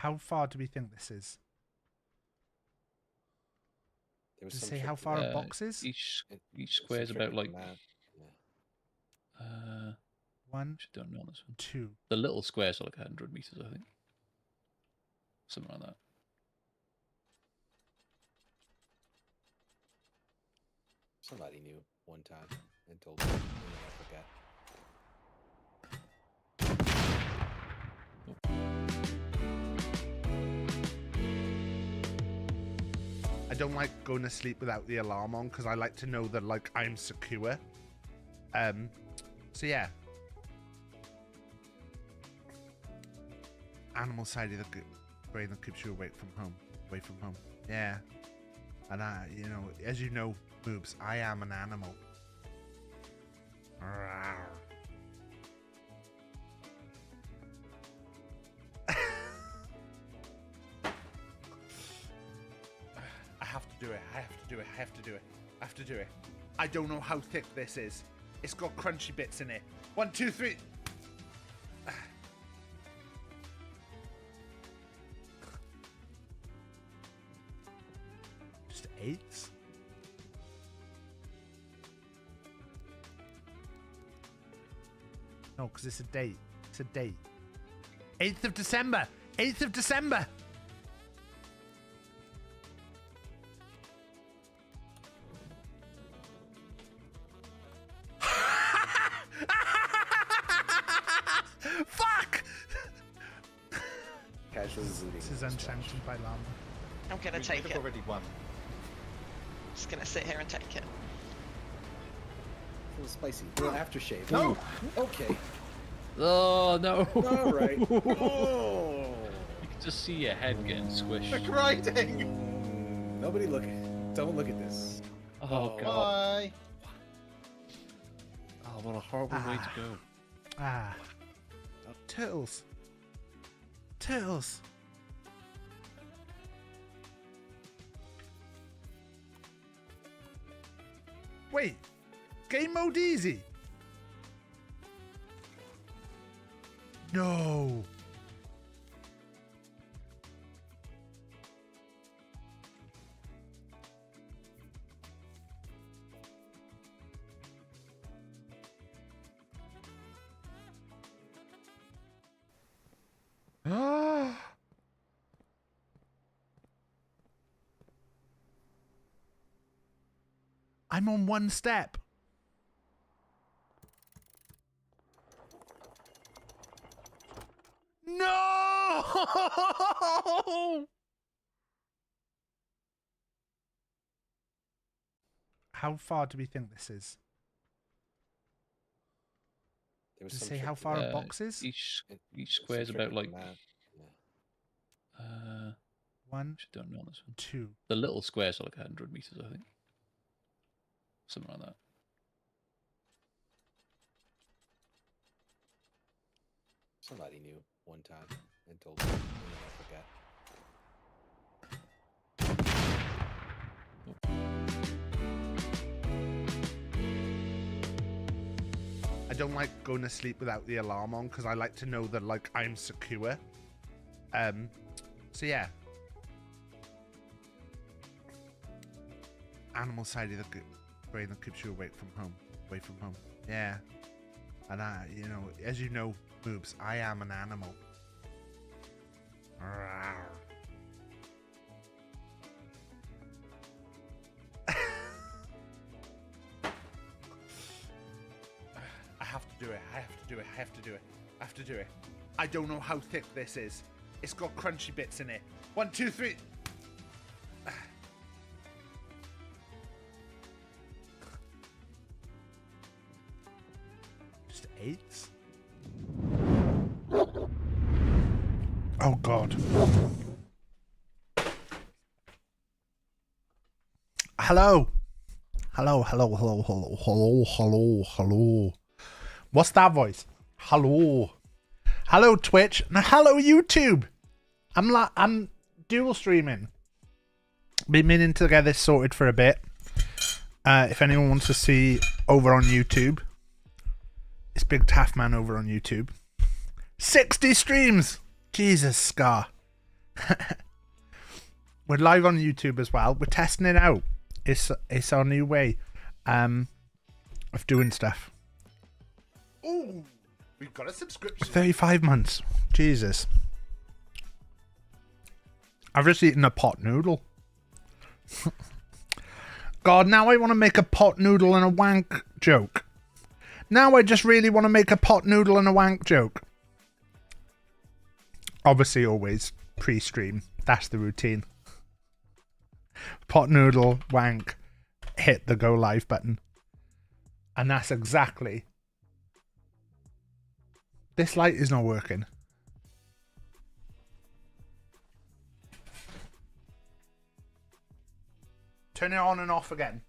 How far do we think this is? Does it say how far a box is? Each square is about like one. I don't know this one. 2. The little squares are like 100 meters, I think. Something like that. Somebody knew one time and told me, and I forget. I don't like going to sleep without the alarm on because I like to know that like I'm secure. So yeah. Animal side of the brain that keeps you awake from home, away from home. Yeah. And I, you know, as you know, boobs, I am an animal. Rawr. I have to do it. I have to do it. I have to do it. I have to do it. I don't know how thick this is. It's got crunchy bits in it. 1, 2, 3. Just 8s? No, because it's a date. It's a date. 8th of December! 8th of December! Fuck! Casually looting. This is unsanctioned by Llama. I'm gonna take it. Already won. Just gonna sit here and take it. A little spicy. A little aftershave. No! Okay. Oh, no! All right. Oh. You can just see your head getting squished. Quick writing. Nobody look. Don't look at this. Oh, God. Bye. Oh, what a horrible way to go. Ah. Turtles. Turtles. Wait. Game mode easy? No. Ah. I'm on one step. No! How far do we think this is? Does it say how far a box is? Each square is about like 1. I don't know this one. 2. The little squares are like 100 meters, I think. Something like that. Somebody knew one time and told me, and I forget. I don't like going to sleep without the alarm on because I like to know that like I'm secure. So yeah. Animal side of the brain that keeps you awake from home, away from home. Yeah. And I, you know, as you know, boobs, I am an animal. Rawr. I have to do it. I have to do it. I have to do it. I have to do it. I don't know how thick this is. It's got crunchy bits in it. 1, 2, 3. Just 8s? Oh God. Hello. Hello, hello, hello, hello, hello, hello, hello. What's that voice? Hello. Hello Twitch and hello YouTube. I'm dual streaming. Been meaning to get this sorted for a bit. If anyone wants to see over on YouTube, it's Big Taff Man over on YouTube. 60 streams. Jesus, Scar. We're live on YouTube as well. We're testing it out. It's our new way of doing stuff. Ooh, we've got a subscription. 35 months. Jesus. I've just eaten a pot noodle. God, now I want to make a pot noodle and a wank joke. Now I just really want to make a pot noodle and a wank joke. Obviously, always pre-stream. That's the routine. Pot noodle, wank, hit the go live button. And that's exactly... This light is not working. Turn it on and off again.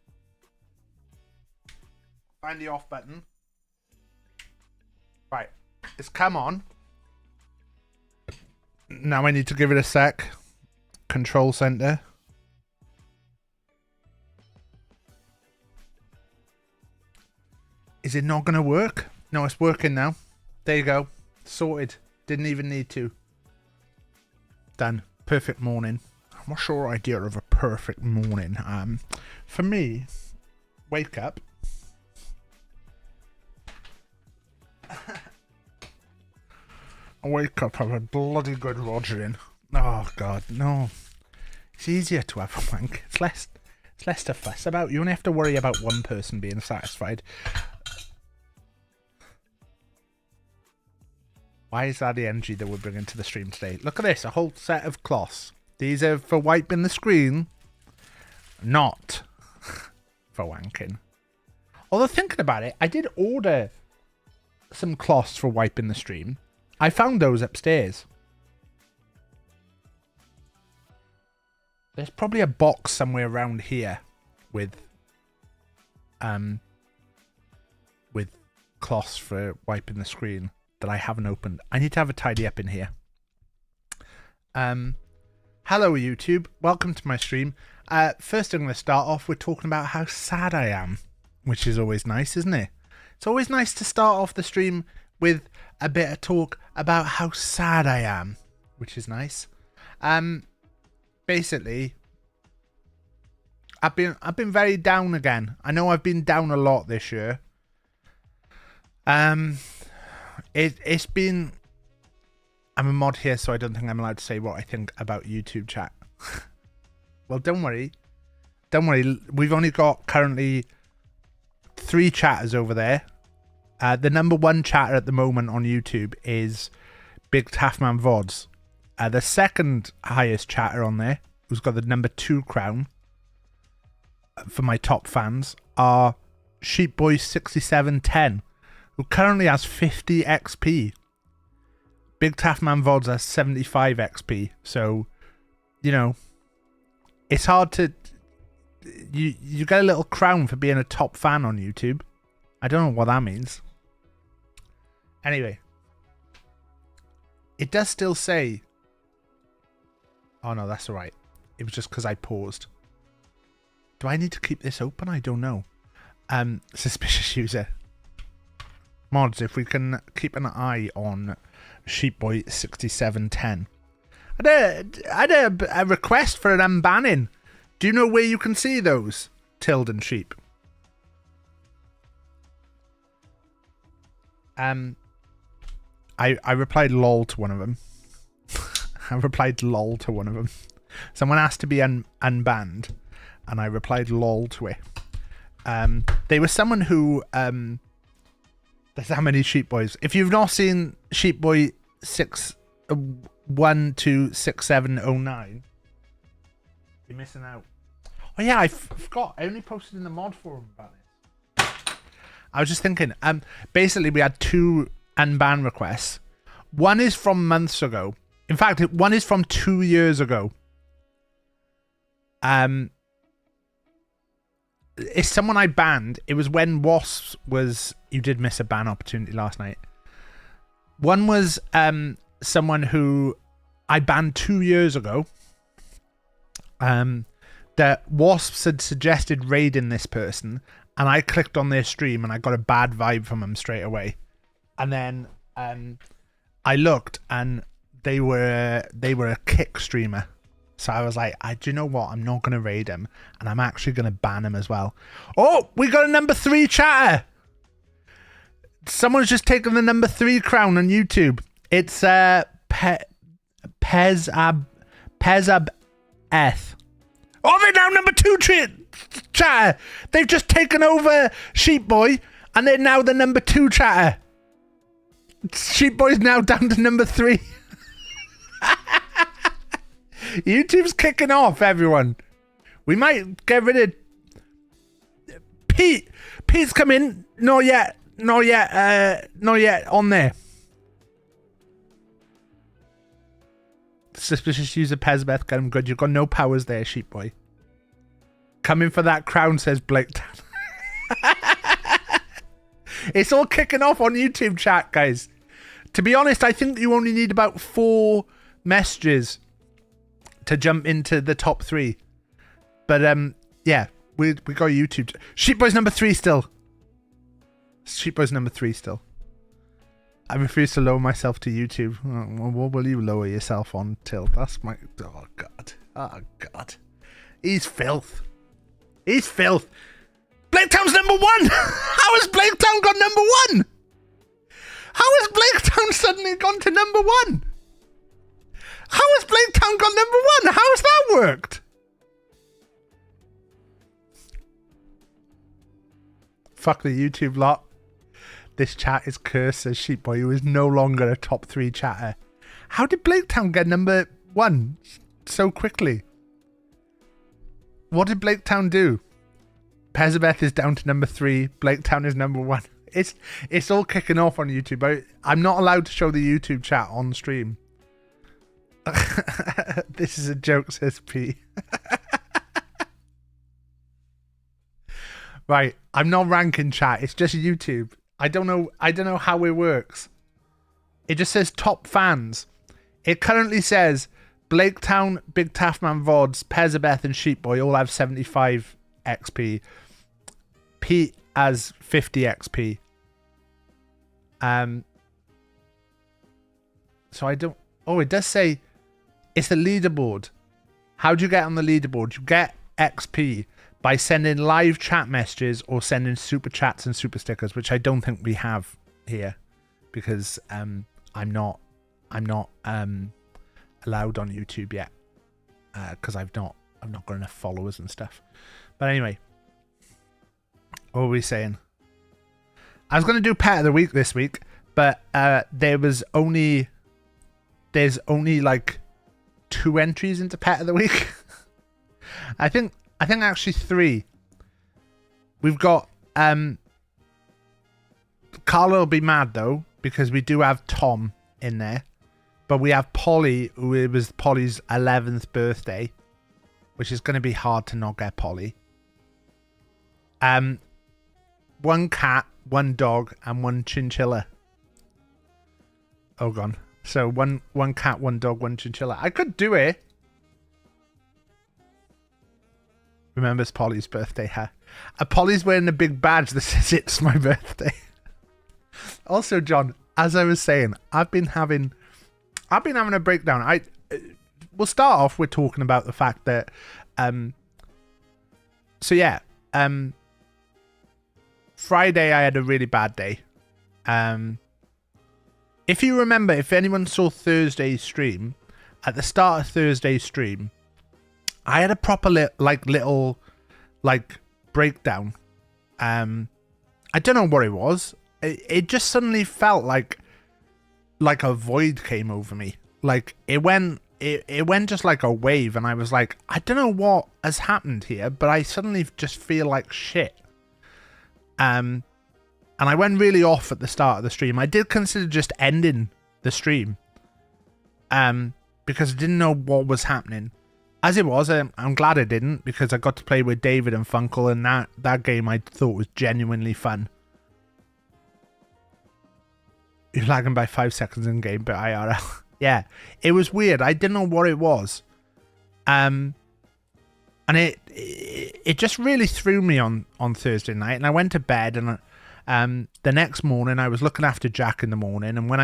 Find the off button. Right. It's come on. Now I need to give it a sec. Control center. Is it not going to work? No, it's working now. There you go. Sorted. Didn't even need to. Done. Perfect morning. What's your idea of a perfect morning? For me, wake up. I wake up, have a bloody good Rogering. Oh God, no. It's easier to have a wank. It's less to fuss about. You only have to worry about one person being satisfied. Why is that the energy that we're bringing to the stream today? Look at this, a whole set of cloths. These are for wiping the screen, not for wanking. Although thinking about it, I did order some cloths for wiping the stream. I found those upstairs. There's probably a box somewhere around here with cloths for wiping the screen that I haven't opened. I need to have a tidy up in here. Hello YouTube, welcome to my stream. First I'm going to start off with talking about how sad I am, which is always nice, isn't it? It's always nice to start off the stream with a bit of talk about how sad I am, which is nice. Basically, I've been very down again. I know I've been down a lot this year. It's been... I'm a mod here, so I don't think I'm allowed to say what I think about YouTube chat. Well, don't worry. Don't worry. We've only got currently 3 chatters over there. The number 1 chatter at the moment on YouTube is Big Taffman Vods. The second highest chatter on there, who's got the number 2 crown for my top fans, are Sheepboy6710, who currently has 50 XP. Big Taffman Vods has 75 XP. So, you know, it's hard to... You get a little crown for being a top fan on YouTube. I don't know what that means. Anyway. It does still say... Oh no, that's alright. It was just because I paused. Do I need to keep this open? I don't know. Suspicious user. Mods, if we can keep an eye on Sheepboy6710. I had a request for an unbanning. Do you know where you can see those? Tilde and Sheep. I replied lol to one of them. I replied lol to one of them. Someone asked to be unbanned, and I replied lol to it. They were someone who... There's how many Sheep Boys. If you've not seen Sheep Boy 126709, you're missing out. Oh yeah, I forgot. I only posted in the mod forum about this. I was just thinking. Basically, we had 2 unban requests. One is from months ago. In fact, one is from 2 years ago. It's someone I banned. It was when Wasps was... You did miss a ban opportunity last night. One was someone who I banned 2 years ago. That Wasps had suggested raiding this person, and I clicked on their stream and I got a bad vibe from them straight away. And then I looked, and they were a kick streamer. So I was like, do you know what? I'm not going to raid him, and I'm actually going to ban him as well. Oh, we got a number 3 chatter. Someone's just taken the number 3 crown on YouTube. It's Pezab Eth. Oh, they're now number 2 chatter. They've just taken over Sheep Boy, and they're now the number 2 chatter. Sheep Boy's now down to number 3. YouTube's kicking off, everyone. We might get rid of Pete. Pete's come in. Not yet on there. Suspicious user Pezbeth, get him good. You've got no powers there, Sheep Boy. Coming for that crown, says Blake. It's all kicking off on YouTube chat, guys. To be honest, I think you only need about 4 messages to jump into the top 3. But yeah, we got YouTube. Sheepboy's number 3 still. Sheepboy's number 3 still. I refuse to lower myself to YouTube. Oh, what will you lower yourself on till? That's my... Oh, God. Oh, God. He's filth. He's filth. Blaketown's number 1! How has Blaketown got number 1? How has Blaketown suddenly gone to number 1? How has Blaketown got number 1? How has that worked? Fuck the YouTube lot. This chat is cursed, says Sheepboy, who is no longer a top 3 chatter. How did Blaketown get number 1 so quickly? What did Blaketown do? Pezabeth is down to number 3. Blaketown is number 1. It's all kicking off on YouTube. I'm not allowed to show the YouTube chat on stream. This is a joke, says P. Right, I'm not ranking chat. It's just YouTube. I don't know how it works. It just says top fans. It currently says Blaketown, Big Taffman VODs, Pezabeth and Sheepboy all have 75 XP. Pete has 50 XP. So I don't... Oh, it does say it's the leaderboard. How do you get on the leaderboard? You get XP by sending live chat messages or sending super chats and super stickers, which I don't think we have here because I'm not allowed on YouTube yet because I've not got enough followers and stuff. But anyway, what were we saying? I was going to do Pet of the Week this week, but there's only like 2 entries into Pet of the Week. I think actually 3. We've got Carla will be mad though because we do have Tom in there, but we have Polly, who it was Polly's 11th birthday, which is going to be hard to not get Polly. 1 cat, 1 dog, and 1 chinchilla. Oh, gone. So one cat, 1 dog, 1 chinchilla. I could do it. Remembers Polly's birthday, huh? Polly's wearing a big badge that says it's my birthday. Also, John, as I was saying, I've been having a breakdown. We'll start off with talking about the fact that Friday I had a really bad day. If you remember, if anyone saw Thursday's stream, at the start of Thursday's stream, I had a proper little breakdown. I don't know what it was. It just suddenly felt like a void came over me. Like it went just like a wave, and I was like, I don't know what has happened here, but I suddenly just feel like shit. And I went really off at the start of the stream. I did consider just ending the stream, because I didn't know what was happening. As it was, I'm glad I didn't, because I got to play with David and Funkle, and that game I thought was genuinely fun. You're lagging by 5 seconds in game, but IRL. Yeah, it was weird. I didn't know what it was. And it just really threw me on Thursday night, and I went to bed, and the next morning I was looking after Jack in the morning, and when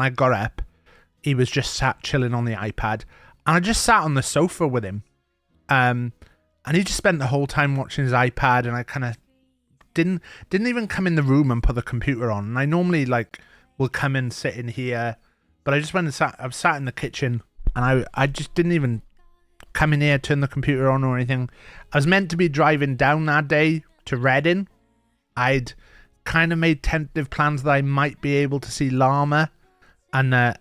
I got up, he was just sat chilling on the iPad, and I just sat on the sofa with him. And he just spent the whole time watching his iPad, and I kind of didn't even come in the room and put the computer on. And I normally like will come and sit in here, but I just went and sat. I was sat in the kitchen, and I just didn't even come in here, turn the computer on or anything. I was meant to be driving down that day to Reading. I'd kind of made tentative plans that I might be able to see Llama, and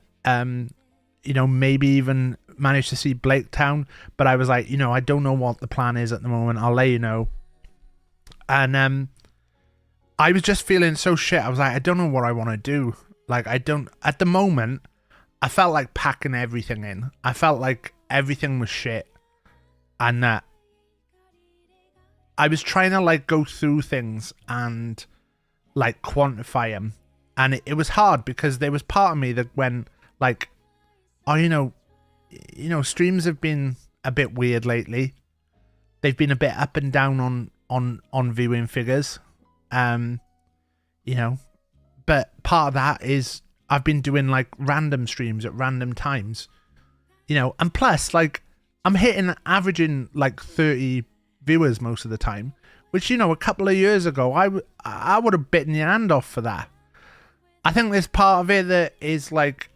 you know, maybe even manage to see Blaketown. But I was like, you know, I don't know what the plan is at the moment. I'll let you know. And I was just feeling so shit. I was like, I don't know what I want to do. Like, I don't, at the moment, I felt like packing everything in. I felt like everything was shit. And I was trying to like go through things and like quantify them. And it was hard because there was part of me that went like, oh, you know, streams have been a bit weird lately. They've been a bit up and down on viewing figures. You know, but part of that is I've been doing like random streams at random times, you know, and plus like I'm averaging like 30 viewers most of the time, which, you know, a couple of years ago I would have bitten your hand off for that. I think there's part of it that is like,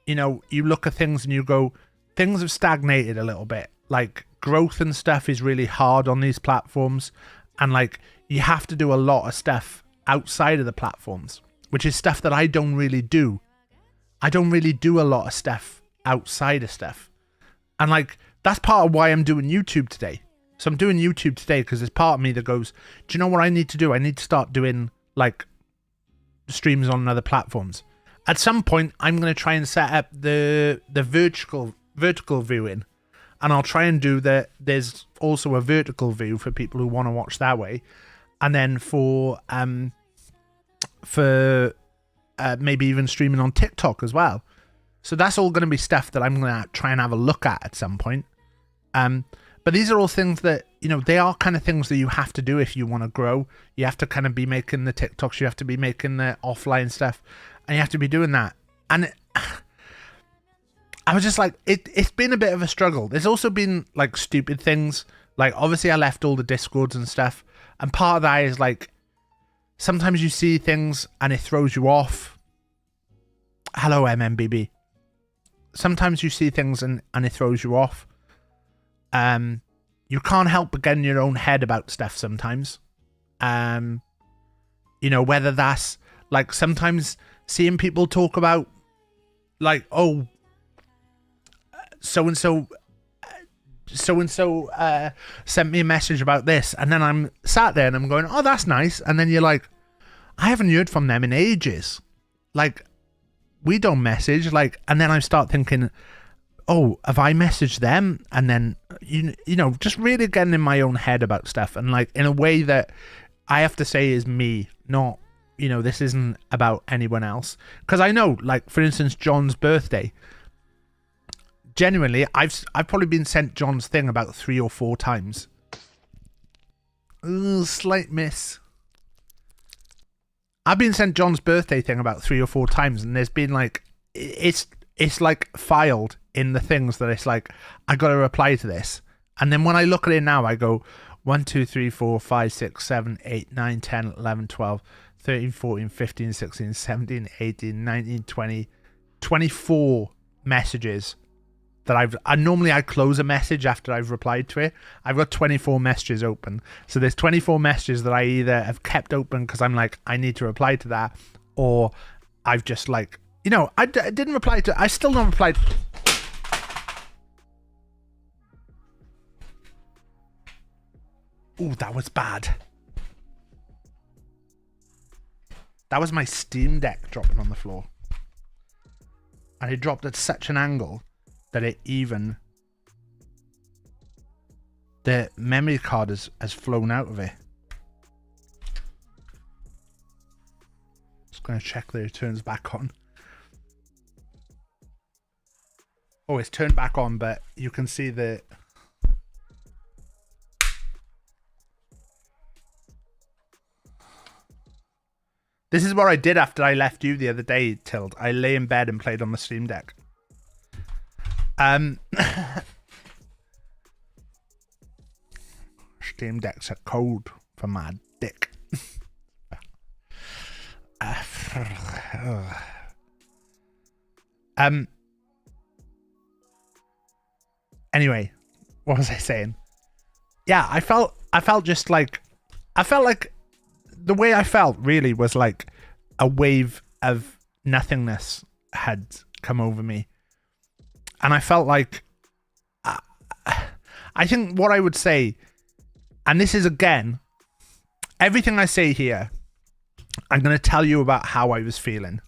you know, you look at things and you go, things have stagnated a little bit. Like growth and stuff is really hard on these platforms, and like you have to do a lot of stuff outside of the platforms, which is stuff that I don't really do. I don't really do a lot of stuff outside of stuff. And like, that's part of why I'm doing YouTube today. So I'm doing YouTube today because there's part of me that goes, do you know what I need to do? I need to start doing like streams on other platforms. At some point, I'm going to try and set up the vertical viewing. And I'll try and do there's also a vertical view for people who want to watch that way. And then for maybe even streaming on TikTok as well. So that's all going to be stuff that I'm going to try and have a look at some point. But these are all things that, you know, they are kind of things that you have to do if you want to grow. You have to kind of be making the TikToks, you have to be making the offline stuff, and you have to be doing that. And I was just like, it's been a bit of a struggle. There's also been like stupid things. Like obviously I left all the Discords and stuff, and part of that is like, sometimes you see things and it throws you off. Hello, MMBB. Sometimes you see things and it throws you off. You can't help but get in your own head about stuff sometimes. You know, whether that's like sometimes seeing people talk about like, oh, so-and-so sent me a message about this, and then I'm sat there and I'm going, oh, that's nice, and then you're like, I haven't heard from them in ages, like we don't message, like, and then I start thinking, oh, have I messaged them? And then you know, just really getting in my own head about stuff, and like in a way that I have to say is me, not, you know, this isn't about anyone else. Because I know, like for instance, John's birthday, genuinely, I've probably been sent John's thing about 3 or 4 times. Ooh, slight miss. I've been sent John's birthday thing about 3 or 4 times, and there's been like, it's like filed in the things that it's like, I got to reply to this. And then when I look at it now, I go 1, 2, 3, 4, 5, 6, 7, 8, 9, 10, 11, 12, 13, 14, 15, 16, 17, 18, 19, 20, 24 messages that normally I close a message after I've replied to it. I've got 24 messages open. So there's 24 messages that I either have kept open because I'm like, I need to reply to that, or I've just like, you know, I didn't reply to, I still don't reply to. Ooh, that was bad. That was my Steam Deck dropping on the floor. And it dropped at such an angle that it even, the memory card has flown out of it. Just going to check that it turns back on. Oh, it's turned back on, but you can see the... This is what I did after I left you the other day, Tilt. I lay in bed and played on the Steam Deck. Steam Deck's a code for my dick. Anyway, what was I saying? Yeah, I felt like the way I felt really was like a wave of nothingness had come over me. And I felt like, I think what I would say, and this is again, everything I say here, I'm going to tell you about how I was feeling.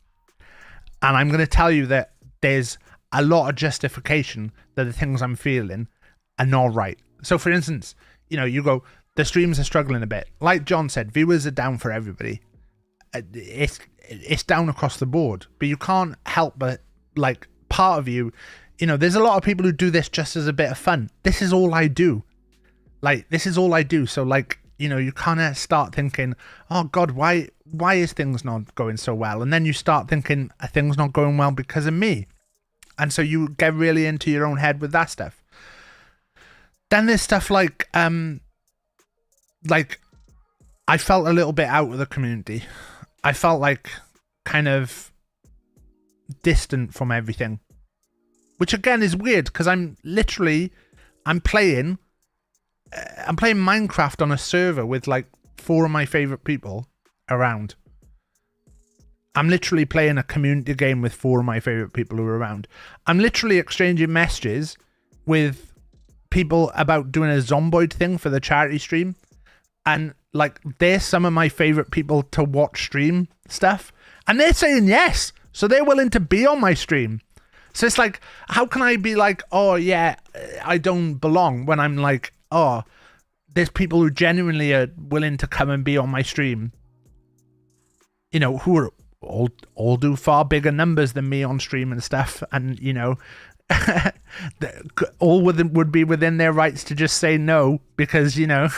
And I'm going to tell you that there's a lot of justification that the things I'm feeling are not right. So for instance, you know, you go, the streams are struggling a bit. Like John said, viewers are down for everybody. It's down across the board, but you can't help but, like, part of you, you know, there's a lot of people who do this just as a bit of fun. This is all I do. Like, this is all I do. So, like, you know, you kind of start thinking, oh God, why is things not going so well? And then you start thinking, are things not going well because of me? And so you get really into your own head with that stuff. Then there's stuff like I felt a little bit out of the community. I felt like kind of distant from everything, which again is weird because I'm playing Minecraft on a server with like 4 of my favorite people around. I'm literally playing a community game with 4 of my favorite people who are around. I'm literally exchanging messages with people about doing a Zomboid thing for the charity stream. And like, they're some of my favorite people to watch stream stuff. And they're saying yes. So they're willing to be on my stream. So it's like, how can I be like, oh yeah, I don't belong, when I'm like, oh, there's people who genuinely are willing to come and be on my stream, you know, who are all do far bigger numbers than me on stream and stuff. And, you know, all would be within their rights to just say no because, you know,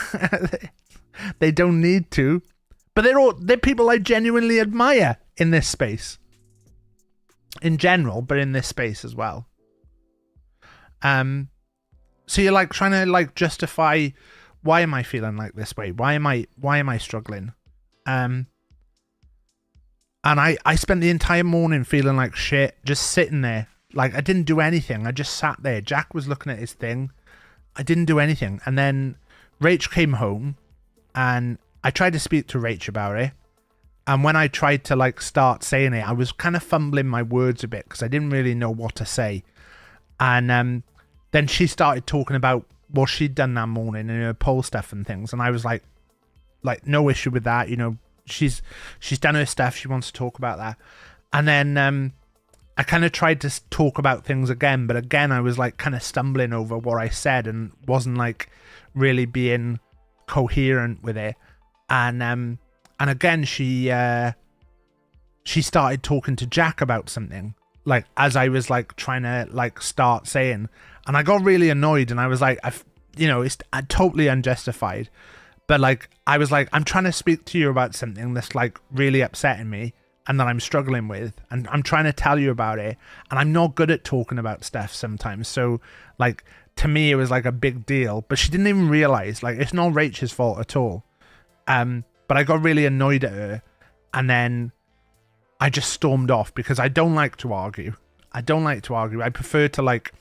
they don't need to. But they're people I genuinely admire in this space. In general, but in this space as well. So you're like trying to like justify, why am I feeling like this way? Why am I struggling? And I spent the entire morning feeling like shit, just sitting there. Like, I didn't do anything. I just sat there. Jack was looking at his thing. I didn't do anything. And then Rach came home and I tried to speak to Rach about it. And when I tried to like start saying it, I was kind of fumbling my words a bit because I didn't really know what to say. And then she started talking about what she'd done that morning and her poll stuff and things. And I was like no issue with that. You know, she's done her stuff. She wants to talk about that. And then I kind of tried to talk about things again, but again, I was like kind of stumbling over what I said and wasn't like really being coherent with it. And again, she started talking to Jack about something, like as I was like trying to like start saying, and I got really annoyed and I was like, you know, it's totally unjustified, but like, I was like, I'm trying to speak to you about something that's like really upsetting me and that I'm struggling with, and I'm trying to tell you about it, and I'm not good at talking about stuff sometimes. So like, to me, it was like a big deal, but she didn't even realize, like, it's not Rachel's fault at all. But I got really annoyed at her, and then I just stormed off because I don't like to argue. I prefer to like,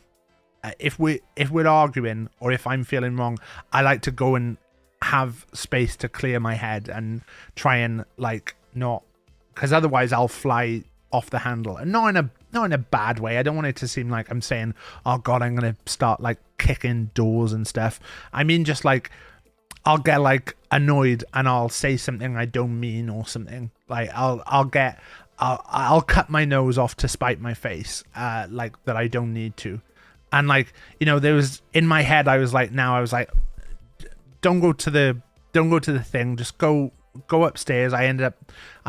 if we're arguing or if I'm feeling wrong, I like to go and have space to clear my head and try and like not, because otherwise I'll fly off the handle, and not in a bad way. I don't want it to seem like I'm saying, oh God, I'm gonna start like kicking doors and stuff. I mean, just like, I'll get like annoyed and I'll say something I don't mean or something. Like I'll cut my nose off to spite my face, like that I don't need to. And like, you know, there was in my head, I was like, don't go to the thing, just go upstairs. I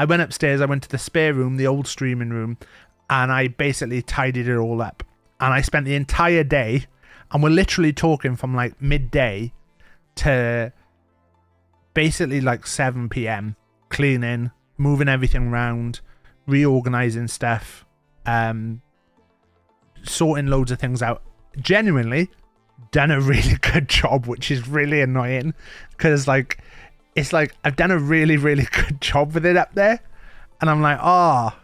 went upstairs, I went to the spare room, the old streaming room, and I basically tidied it all up. And I spent the entire day, and we're literally talking from like midday to basically like 7 p.m. cleaning, moving everything around, reorganizing stuff, sorting loads of things out. genuinely done a really good job, which is really annoying because like it's like I've done a really, really good job with it up there, and I'm like, oh,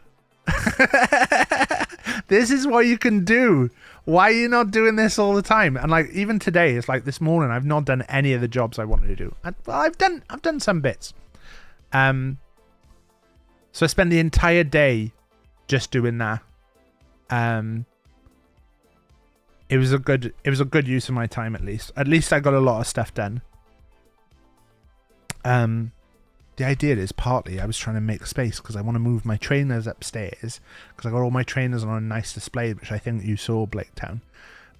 this is what you can do. Why are you not doing this all the time? And like even today, it's like this morning, I've not done any of the jobs I wanted to do. I've done some bits. So I spent the entire day just doing that. It was a good use of my time at least. At least I got a lot of stuff done. The idea is partly I was trying to make space because I want to move my trainers upstairs because I got all my trainers on a nice display, which I think you saw, Blaketown.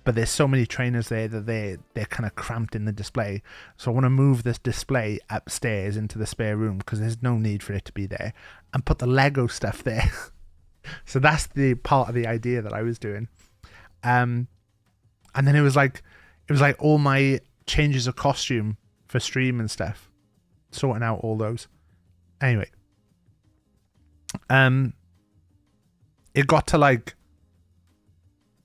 But there's so many trainers there that they're kind of cramped in the display. So I want to move this display upstairs into the spare room because there's no need for it to be there, and put the Lego stuff there. So that's the part of the idea that I was doing. And then it was like all my changes of costume for stream and stuff. Sorting out all those. Anyway. It got to like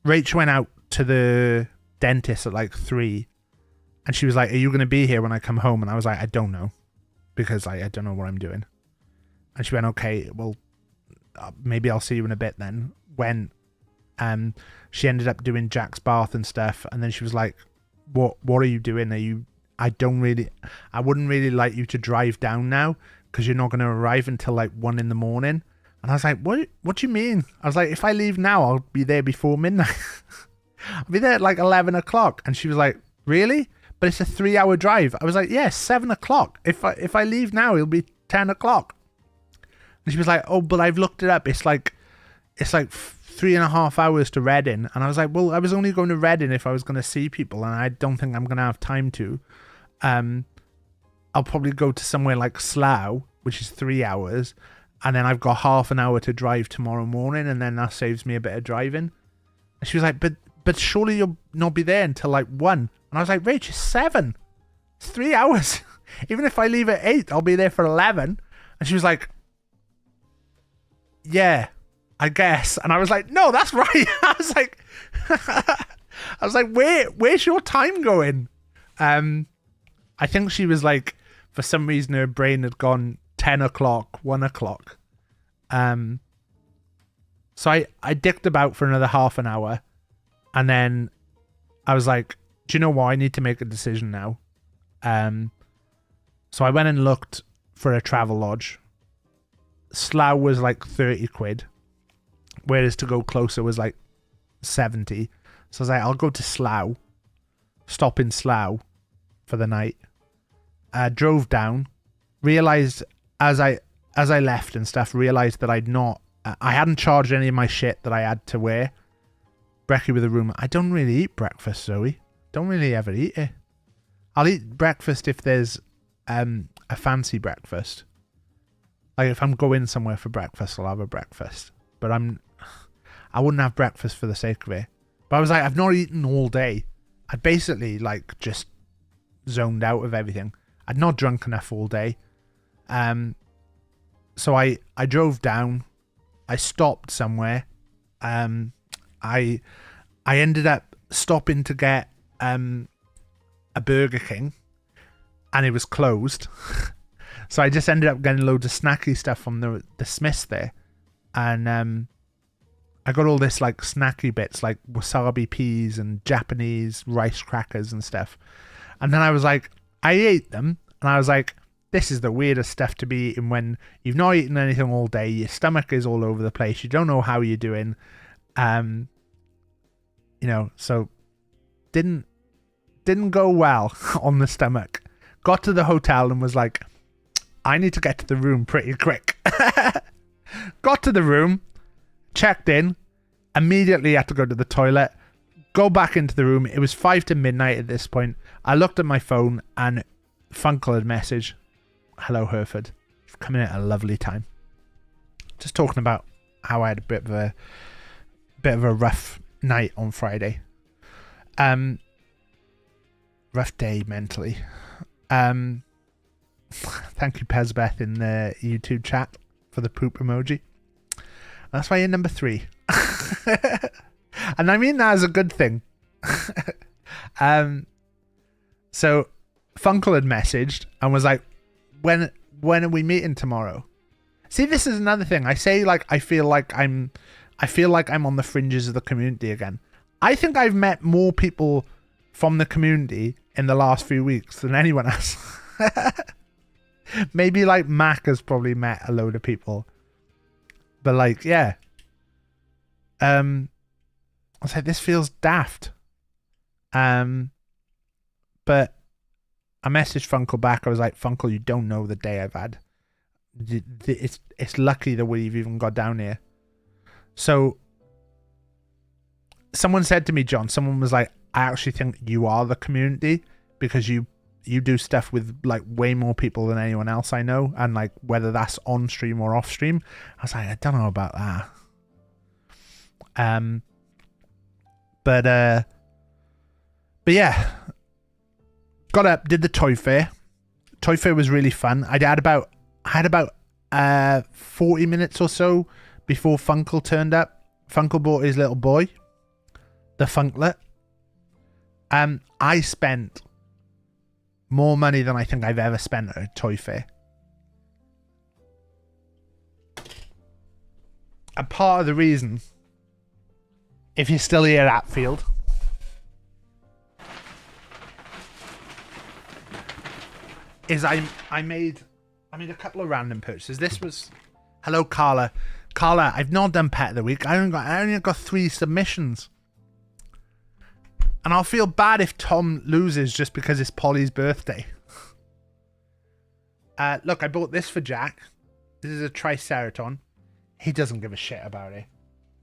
Rach went out to the dentist at like 3, and she was like, are you going to be here when I come home? And I was like, I don't know, because I don't know what I'm doing. And she went, okay, well, maybe I'll see you in a bit then. When she ended up doing Jack's bath and stuff, and then she was like, what are you doing? I wouldn't really like you to drive down now because you're not going to arrive until like 1 a.m. And I was like, what do you mean? I was like, if I leave now, I'll be there before midnight. I'll be there at like 11 o'clock. And she was like, really? But it's a 3-hour drive. I was like, yeah, 7 o'clock. If I leave now, it'll be 10 o'clock. And she was like, oh, but I've looked it up. It's like 3.5 hours to Reading. And I was like, well, I was only going to Reading if I was going to see people, and I don't think I'm going to have time to. I'll probably go to somewhere like Slough, which is 3 hours, and then I've got half an hour to drive tomorrow morning, and then that saves me a bit of driving. And she was like, but surely you'll not be there until like 1. And I was like, Rach, it's 7. It's 3 hours. Even if I leave at 8, I'll be there for 11. And she was like, yeah, I guess. And I was like, no, that's right. I was like, where's your time going? I think she was like, for some reason her brain had gone 10 o'clock, 1 o'clock. So I dicked about for another half an hour, and then I was like, do you know what? I need to make a decision now. So I went and looked for a travel lodge. Slough was like 30 quid, whereas to go closer was like 70. So I was like, I'll go to Slough, stop in Slough for the night. Drove down, realized as I left and stuff, realized that I hadn't charged any of my shit that I had to wear. Brekkie with a room. I don't really eat breakfast, Zoe. Don't really ever eat it. I'll eat breakfast if there's a fancy breakfast. Like if I'm going somewhere for breakfast, I'll have a breakfast. But I wouldn't have breakfast for the sake of it. But I was like, I've not eaten all day. I'd basically like just zoned out of everything. I'd not drunk enough all day. So I drove down. I stopped somewhere. I ended up stopping to get a Burger King, and it was closed. So I just ended up getting loads of snacky stuff from the Smiths there. And I got all this like snacky bits like wasabi peas and Japanese rice crackers and stuff. And then I was like, I ate them, and I was like, this is the weirdest stuff to be eating when you've not eaten anything all day. Your stomach is all over the place. You don't know how you're doing. So didn't go well on the stomach. Got to the hotel and was like, I need to get to the room pretty quick. Got to the room, checked in, immediately had to go to the toilet, go back into the room. It was 5 to midnight at this point. I looked at my phone and Funkle had messaged, hello Hereford, you've come in at a lovely time. Just talking about how I had a bit of a rough night on Friday. Rough day mentally. Thank you, Pezbeth, in the YouTube chat for the poop emoji. That's why you're number 3. And I mean that as a good thing. So Funkle had messaged and was like, when are we meeting tomorrow? See, this is another thing. I say like I feel like I'm on the fringes of the community again. I think I've met more people from the community in the last few weeks than anyone else. Maybe like Mac has probably met a load of people. But like, yeah. I was like, this feels daft. But I messaged Funkle back. I was like, Funkle, you don't know the day I've had. It's lucky that we've even got down here. So someone said to me, John, someone was like, I actually think you are the community because you do stuff with like way more people than anyone else I know, and like whether that's on stream or off stream. I was like, I don't know about that. But yeah, got up, did the toy fair. Toy fair was really fun. I had about 40 minutes or so before Funkle turned up. Funkle brought his little boy, the Funklet. I spent more money than I think I've ever spent at a toy fair. A part of the reason, if you're still here at Field, is I made a couple of random purchases. This was, hello Carla. Carla, I've not done Pet of the Week. I only got 3 submissions. And I'll feel bad if Tom loses just because it's Polly's birthday. Look, I bought this for Jack. This is a Triceraton. He doesn't give a shit about it.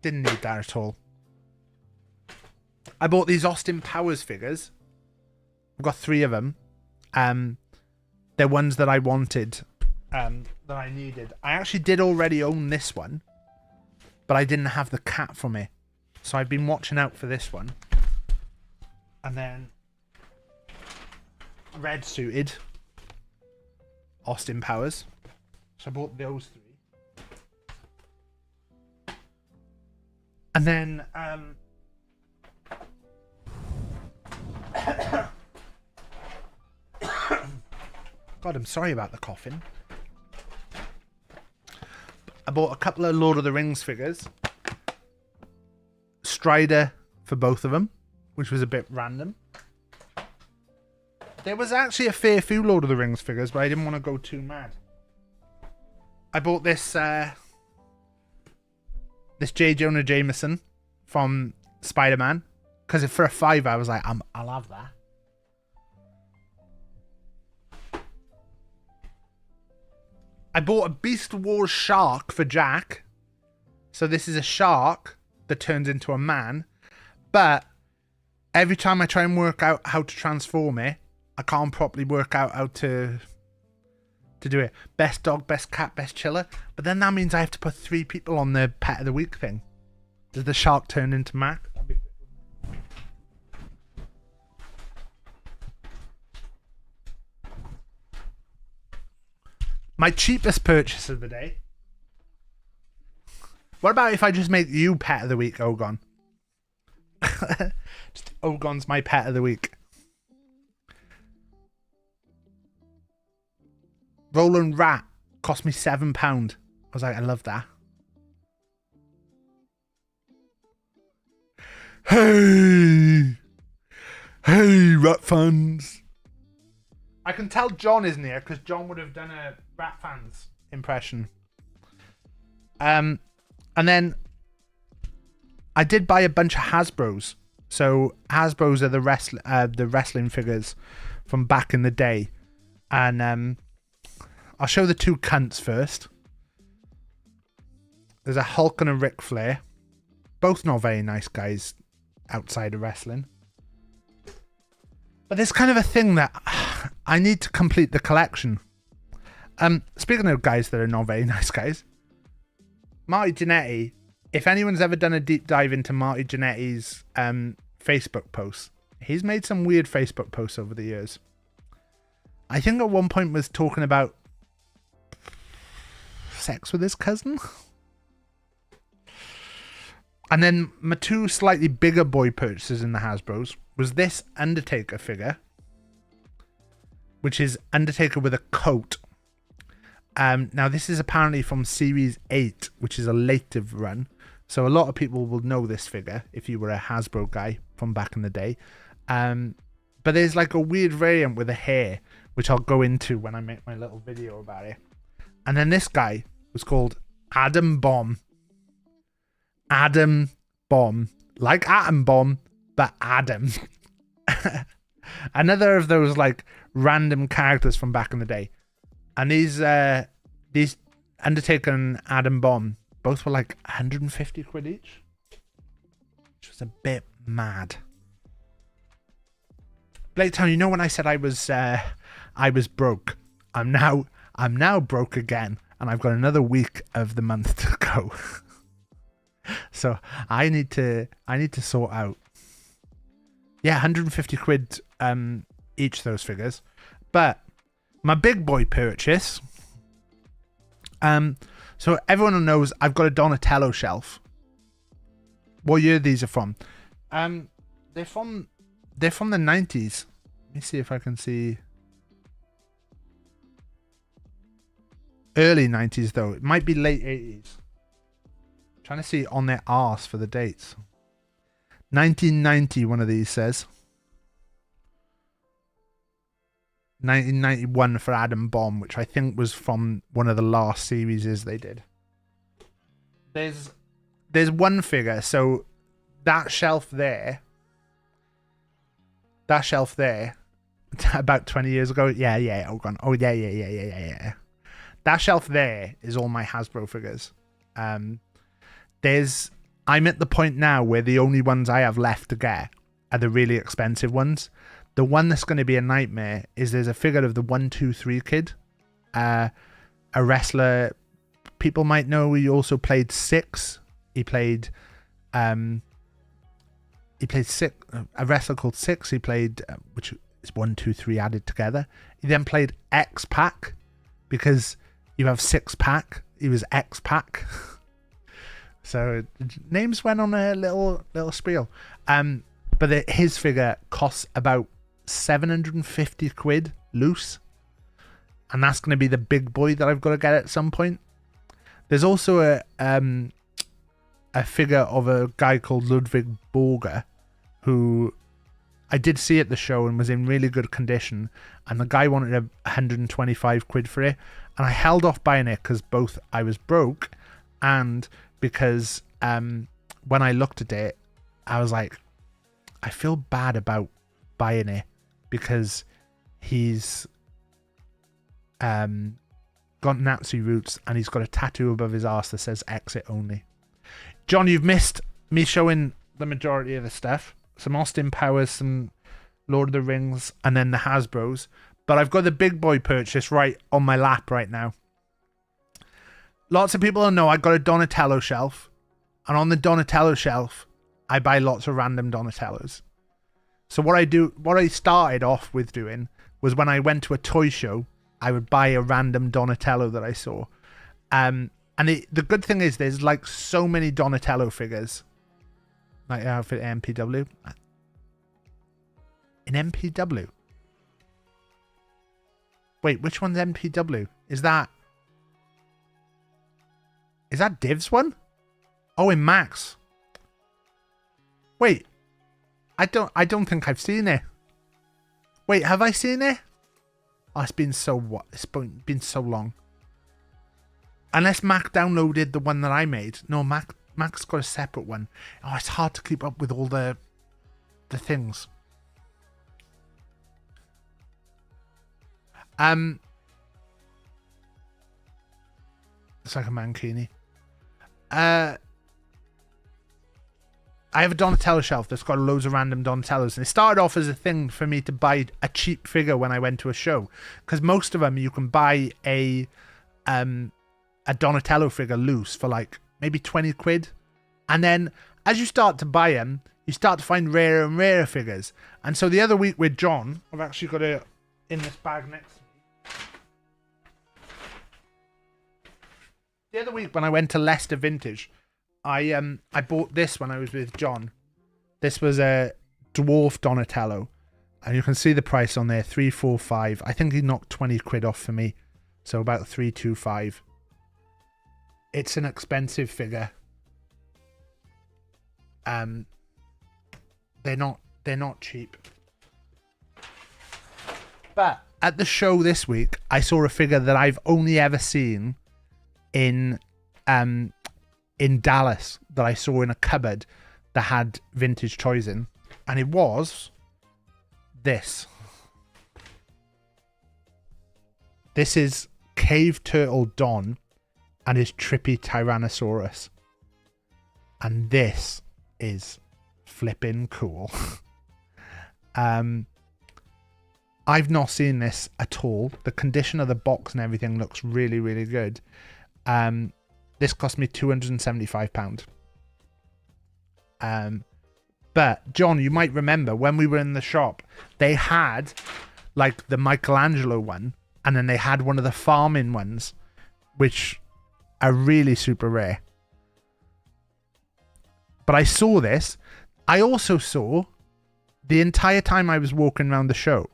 Didn't need that at all. I bought these Austin Powers figures. I've got 3 of them. They're ones that I wanted, that I needed. I actually did already own this one, but I didn't have the cat from it. So I've been watching out for this one. And then red suited Austin Powers. So I bought those 3. And then God, I'm sorry about the coughing. I bought a couple of Lord of the Rings figures. Strider for both of them, which was a bit random. There was actually a fair few Lord of the Rings figures, but I didn't want to go too mad. I bought this this J. Jonah Jameson from Spider-Man, because for a £5 I was like, I'll have that. I bought a Beast Wars shark for Jack. So this is a shark that turns into a man, but every time I try and work out how to transform it, I can't properly work out how to do it. Best dog, best cat, best chiller. But then that means I have to put 3 people on the Pet of the Week thing. Does the shark turn into Mac? My cheapest purchase of the day. What about if I just make you Pet of the Week, Ogon? Just Ogon's my Pet of the Week. Roland Rat cost me £7. I was like, I love that. Hey, Rat fans. I can tell John isn't here because John would have done a Rat fans impression. And then I did buy a bunch of Hasbros. So Hasbros are the wrestling figures from back in the day, and I'll show the 2 cunts first. There's a Hulk and a Ric Flair, both not very nice guys outside of wrestling. But there's kind of a thing that I need to complete the collection. Speaking of guys that are not very nice guys, Marty Jannetty. If anyone's ever done a deep dive into Marty Jannetty's Facebook posts, he's made some weird Facebook posts over the years. I think at one point was talking about sex with his cousin. And then my two slightly bigger boy purchases in the Hasbros was this Undertaker figure, which is Undertaker with a coat. Now, this is apparently from Series 8, which is a later run. So a lot of people will know this figure if you were a Hasbro guy from back in the day. But there's like a weird variant with a hair, which I'll go into when I make my little video about it. And then this guy was called Adam Bomb. Adam Bomb. Like Atom Bomb, but Adam. Another of those like random characters from back in the day. And these Undertaker and Adam Bomb both were like 150 quid each, which was a bit mad. Blake Town, you know when I said I was broke, I'm now broke again, and I've got another week of the month to go. So I need to sort out. Yeah, 150 quid each, those figures. But my big boy purchase. So everyone knows I've got a Donatello shelf. What year these are from? They're from the 90s. Let me see if I can see. Early 90s though. It might be late 80s. I'm trying to see on their arse for the dates. 1990, one of these says. 1991 for Adam Bomb, which I think was from one of the last series they did. There's one figure, so that shelf there, about 20 years ago, yeah. That shelf there is all my Hasbro figures. I'm at the point now where the only ones I have left to get are the really expensive ones. The one that's going to be a nightmare is there's a figure of the 1-2-3 kid, a wrestler. People might know he also played Six. He played Six, a wrestler called Six. He played which is 1-2-3 added together. He then played X-Pac because you have 6-pack. He was X-Pac. So names went on a little spiel. But his figure costs about 750 quid loose, and that's going to be the big boy that I've got to get at some point. There's also a figure of a guy called Ludwig Borger, who I did see at the show and was in really good condition, and the guy wanted 125 quid for it, and I held off buying it because both I was broke and because when I looked at it, I was like, I feel bad about buying it because he's got Nazi roots and he's got a tattoo above his arse that says exit only. John, you've missed me showing the majority of the stuff. Some Austin Powers, some Lord of the Rings, and then the Hasbros. But I've got the big boy purchase right on my lap right now. Lots of people don't know I got a Donatello shelf. And on the Donatello shelf, I buy lots of random Donatellos. So what I started off with doing was when I went to a toy show, I would buy a random Donatello that I saw. And the good thing is there's like so many Donatello figures. Like outfit MPW. In MPW? Wait, which one's MPW? Is that Div's one? Oh, in Max. Wait. I don't think I've seen it. Wait, have I seen it? Oh, it's been so long. Unless Mac downloaded the one that I made. No, Mac's got a separate one. Oh, it's hard to keep up with all the things. It's like a mankini. I have a Donatello shelf that's got loads of random Donatellos, and it started off as a thing for me to buy a cheap figure when I went to a show, because most of them you can buy a Donatello figure loose for like maybe 20 quid, and then as you start to buy them, you start to find rarer and rarer figures. And so the other week with John, I've actually got it in this bag next to me. The other week when I went to Leicester Vintage, I bought this when I was with John. This was a dwarf Donatello, and you can see the price on there, 345. I think he knocked 20 quid off for me, so about 325. It's an expensive figure. They're not cheap. But at the show this week, I saw a figure that I've only ever seen in Dallas, that I saw in a cupboard that had vintage toys in, and it was this. This is Cave Turtle Don and his trippy Tyrannosaurus, and this is flipping cool. I've not seen this at all. The condition of the box and everything looks really, really good. This cost me £275. But John, you might remember when we were in the shop, they had like the Michelangelo one, and then they had one of the farming ones, which are really super rare. But I saw this. I also saw, the entire time I was walking around the show,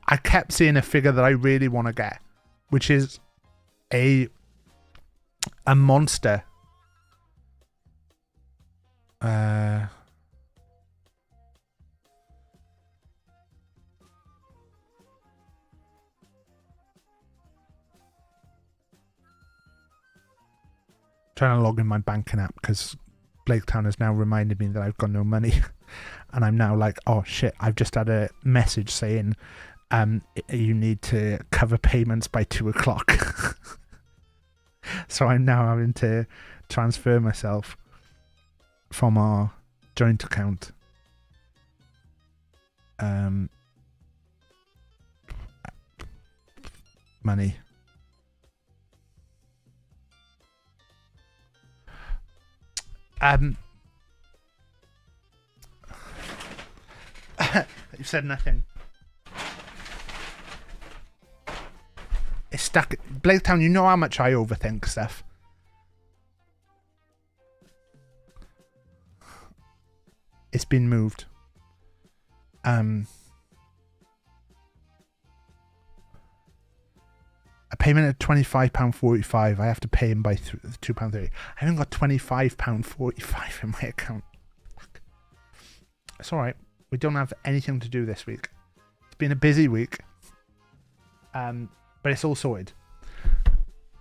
I kept seeing a figure that I really want to get, which is a monster. Trying to log in my banking app because Blaketown has now reminded me that I've got no money, and I'm now like, oh shit, I've just had a message saying you need to cover payments by 2:00. So I'm now having to transfer myself from our joint account. Money. You said nothing. It's stuck. Blaketown, you know how much I overthink stuff. It's been moved. A payment of £25.45. I have to pay him by £2.30. I haven't got £25.45 in my account. Fuck. It's alright. We don't have anything to do this week. It's been a busy week. But it's all sorted.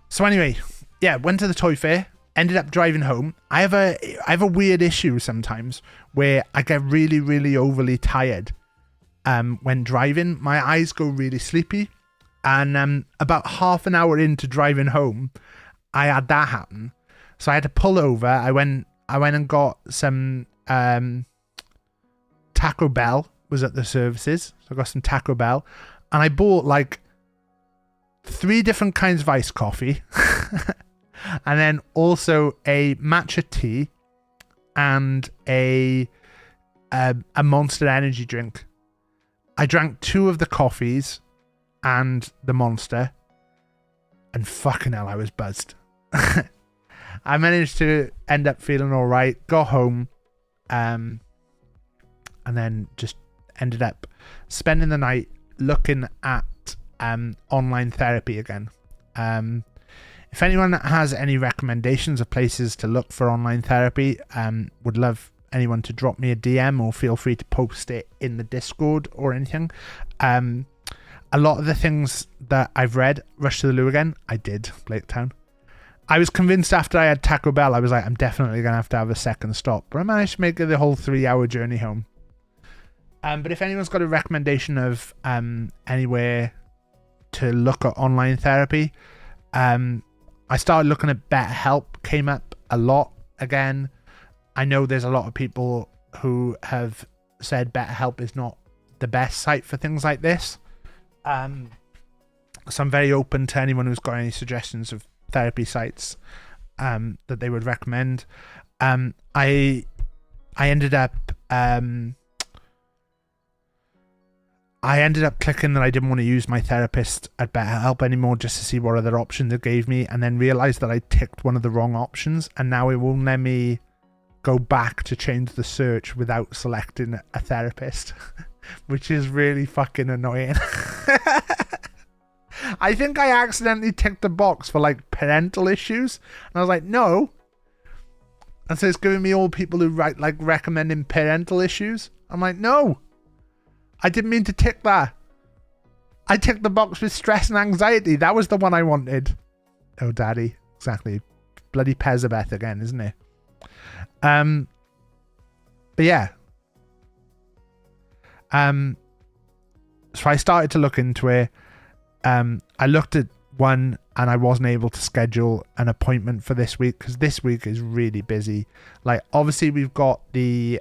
So anyway, yeah, went to the toy fair, ended up driving home. I have a weird issue sometimes where I get really, really overly tired when driving. My eyes go really sleepy. And about half an hour into driving home, I had that happen. So I had to pull over. I went and got some Taco Bell was at the services. So I got some Taco Bell. And I bought like 3 different kinds of iced coffee. And then also a matcha tea and a Monster energy drink. I drank 2 of the coffees and the Monster, and fucking hell, I was buzzed. I managed to end up feeling all right, got home, and then just ended up spending the night looking at online therapy again. If anyone has any recommendations of places to look for online therapy, would love anyone to drop me a DM, or feel free to post it in the Discord or anything. A lot of the things that I've read, Rush to the Loo again, I did, Blaketown. I was convinced after I had Taco Bell, I was like, I'm definitely going to have a second stop. But I managed to make it the whole 3-hour journey home. But if anyone's got a recommendation of anywhere to look at online therapy, I started looking at BetterHelp, came up a lot again. I know there's a lot of people who have said BetterHelp is not the best site for things like this. So I'm very open to anyone who's got any suggestions of therapy sites that they would recommend. I ended up clicking that I didn't want to use my therapist at BetterHelp anymore, just to see what other options it gave me, and then realized that I ticked one of the wrong options, and now it won't let me go back to change the search without selecting a therapist, which is really fucking annoying. I think I accidentally ticked the box for like parental issues, and I was like, no. And so it's giving me all people who write like recommending parental issues. I'm like, no, I didn't mean to tick that. I ticked the box with stress and anxiety. That was the one I wanted. Oh, daddy. Exactly. Bloody Pezabeth again, isn't it? But yeah. So I started to look into it. I looked at one and I wasn't able to schedule an appointment for this week because this week is really busy. Like, obviously we've got the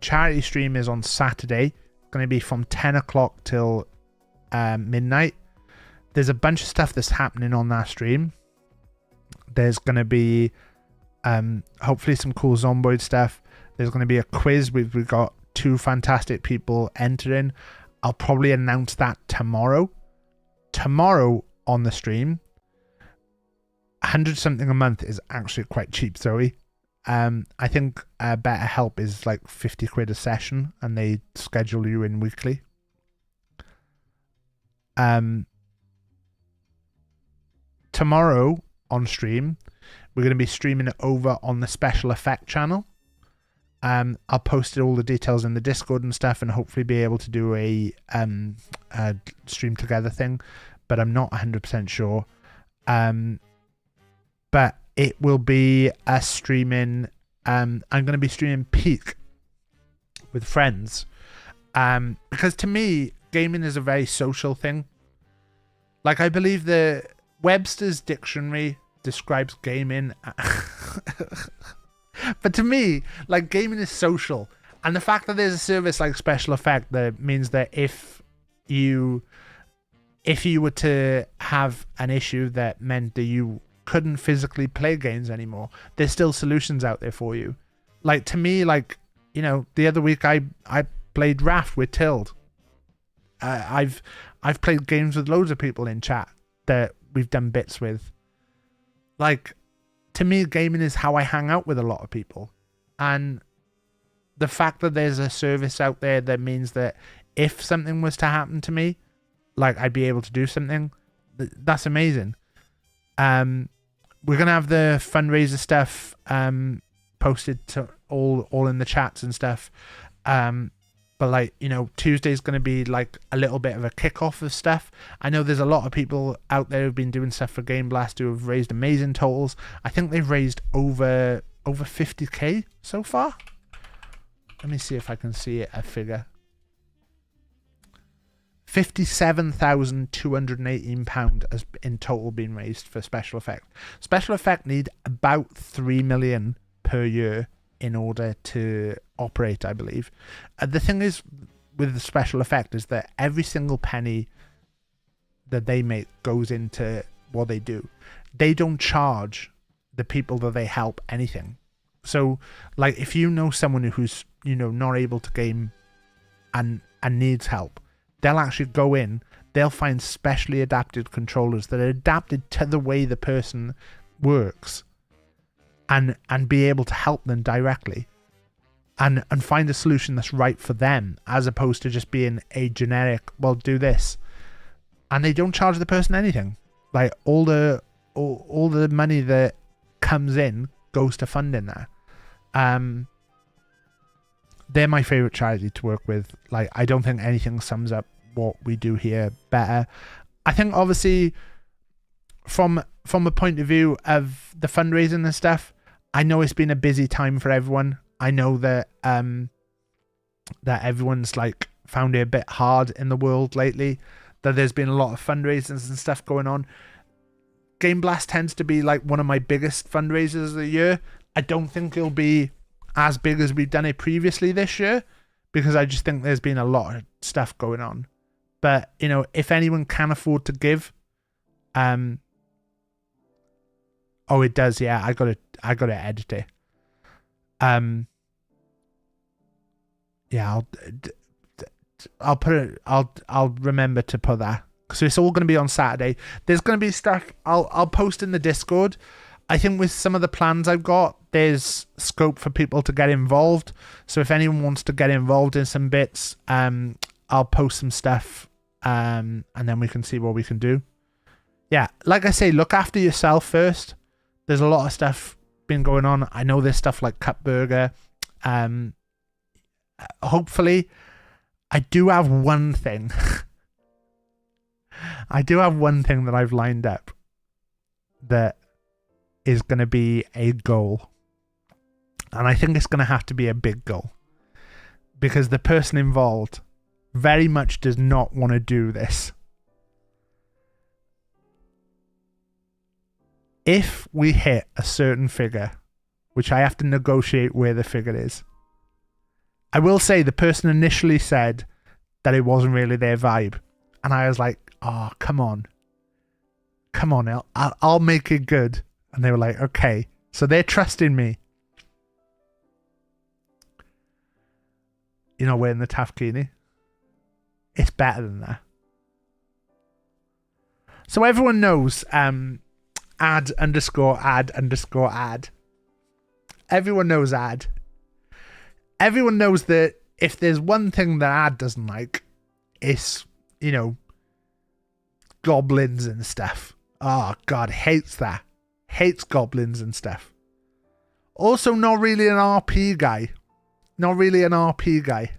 charity stream is on Saturday. It's going to be from 10 o'clock till midnight. There's a bunch of stuff that's happening on that stream. There's going to be hopefully some cool Zomboid stuff. There's going to be a quiz. We've got 2 fantastic people entering. I'll probably announce that tomorrow. Tomorrow on the stream, 100 something a month is actually quite cheap, Zoe. I think BetterHelp is like 50 quid a session and they schedule you in weekly. Tomorrow on stream, we're going to be streaming it over on the special effect channel. I'll post all the details in the Discord and stuff and hopefully be able to do a stream together thing, but I'm not 100% sure. But it will be a streaming. I'm going to be streaming Peak with friends, because to me, gaming is a very social thing. Like, I believe the Webster's dictionary describes gaming. But to me, like, gaming is social. And the fact that there's a service like Special Effect that means that if you were to have an issue that meant that you couldn't physically play games anymore, there's still solutions out there for you. Like, to me, like, you know, the other week I played Raft with Tild. I've played games with loads of people in chat that we've done bits with. Like, to me, gaming is how I hang out with a lot of people. And the fact that there's a service out there that means that if something was to happen to me, like, I'd be able to do something, that's amazing. We're going to have the fundraiser stuff posted to all in the chats and stuff. But, like, you know, Tuesday's going to be like a little bit of a kickoff of stuff. I know there's a lot of people out there who've been doing stuff for Game Blast who have raised amazing totals. I think they've raised over 50k so far. Let me see if I can see a figure. £57,218 has in total been raised for Special Effect. Special Effect need about 3 million per year in order to operate, I believe. The thing is with the Special Effect is that every single penny that they make goes into what they do. They don't charge the people that they help anything. So, like, if you know someone who's, you know, not able to game and needs help, they'll actually go in, they'll find specially adapted controllers that are adapted to the way the person works, and be able to help them directly and find a solution that's right for them, as opposed to just being a generic, well, do this. And they don't charge the person anything. Like, all the money that comes in goes to funding that. They're my favorite charity to work with. Like, I don't think anything sums up what we do here better. I think, obviously, from a point of view of the fundraising and stuff, I know it's been a busy time for everyone. I know that that everyone's, like, found it a bit hard in the world lately, that there's been a lot of fundraisers and stuff going on. Game Blast tends to be, like, one of my biggest fundraisers of the year. I don't think it'll be as big as we've done it previously this year, because I just think there's been a lot of stuff going on. But, you know, if anyone can afford to give, oh, it does, yeah. I got to edit it. Yeah, I'll put it. I'll remember to put that. So it's all going to be on Saturday. There's going to be stuff I'll post in the Discord. I think with some of the plans I've got, there's scope for people to get involved. So if anyone wants to get involved in some bits, I'll post some stuff, and then we can see what we can do. Yeah, like I say, look after yourself first. There's a lot of stuff been going on. I know there's stuff like Cut Burger. Hopefully, I do have one thing. I do have one thing that I've lined up that is going to be a goal. And I think it's going to have to be a big goal. Because the person involved very much does not want to do this. If we hit a certain figure, which I have to negotiate where the figure is, I will say the person initially said that it wasn't really their vibe. And I was like, oh, come on. Come on, I'll make it good. And they were like, okay. So they're trusting me. You know, wearing the Tafkini. It's better than that. So everyone knows ad_ad_ad. Everyone knows ad. Everyone knows that if there's one thing that ad doesn't like, it's, you know, goblins and stuff. Oh, God, hates that. Hates goblins and stuff. Also, not really an RP guy. Not really an RP guy.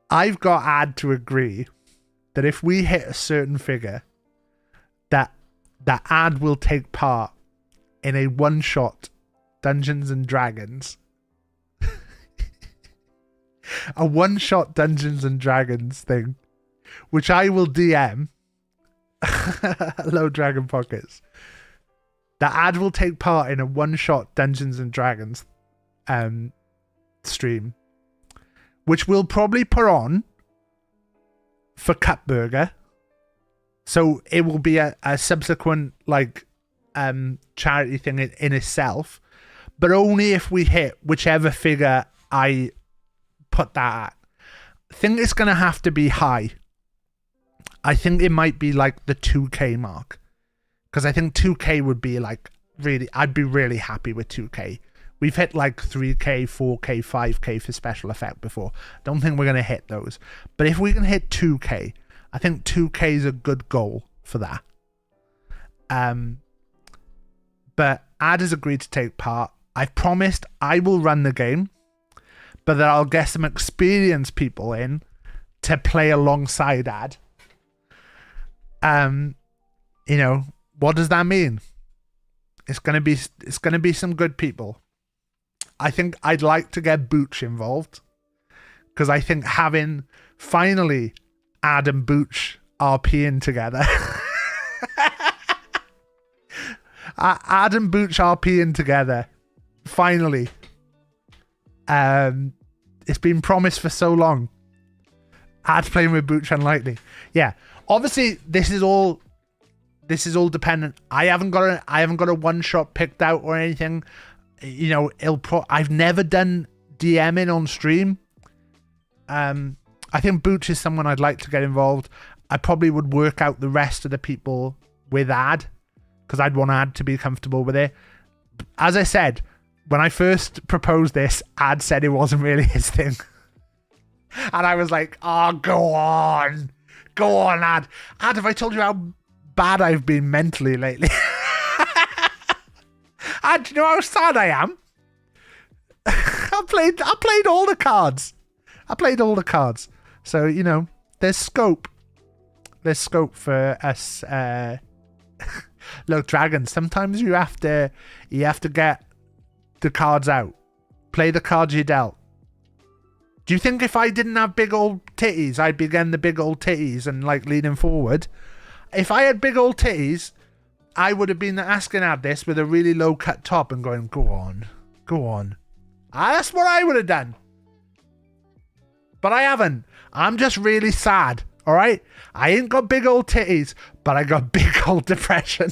I've got ad to agree that if we hit a certain figure, that ad will take part in a one-shot Dungeons and Dragons. A one-shot Dungeons and Dragons thing, which I will DM. Hello, Dragon Pockets. The ad will take part in a one-shot Dungeons and Dragons stream, which we'll probably put on for Cut Burger. So it will be a subsequent like charity thing in itself, but only if we hit whichever figure I put that at. I think it's going to have to be high. I think it might be like the 2K mark. Because I think 2K would be like really, I'd be really happy with 2K. We've hit like 3K, 4K, 5K for special effect before. Don't think we're going to hit those. But if we can hit 2K, I think 2K is a good goal for that. But Ad has agreed to take part. I've promised I will run the game, but that I'll get some experienced people in to play alongside Ad. You know, what does that mean? It's gonna be some good people. I think I'd like to get Booch involved, because I think having finally Ad and Booch RPing together. Ad and Booch RPing together. Finally. It's been promised for so long. Ad playing with Booch unlikely. Yeah. Obviously, this is all dependent. I haven't got a one shot picked out or anything. You know, I've never done DMing on stream. I think Booch is someone I'd like to get involved. I probably would work out the rest of the people with Ad, because I'd want Ad to be comfortable with it. As I said, when I first proposed this, Ad said it wasn't really his thing. And I was like, oh, go on, Ad. Ad, have I told you how bad I've been mentally lately? And do you know how sad I am? I played all the cards. So, you know, there's scope. There's scope for us. Look, Dragons, sometimes you have to get the cards out. Play the cards you dealt. Do you think if I didn't have big old titties, I'd be getting the big old titties and like leaning forward? If I had big old titties, I would have been asking at this with a really low cut top and going, go on. That's what I would have done. But I haven't. I'm just really sad, all right? I ain't got big old titties, but I got big old depression.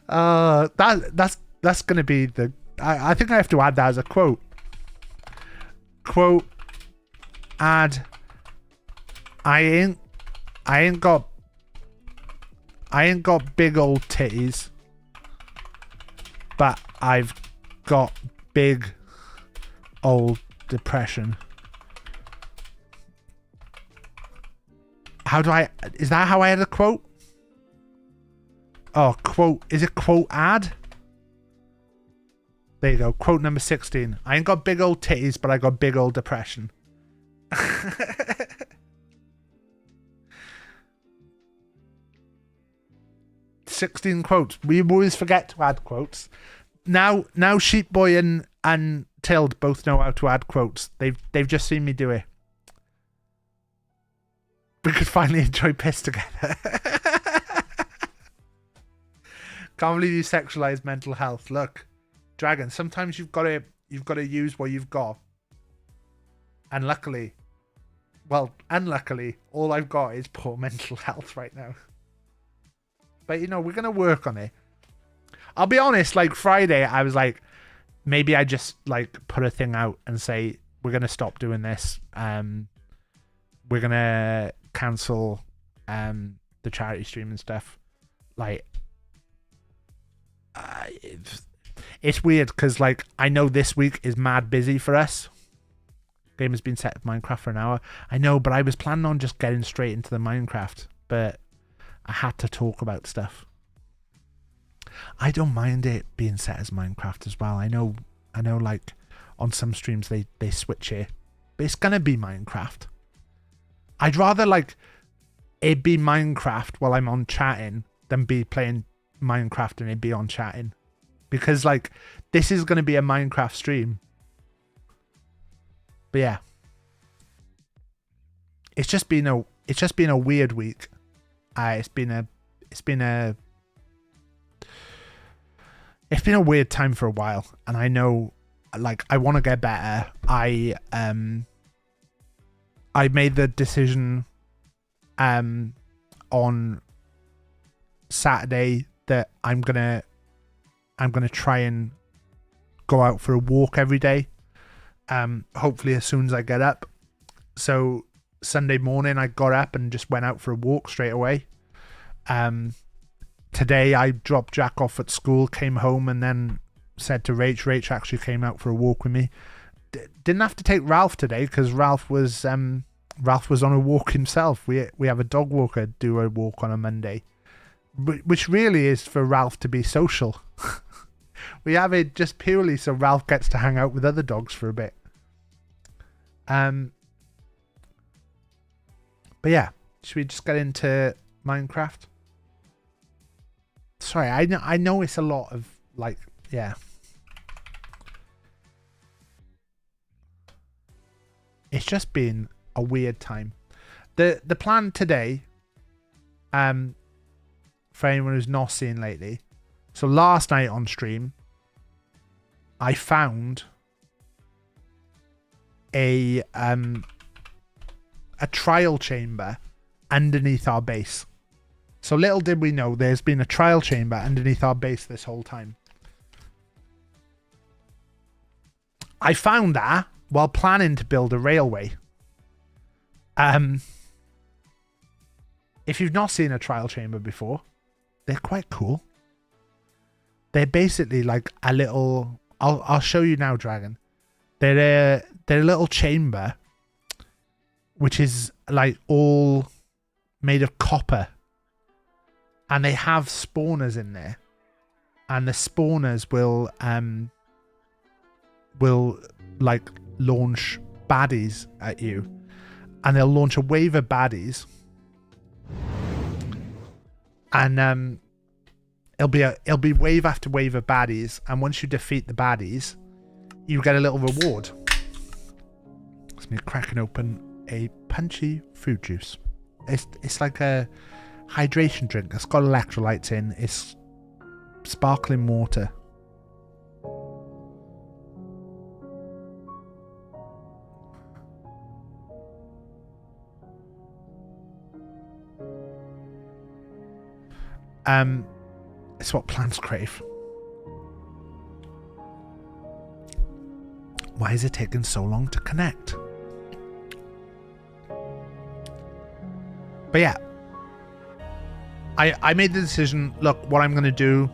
That's gonna be the. I think I have to add that as a quote. add. I ain't got big old titties, but I've got big old depression. Is that how I had a quote? Oh, quote. Is it quote ad? There you go. Quote number 16. I ain't got big old titties, but I got big old depression. 16 quotes. We always forget to add quotes. Now Sheep Boy and Tild both know how to add quotes. They've just seen me do it. We could finally enjoy piss together. Can't believe you sexualize mental health. Look, Dragon, sometimes you've got to use what you've got. And unluckily, all I've got is poor mental health right now. But we're gonna work on it. I'll be honest, like Friday, I was like, maybe I just like put a thing out and say we're gonna stop doing this. We're gonna cancel the charity stream and stuff. Like, it's weird because like I know this week is mad busy for us. Game has been set with Minecraft for an hour. I know, but I was planning on just getting straight into the Minecraft, but I had to talk about stuff. I don't mind it being set as Minecraft as well. I know like on some streams they switch it, but it's gonna be Minecraft. I'd rather like it be Minecraft while I'm on chatting than be playing Minecraft and it be on chatting, because like this is gonna be a Minecraft stream. But yeah, it's just been a weird week. It's been a weird time for a while, and I know, like, I want to get better. I made the decision on Saturday that I'm gonna try and go out for a walk every day. Hopefully as soon as I get up. So Sunday morning I got up and just went out for a walk straight away. Today I dropped Jack off at school, came home, and then said to Rach actually came out for a walk with me. Didn't have to take Ralph today because Ralph was on a walk himself. We have a dog walker do a walk on a Monday, which really is for Ralph to be social. We have it just purely so Ralph gets to hang out with other dogs for a bit. But yeah, should we just get into Minecraft? Sorry, I know it's a lot of like, yeah. It's just been a weird time. The plan today, for anyone who's not seen lately, so last night on stream, I found a trial chamber underneath our base. So little did we know there's been a trial chamber underneath our base this whole time. I found that while planning to build a railway. If you've not seen a trial chamber before, they're quite cool. They're basically like a little... I'll show you now, Dragon. They're a little chamber which is like all made of copper. And they have spawners in there. And the spawners will like launch baddies at you. And they'll launch a wave of baddies. And it'll be wave after wave of baddies, and once you defeat the baddies, you get a little reward. It's me cracking open a punchy fruit juice. It's like a hydration drink. It's got electrolytes in. It's sparkling water. It's what plants crave. Why is it taking so long to connect? But yeah, I made the decision. Look, what I'm going to do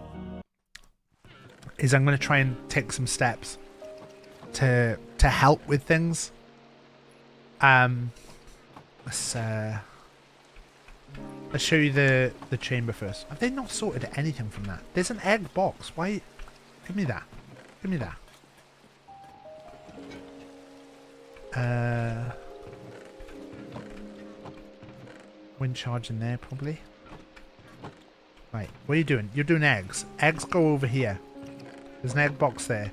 is I'm going to try and take some steps to help with things. Let's show you the chamber first. Have they not sorted anything from that? There's an egg box. Why? Give me that. Give me that. Wind charge in there, probably. Right, what are you doing? You're doing eggs. Eggs go over here. There's an egg box there.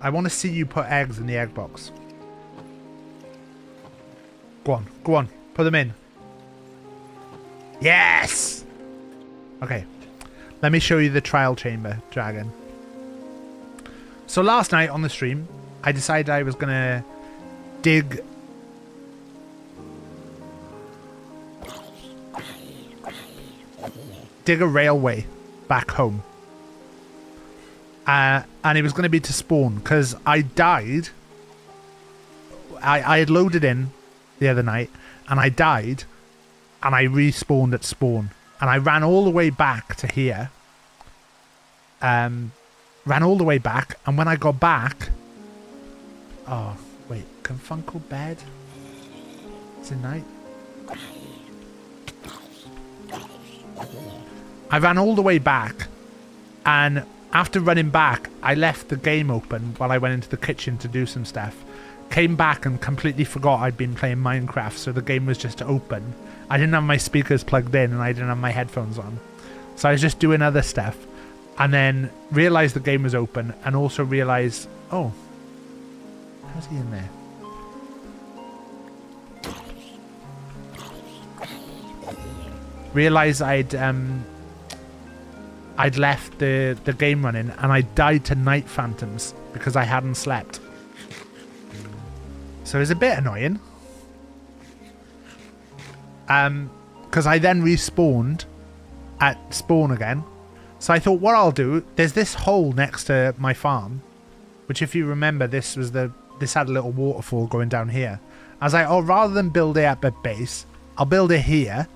I want to see you put eggs in the egg box. Go on, go on. Put them in. Yes! Okay. Let me show you the trial chamber, dragon. So last night on the stream, I decided I was going to dig... dig a railway back home. And it was going to be to spawn, because I died. I had loaded in the other night, and I died, and I respawned at spawn. And I ran all the way back to here. Ran all the way back, and when I got back... Oh, wait. Can Funko bed? Is it night? I ran all the way back, and after running back, I left the game open while I went into the kitchen to do some stuff. Came back and completely forgot I'd been playing Minecraft, so the game was just open. I didn't have my speakers plugged in, and I didn't have my headphones on. So I was just doing other stuff, and then realised the game was open, and also realised, oh, how's he in there? Realised I'd left the game running, and I died to night phantoms because I hadn't slept. So it was a bit annoying. Because I then respawned at spawn again. So I thought what I'll do, there's this hole next to my farm, which if you remember, this had a little waterfall going down here. I was like, oh, rather than build it up at base, I'll build it here,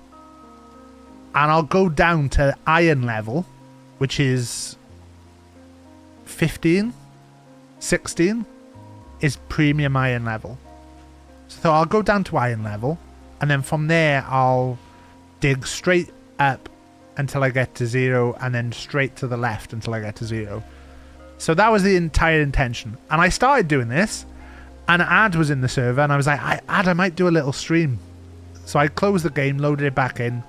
and I'll go down to iron level, which is 15, 16 is premium iron level. So I'll go down to iron level, and then from there I'll dig straight up until I get to 0, and then straight to the left until I get to 0. So that was the entire intention. And I started doing this, and Ad was in the server, and I was like, Ad, I might do a little stream. So I closed the game, loaded it back in,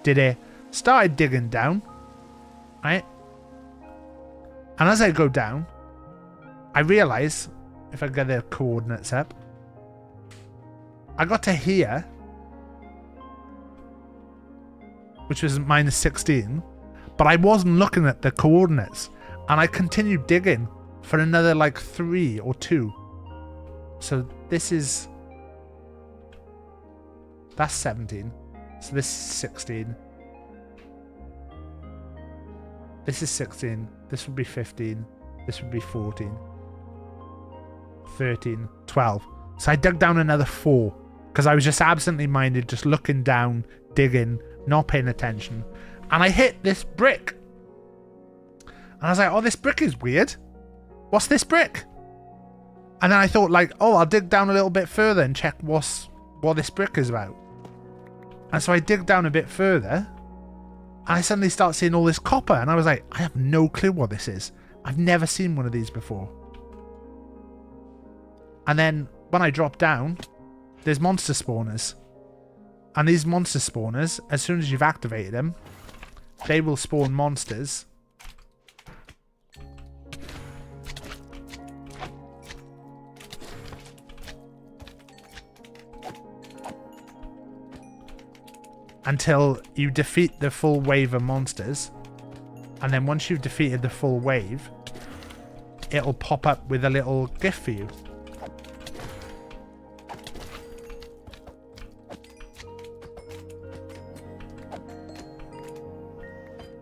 did it, started digging down, right? And as I go down, I realise, if I get the coordinates up, I got to here, which was minus 16, but I wasn't looking at the coordinates, and I continued digging for another like 3 or 2. So this is... That's 17. So this is 16. This is 16. This would be 15. This would be 14. 13. 12. So I dug down another 4. Because I was just absently minded, just looking down, digging, not paying attention. And I hit this brick. And I was like, oh, this brick is weird. What's this brick? And then I thought, like, oh, I'll dig down a little bit further and check what this brick is about. And so I dig down a bit further. And I suddenly start seeing all this copper. And I was like, I have no clue what this is. I've never seen one of these before. And then when I drop down, there's monster spawners. And these monster spawners, as soon as you've activated them, they will spawn monsters. Until you defeat the full wave of monsters. And then once you've defeated the full wave, it'll pop up with a little gift for you.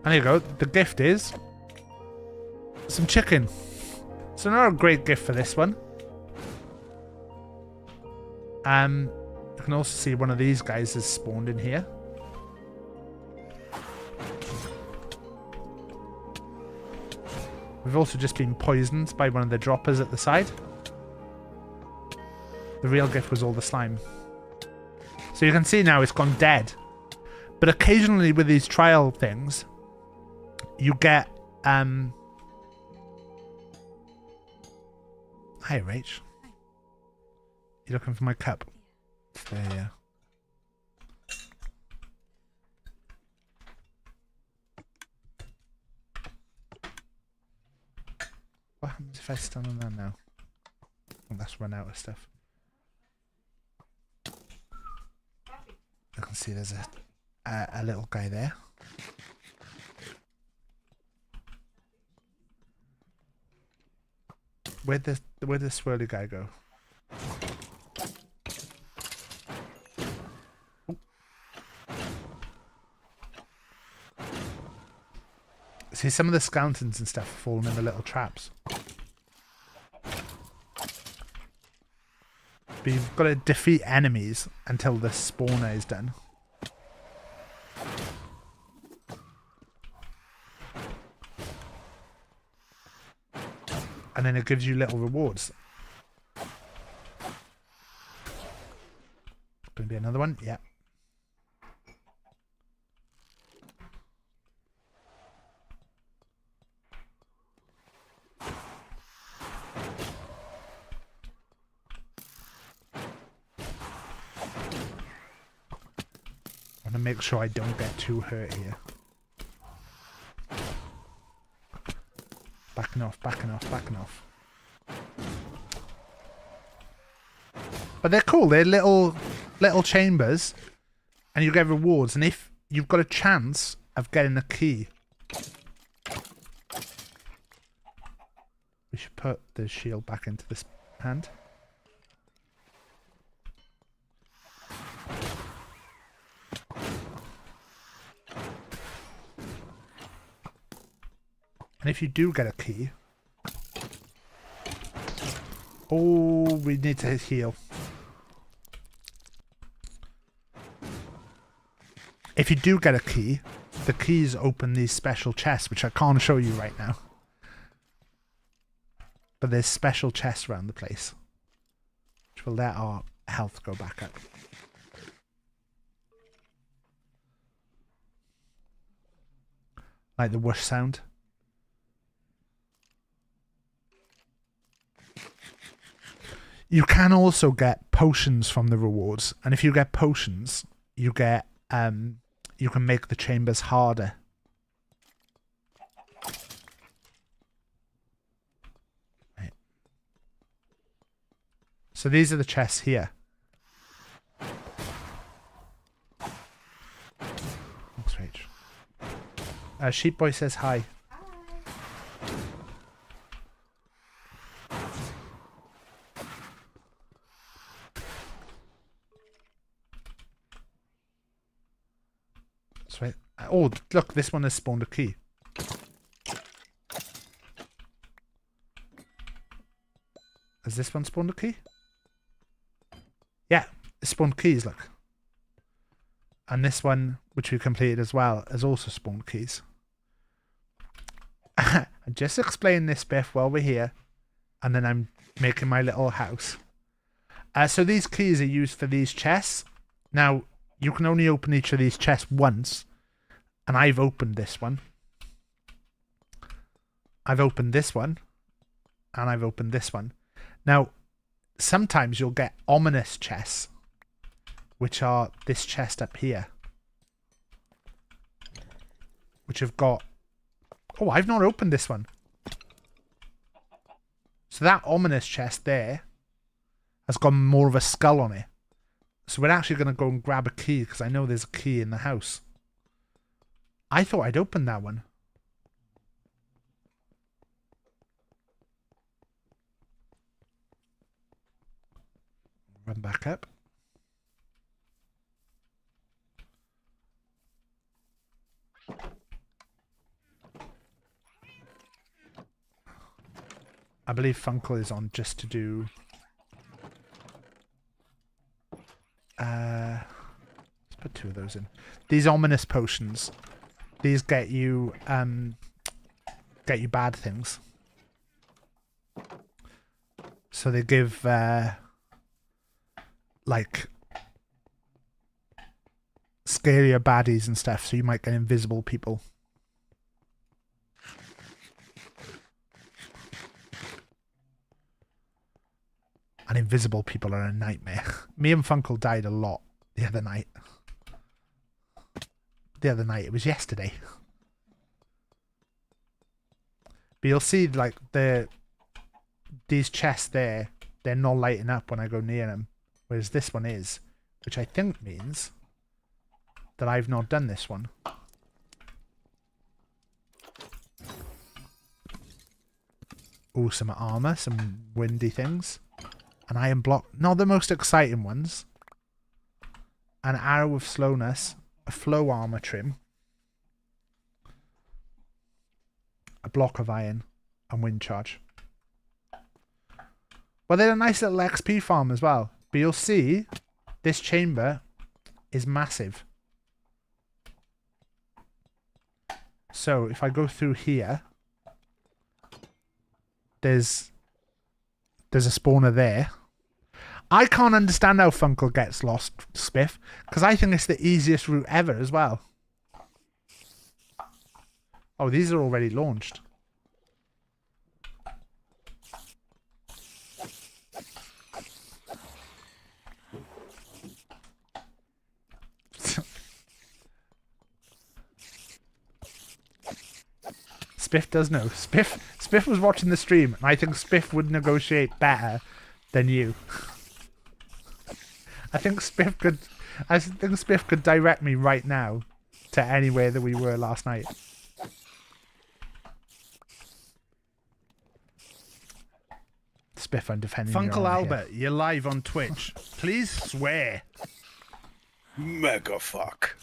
And there you go. The gift is some chicken. So not a great gift for this one. You can also see one of these guys is spawned in here. We've also just been poisoned by one of the droppers at the side. The real gift was all the slime. So you can see now it's gone dead. But occasionally with these trial things, you get... Hi, Rach. You looking for my cup? It's there, yeah. What happens if I stand on that now? Oh, that's run out of stuff. I can see there's a little guy there. Where'd the swirly guy go? Ooh. See, some of the skeletons and stuff falling in the little traps. But you've got to defeat enemies until the spawner is done. And then it gives you little rewards. Gonna be another one? Yeah. I want to make sure I don't get too hurt here. Backing off, backing off, backing off. But they're cool. They're little chambers, and you get rewards. And if you've got a chance of getting a key, we should put the shield back into this hand. And if you do get a key... Oh, we need to heal. If you do get a key, the keys open these special chests, which I can't show you right now. But there's special chests around the place, which will let our health go back up. Like the whoosh sound. You can also get potions from the rewards, and if you get potions, you get you can make the chambers harder. Right. So these are the chests here. Thanks, Rach. Sheep Boy says hi. Right. Oh, look, this one has spawned a key. Has this one spawned a key? Yeah, it spawned keys, look. And this one, which we completed as well, has also spawned keys. I'm just explaining this, Biff, while we're here. And then I'm making my little house. So these keys are used for these chests. Now, you can only open each of these chests once. And I've opened this one. I've opened this one. And I've opened this one. Now, sometimes you'll get ominous chests. Which are this chest up here. Which have got... Oh, I've not opened this one. So that ominous chest there has got more of a skull on it. So we're actually going to go and grab a key because I know there's a key in the house. I thought I'd opened that one. Run back up. I believe Funkle is on just to do Let's put 2 of those in. These ominous potions. These get you bad things. So they give like scarier baddies and stuff, so you might get invisible people. And invisible people are a nightmare. Me and Funkle died a lot the other night. It was yesterday. But you'll see, like, these chests there, they're not lighting up when I go near them. Whereas this one is. Which I think means that I've not done this one. Ooh, some armor, some windy things. An iron block. Not the most exciting ones. An arrow of slowness. A flow armor trim. A block of iron. And wind charge. Well, they're a nice little XP farm as well. But you'll see, this chamber is massive. So, if I go through here, there's a spawner there. I can't understand how Funkle gets lost, Spiff, because I think it's the easiest route ever as well. Oh, these are already launched. Spiff does know. Spiff was watching the stream, and I think Spiff would negotiate better than you. I think Spiff could direct me right now to anywhere that we were last night. Spiff, I'm defending your Funkle honor Albert, here. you're live on Twitch. Please swear. Mega fuck.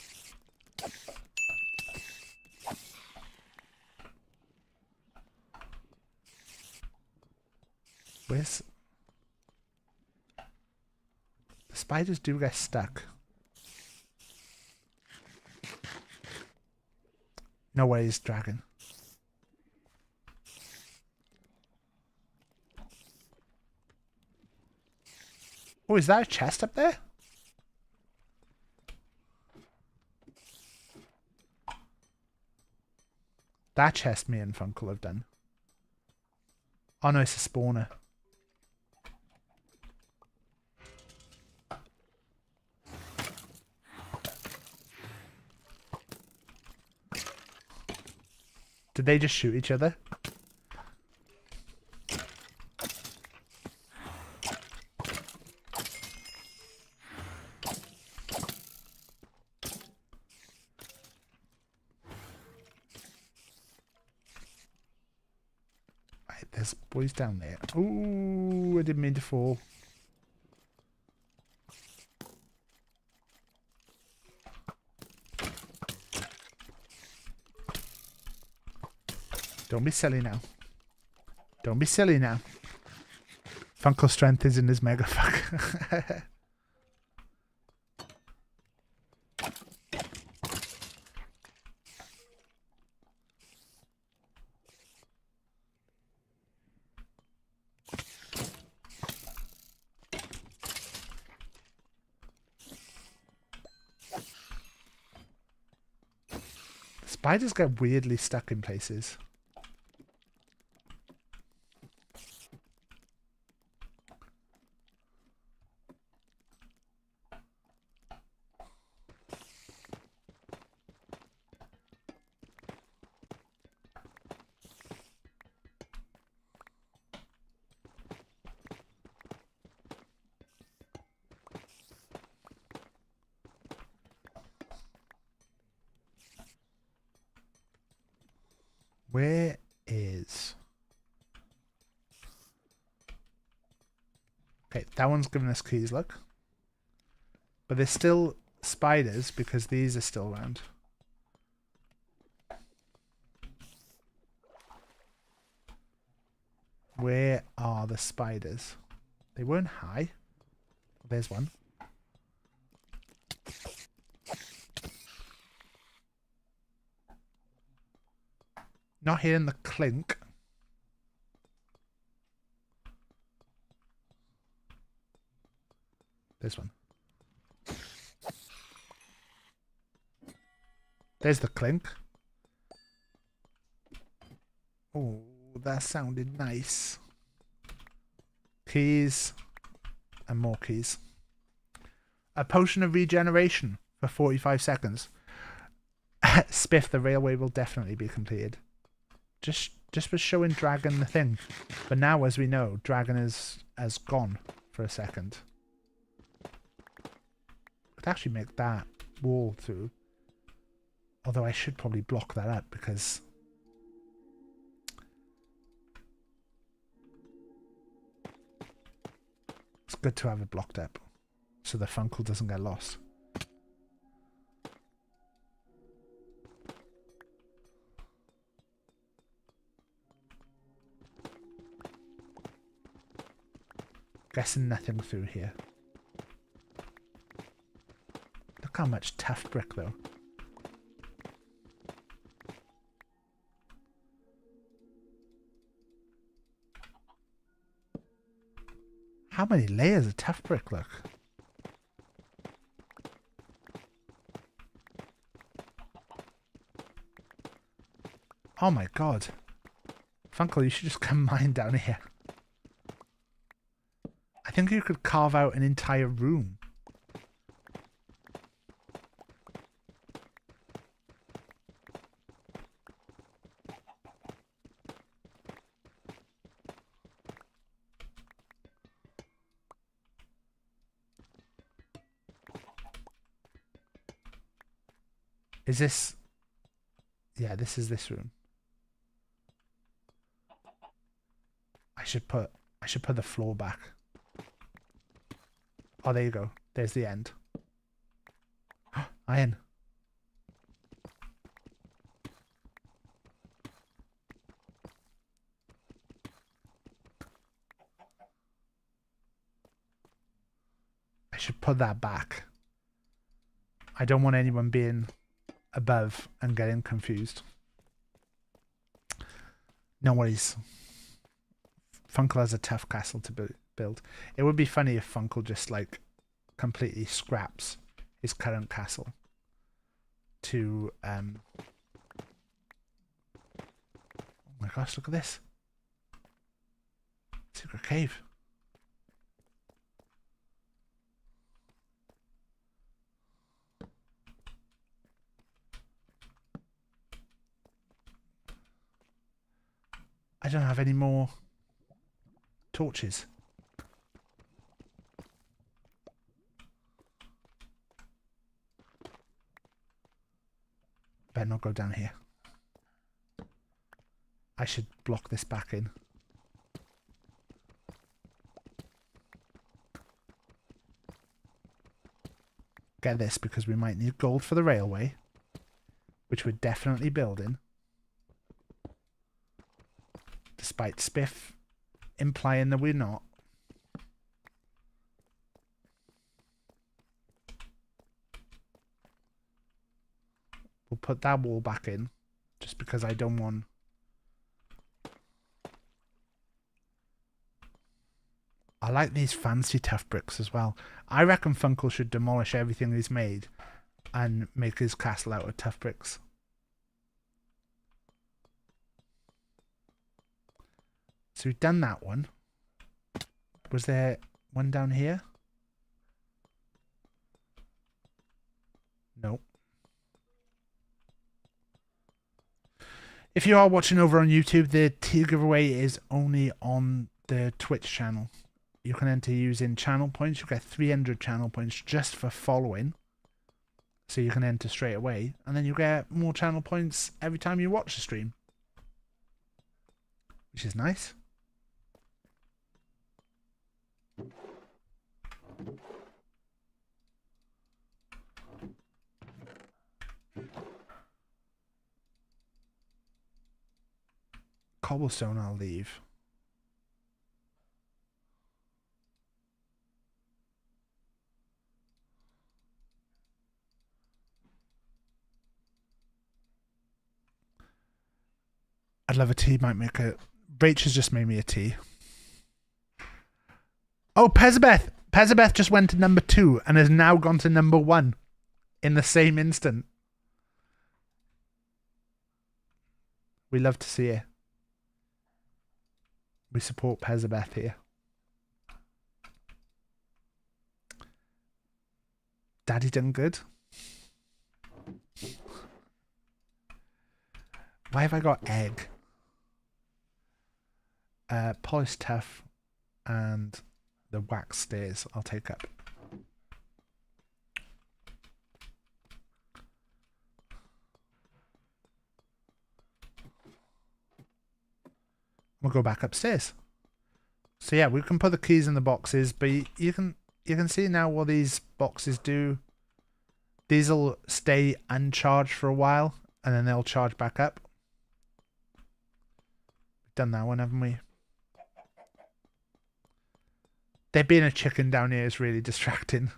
Where's... The spiders do get stuck. No ways, dragon. Oh, is that a chest up there? That chest me and Funkle have done. Oh no, it's a spawner. Did they just shoot each other? Right, there's boys down there. Ooh, I didn't mean to fall. Don't be silly now. Don't be silly now. Funkle's strength is in his mega fuck. Spiders get weirdly stuck in places. Where is... Okay, that one's giving us keys, look. But there's still spiders because these are still around. Where are the spiders? They weren't high. There's one. Not hearing the clink. This one. There's the clink. Oh, that sounded nice. Keys. And more keys. A potion of regeneration for 45 seconds. Spiff, the railway will definitely be completed. Just for showing Dragon the thing. But now, as we know, Dragon has gone for a second. Could actually make that wall too. Although I should probably block that up because it's good to have it blocked up so the Funkle doesn't get lost. Guessing nothing through here. Look how much tough brick though. How many layers of tough brick, look. Oh my god. Funkle, you should just come mine down here. I think you could carve out an entire room. Is this... Yeah, this is this room. I should put the floor back. Oh, there you go. There's the end. Iron. I should put that back. I don't want anyone being above and getting confused. No worries. Funkle has a tough castle to build. It would be funny if Funkle just like completely scraps his current castle to oh my gosh, look at this. Secret cave. I don't have any more torches. Better not go down here. I should block this back in. Get this because we might need gold for the railway, which we're definitely building. Despite Spiff implying that we're not. We'll put that wall back in just because I don't want... I like these fancy tough bricks as well. I reckon Funkle should demolish everything he's made and make his castle out of tough bricks. So we've done that one. Was there one down here? Nope. If you are watching over on YouTube, the tier giveaway is only on the Twitch channel. You can enter using channel points. You get 300 channel points just for following. So you can enter straight away. And then you get more channel points every time you watch the stream. Which is nice. Cobblestone I'll leave. I'd love a tea. Might make a... Rach has just made me a tea. Oh, Pezabeth! Pezabeth just went to number 2 and has now gone to number 1 in the same instant. We love to see it. We support Pezabeth here. Daddy done good? Why have I got egg? Polished tough and the wax stairs I'll take up. We'll go back upstairs. So yeah, we can put the keys in the boxes, but you can see now what these boxes do. These will stay uncharged for a while, and then they'll charge back up. We've done that one, haven't we? There being a chicken down here is really distracting.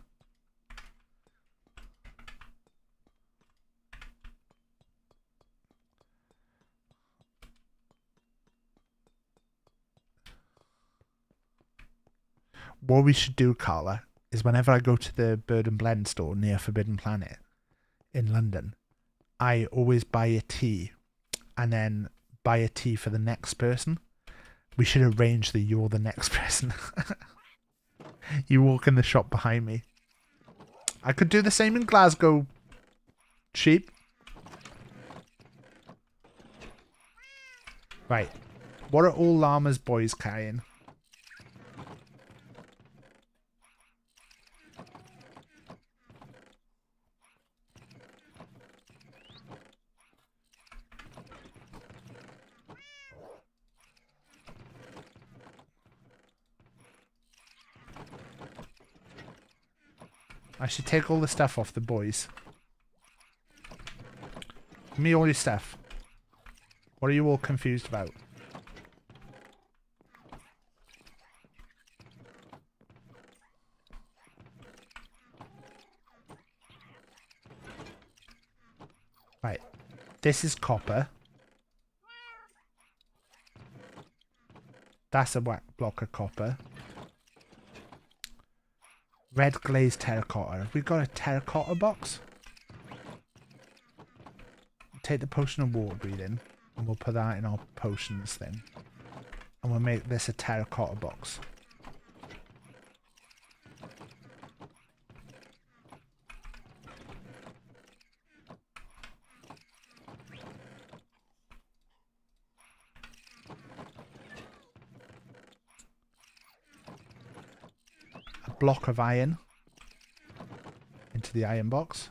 What we should do, Carla, is whenever I go to the Bird and Blend store near Forbidden Planet in London, I always buy a tea and then buy a tea for the next person. We should arrange that you're the next person. You walk in the shop behind me. I could do the same in Glasgow. Sheep. Right. What are all Llama's boys carrying? I should take all the stuff off the boys. Give me all your stuff. What are you all confused about? Right. This is copper. That's a block of copper. Red glazed terracotta. Have we got a terracotta box? Take the potion of water breathing and we'll put that in our potions thing. And we'll make this a terracotta box. Block of iron into the iron box.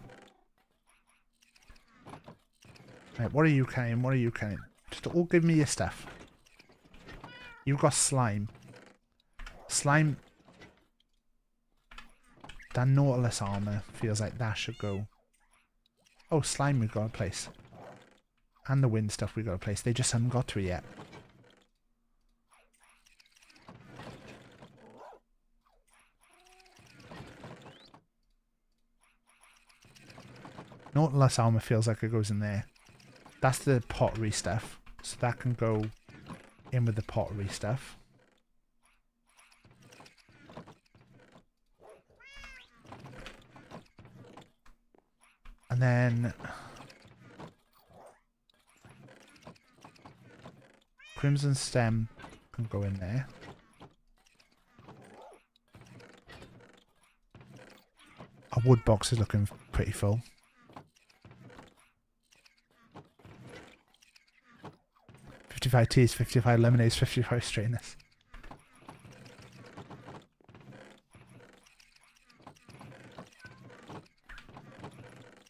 Right, what are you carrying? What are you carrying? Just all give me your stuff. You've got slime. Slime. That Nautilus armor feels like that should go. Oh, slime we've got to place. And the wind stuff we've got to place. They just haven't got to it yet. Nautilus armor feels like it goes in there. That's the pottery stuff. So that can go in with the pottery stuff. And then Crimson Stem can go in there. Our wood box is looking pretty full. 55 teas, 55 lemonades, 55 strainers.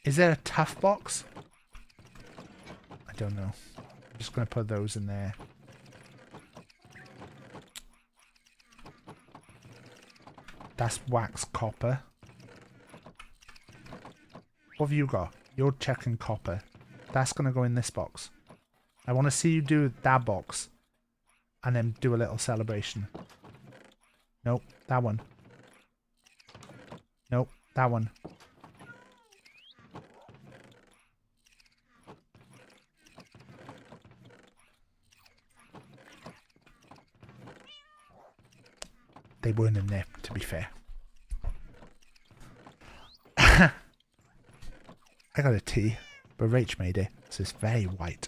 Is there a tough box? I don't know. I'm just going to put those in there. That's wax copper. What have you got? You're checking copper. That's going to go in this box. I want to see you do that box. And then do a little celebration. Nope, that one. Nope, that one. They weren't in there, to be fair. I got a T, but Rach made it, so it's very white.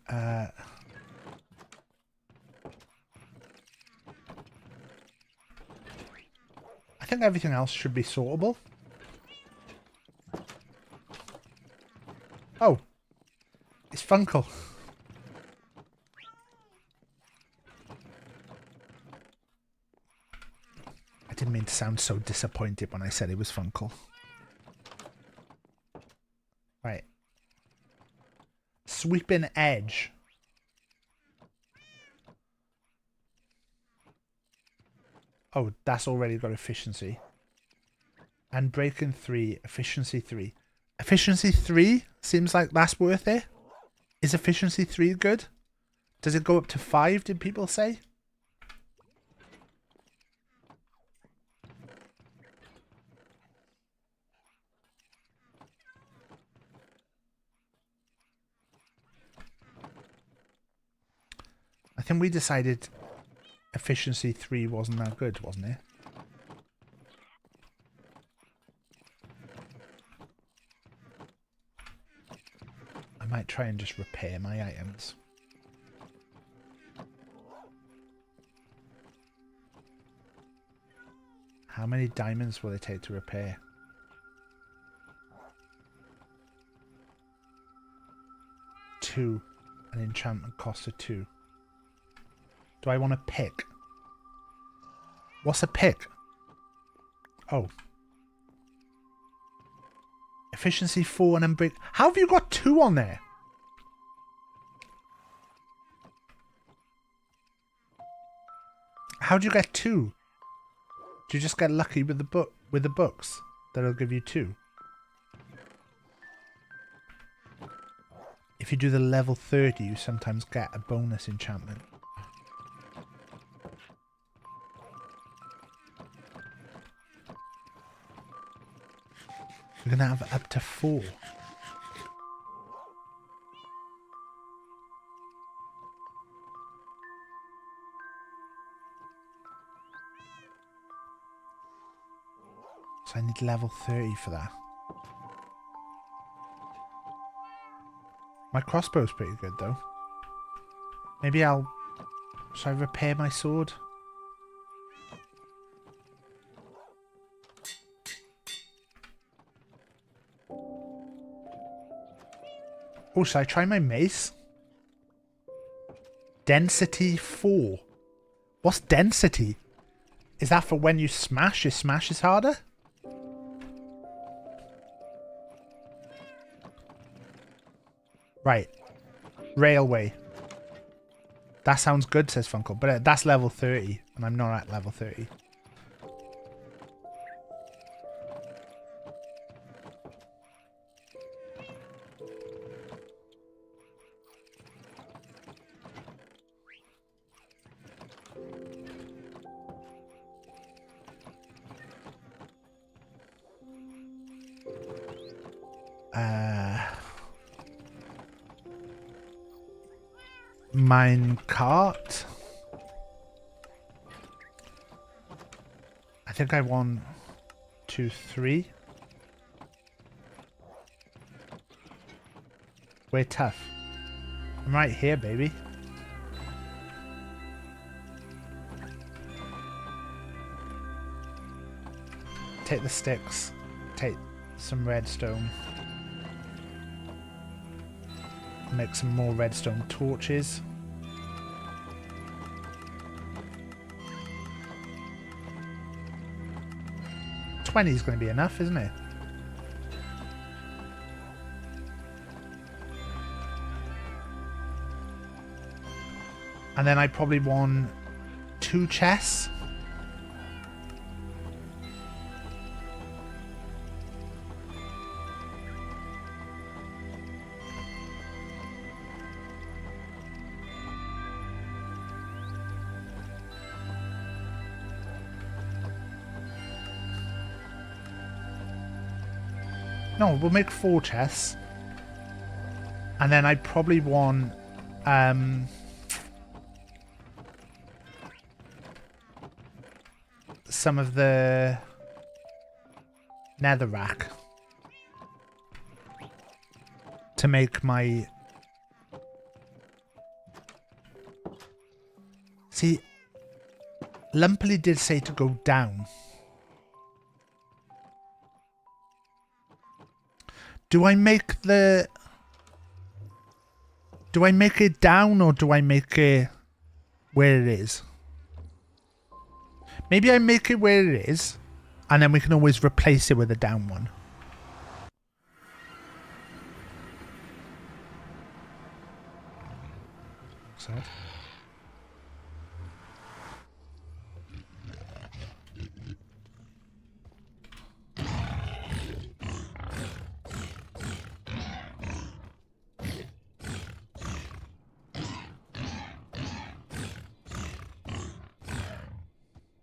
I think everything else should be sortable. Oh, it's Funkle. I didn't mean to sound so disappointed when I said it was Funkle. Right. Sweeping edge. Oh, that's already got efficiency. And breaking 3, efficiency 3. Efficiency 3 seems like that's worth it. Is efficiency 3 good? Does it go up to 5, did people say? I think we decided efficiency 3 wasn't that good, wasn't it? I might try and just repair my items. How many diamonds will it take to repair? Two. An enchantment cost of 2. Do I want to pick? What's a pick? Oh. Efficiency 4 and then break. How have you got 2 on there? How do you get 2? Do you just get lucky with the books that'll give you 2? If you do the level 30, you sometimes get a bonus enchantment. You're gonna have up to 4. So I need level 30 for that. My crossbow's pretty good though. Maybe should I repair my sword? Oh, should I try my mace? Density 4. What's density? Is that for when you smash? Your smash is harder? Right. Railway. That sounds good, says Funkle. But that's level 30. And I'm not at level 30. Mine cart. I think I want 2, 3. We're tough. I'm right here, baby. Take the sticks. Take some redstone. Make some more redstone torches. $20 is going to be enough, isn't it? And then I probably want 2 chests. No, we'll make 4 chests. And then I probably want some of the netherrack to make my... See, Lumpily did say to go down. Do I make it down or do I make it where it is? Maybe I make it where it is and then we can always replace it with a down one. Sad.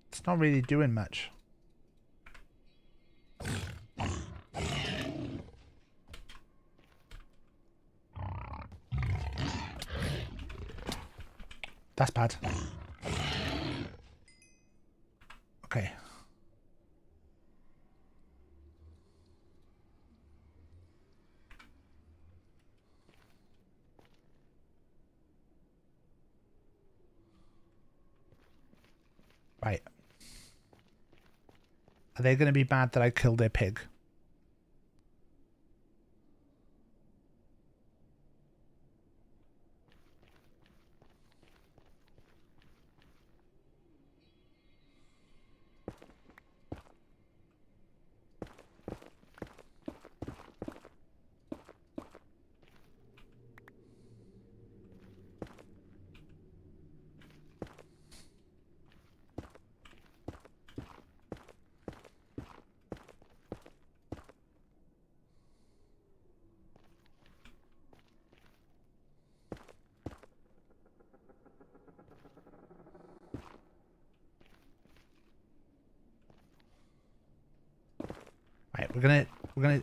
It's not really doing much. That's bad. Okay. Right. Are they going to be mad that I killed their pig? Right, we're gonna are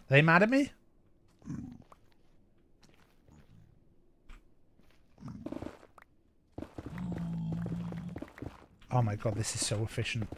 they mad at me? Oh my god, this is so efficient.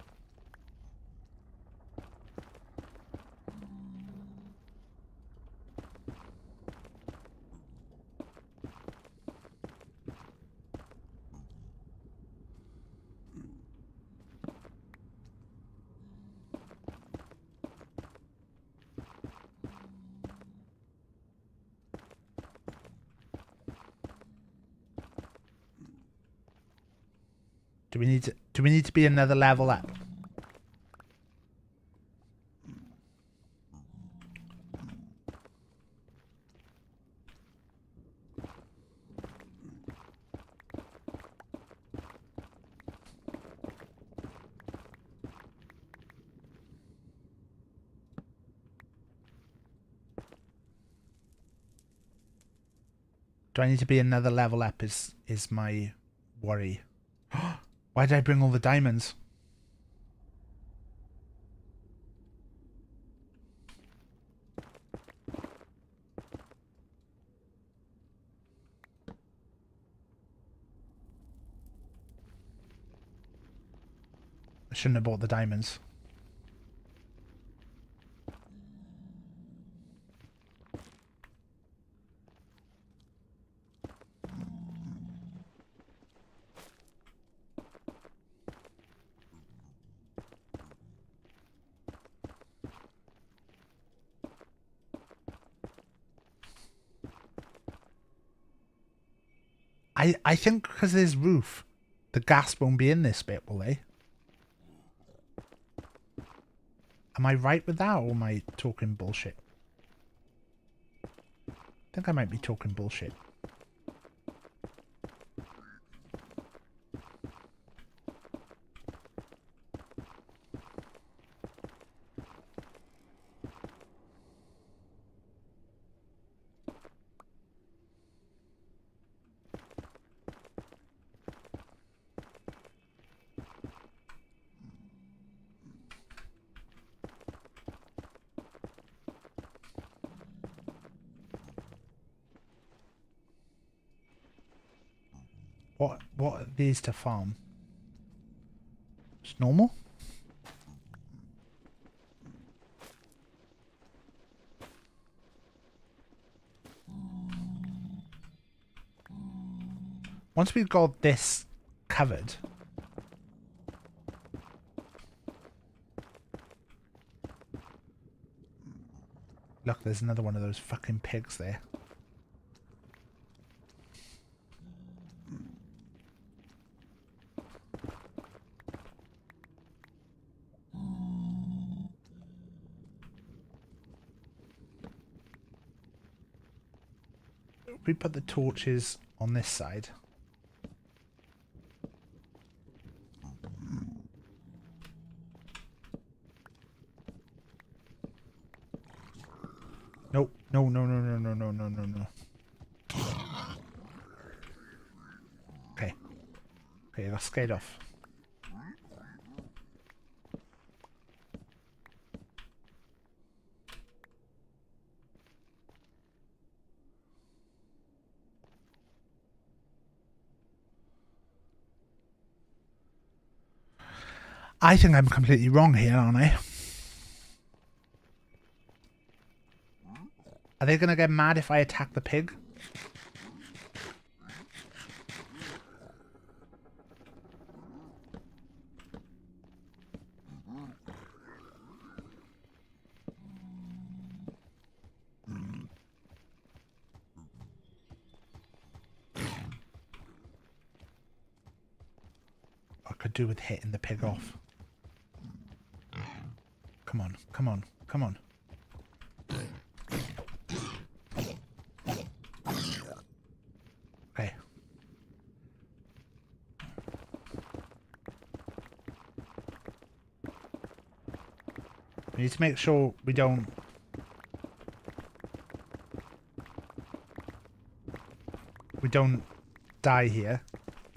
Do we need to be another level up? Do I need to be another level up is my worry. Why did I bring all the diamonds? I shouldn't have bought the diamonds. I think because there's roof, the gas won't be in this bit, will they? Am I right with that, or am I talking bullshit? I think I might be talking bullshit. What are these to farm? Just normal? Once we've got this covered, look, there's another one of those fucking pigs there. We put the torches on this side. Nope. No, no, no, no, no, no, no, no, no. Okay. Okay, I got scared off. I think I'm completely wrong here, aren't I? Are they going to get mad if I attack the pig? I could do with hitting the pig off. Come on, come on, come on. Okay. We need to make sure we don't... die here.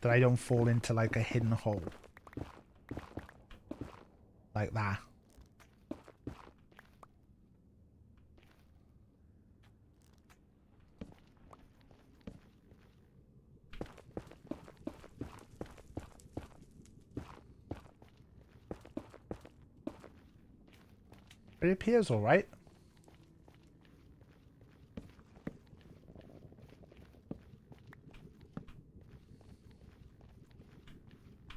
That I don't fall into like a hidden hole. Like that. It appears alright.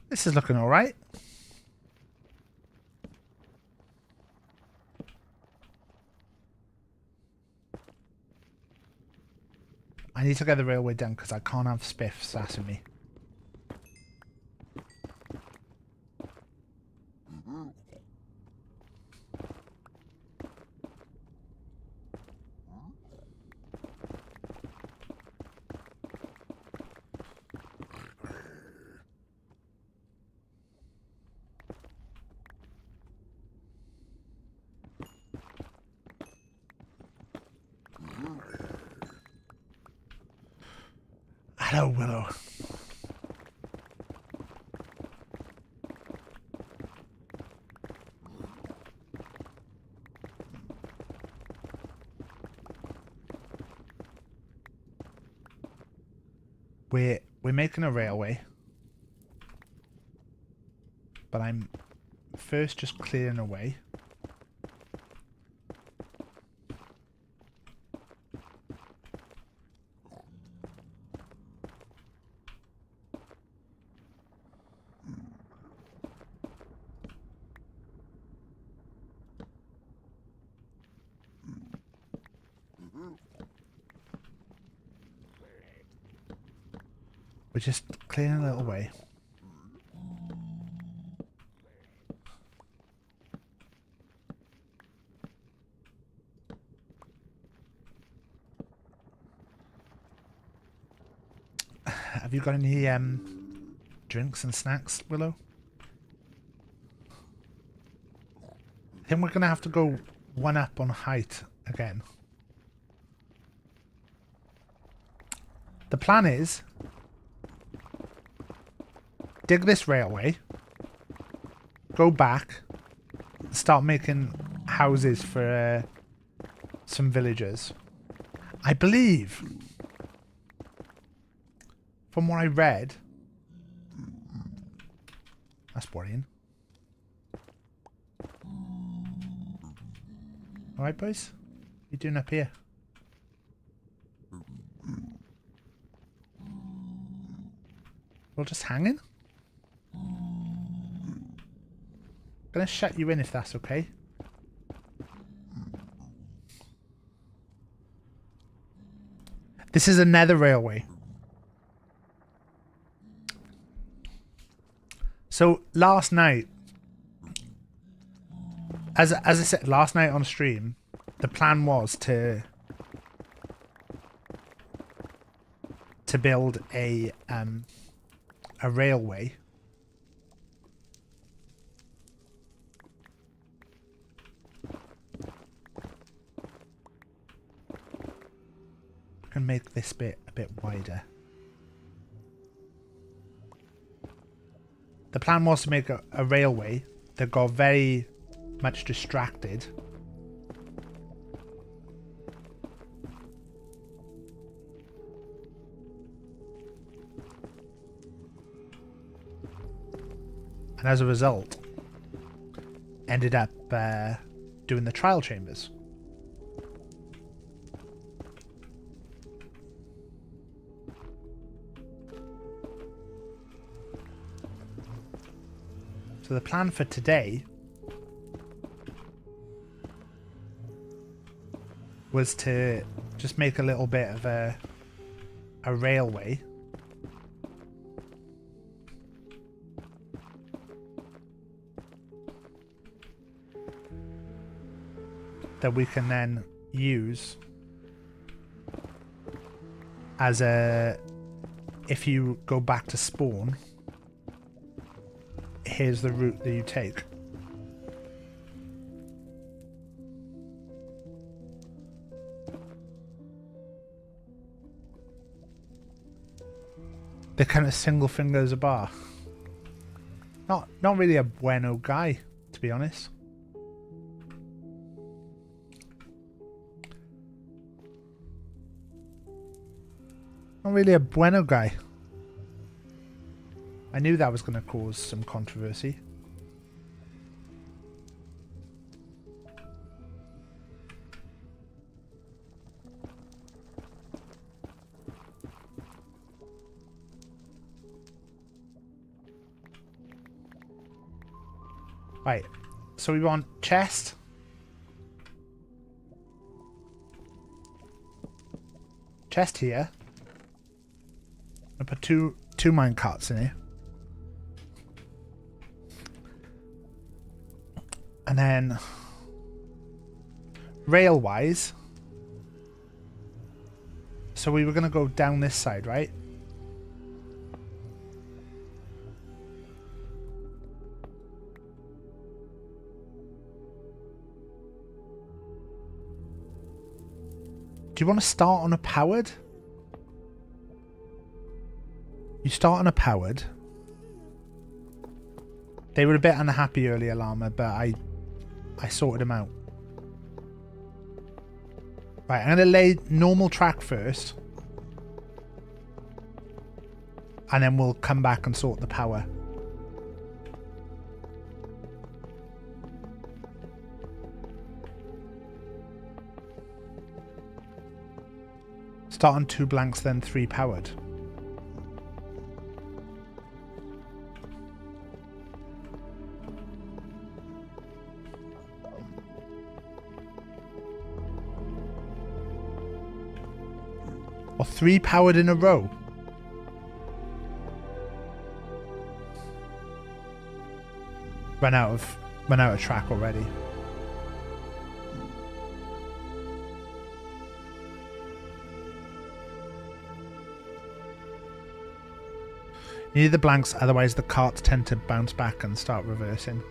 This is looking alright. I need to get the railway done because I can't have Spiff sassing me. Hello, Willow. We're making a railway. But I'm first just clearing away. We're just clearing a little way. Have you got any drinks and snacks, Willow? I think we're going to have to go one up on height again. The plan is dig this railway, go back, start making houses for some villagers. I believe, from what I read, That's worrying. Alright, boys? What are you doing up here? We're just hanging? Gonna shut you in if that's okay. This is a nether railway. So last night, as I said last night on stream, the plan was to build a railway. And make this bit a bit wider. The plan was to make a railway that got very much distracted. And as a result, ended up doing the trial chambers. So the plan for today was to just make a little bit of a railway. That we can then use as a, if you go back to spawn, here's the route that you take. They're kind of single fingers a bar. Not really a bueno guy, to be honest. Not really a bueno guy. I knew that was going to cause some controversy. Right, so we want chest. Chest here. I'll put two mine carts in here. And then rail-wise, so we were going to go down this side, right? Do you want to start on a powered? You start on a powered. They were a bit unhappy earlier, Llama, but I sorted them out. Right, I'm going to lay normal track first. And then we'll come back and sort the power. Start on 2 blanks, then 3 powered. Or 3 powered in a row. Run out of track already. You need the blanks, otherwise the carts tend to bounce back and start reversing.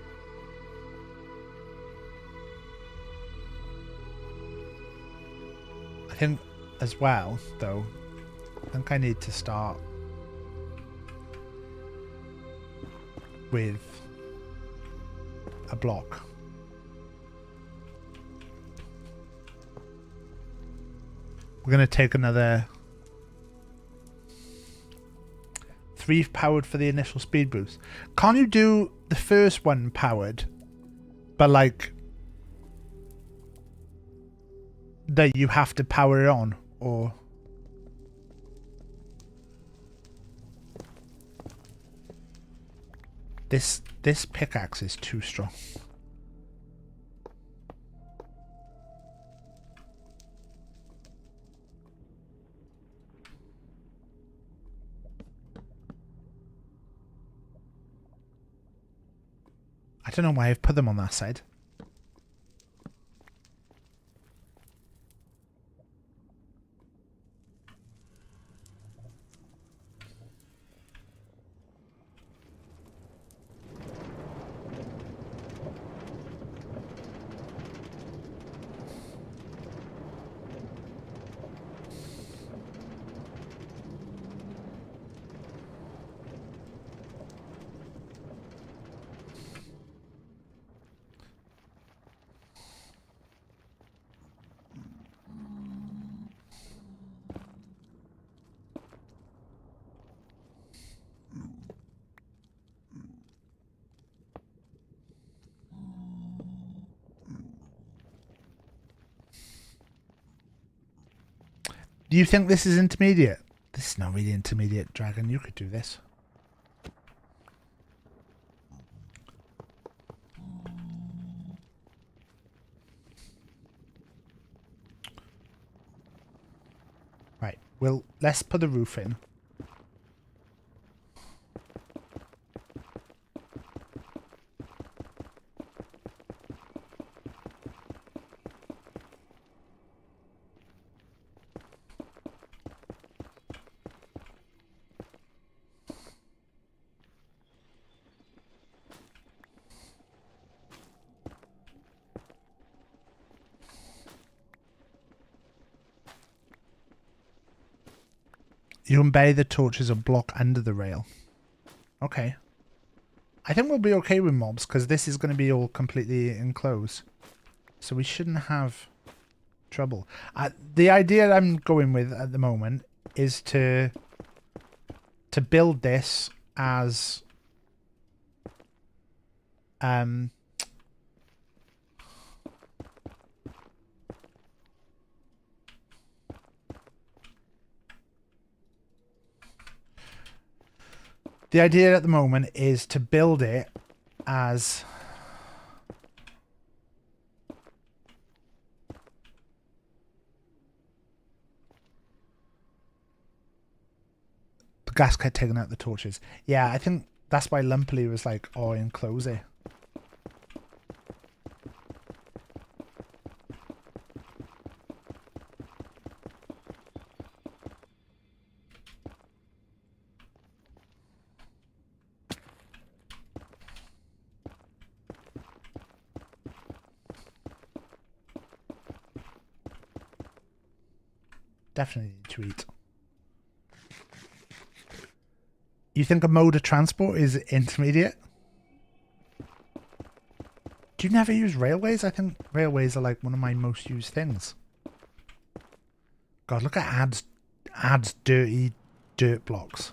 I think as well, though, I think I need to start with a block. We're going to take another 3 powered for the initial speed boost. Can't you do the first one powered, but like that you have to power it on, or this pickaxe is too strong. I don't know why I've put them on that side. Do you think this is intermediate? This is not really intermediate, Dragon. You could do this. Right. Well, let's put the roof in. You can bury the torches or block under the rail. Okay. I think we'll be okay with mobs because this is going to be all completely enclosed. So we shouldn't have trouble. The idea I'm going with at the moment is to build this as the idea at the moment is to build it as the gas kept taking out the torches. Yeah, I think that's why Lumpily was like, oh, enclose it. Definitely need to eat. You think a mode of transport is intermediate? Do you never use railways? I think railways are like one of my most used things. God, look at ads dirty dirt blocks.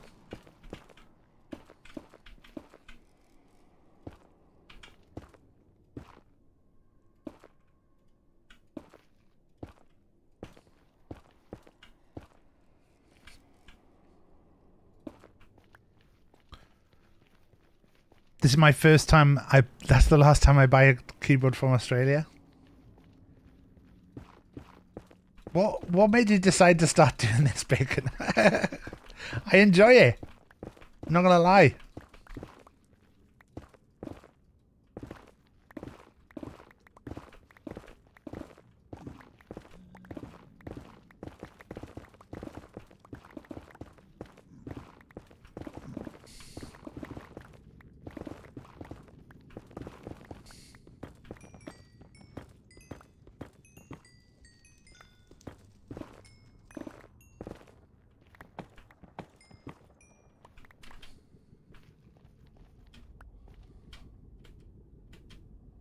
This is my first time. That's the last time I buy a keyboard from Australia. What made you decide to start doing this, Bacon? I enjoy it. I'm not gonna lie.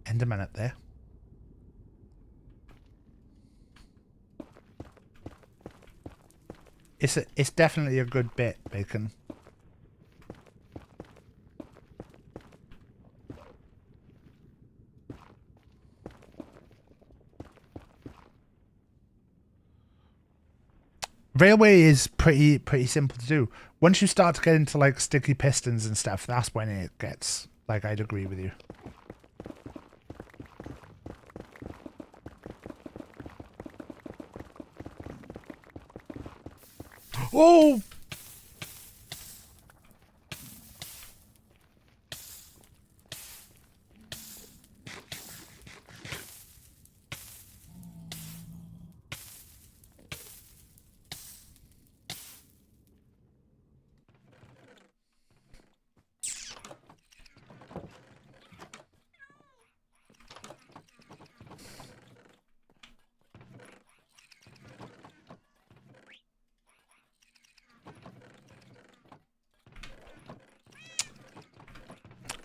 Enderman up there. It's definitely a good bit, Bacon. Railway is pretty simple to do. Once you start to get into like sticky pistons and stuff, that's when it gets like, I'd agree with you. Oh!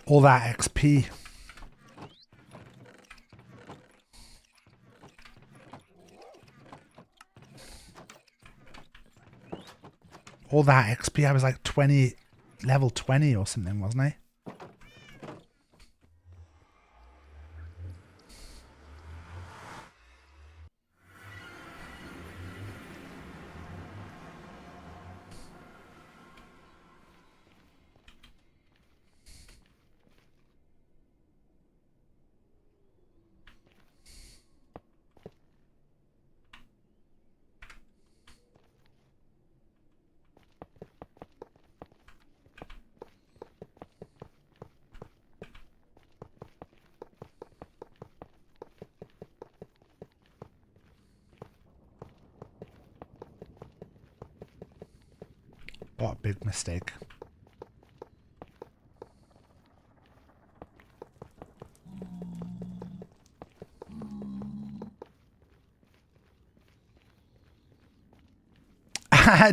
All that XP. All that XP, I was like 20, level 20 or something, wasn't I? What a big mistake.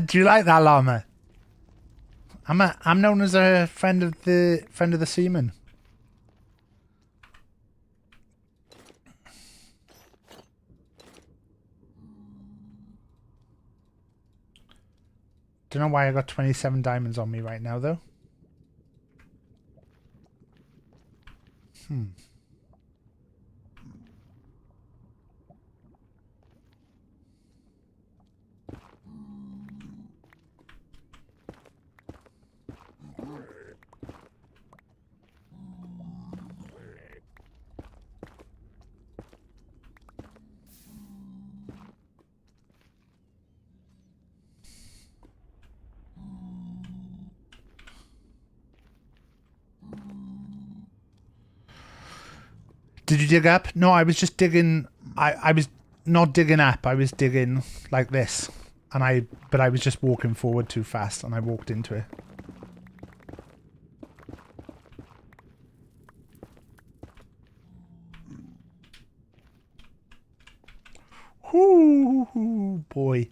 Do you like that llama? I'm known as a friend of the seaman. Don't know why I got 27 diamonds on me right now though. Did you dig up? No, I was just digging. I was not digging up. I was digging like this, but I was just walking forward too fast, and I walked into it. Whoo, boy.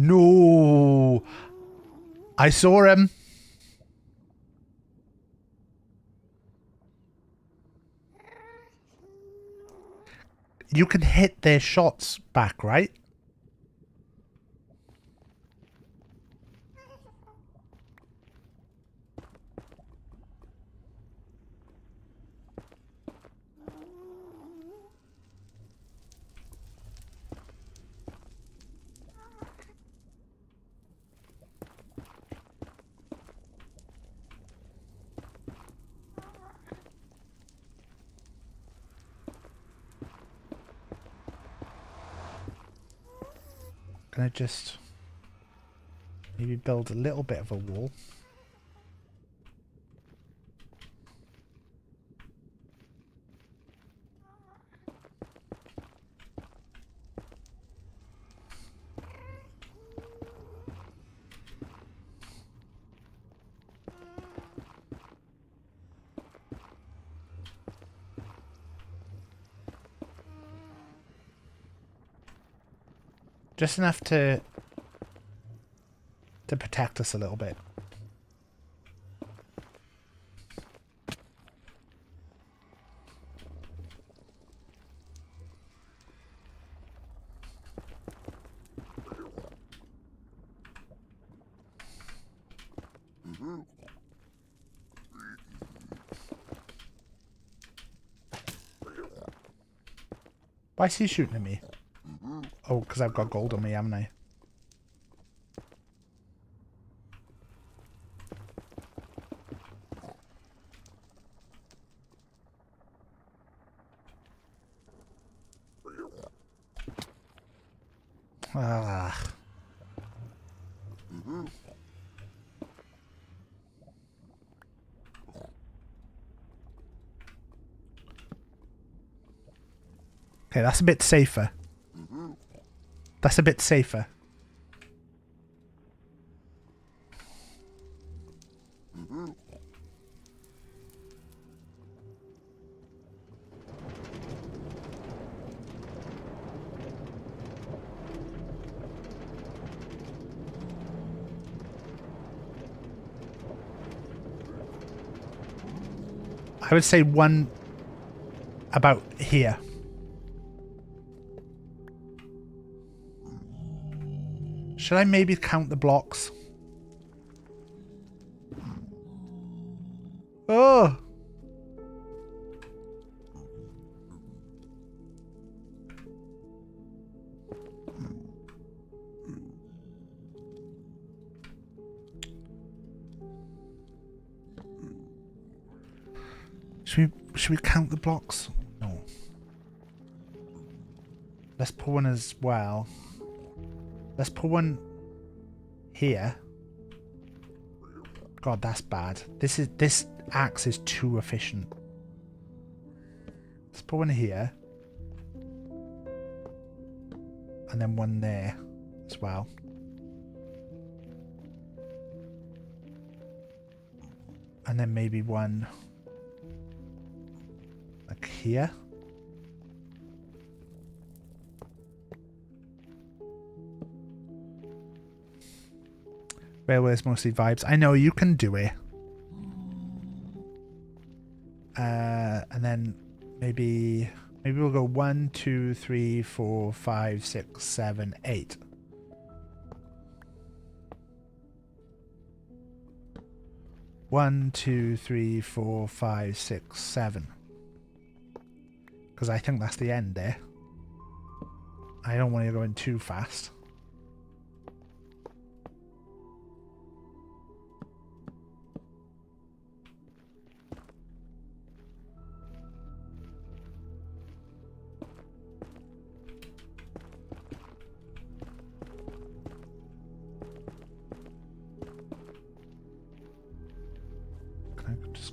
No, I saw him. You can hit their shots back, right? Can I just maybe build a little bit of a wall? Just enough to protect us a little bit. Why is he shooting at me? Oh, because I've got gold on me, haven't I? Ah. Okay, that's a bit safer. That's a bit safer. I would say one about here. Should I maybe count the blocks? Oh! Should we count the blocks? No. Let's put one as well. Let's put one here. God, that's bad. This axe is too efficient. Let's put one here. And then one there as well. And then maybe one like here. Railway's mostly vibes. I know you can do it. And then maybe we'll go 1, 2, 3, 4, 5, 6, 7, 8. One, 2, 3, 4, 5, 6, 7. Because I think that's the end there. I don't want you going too fast.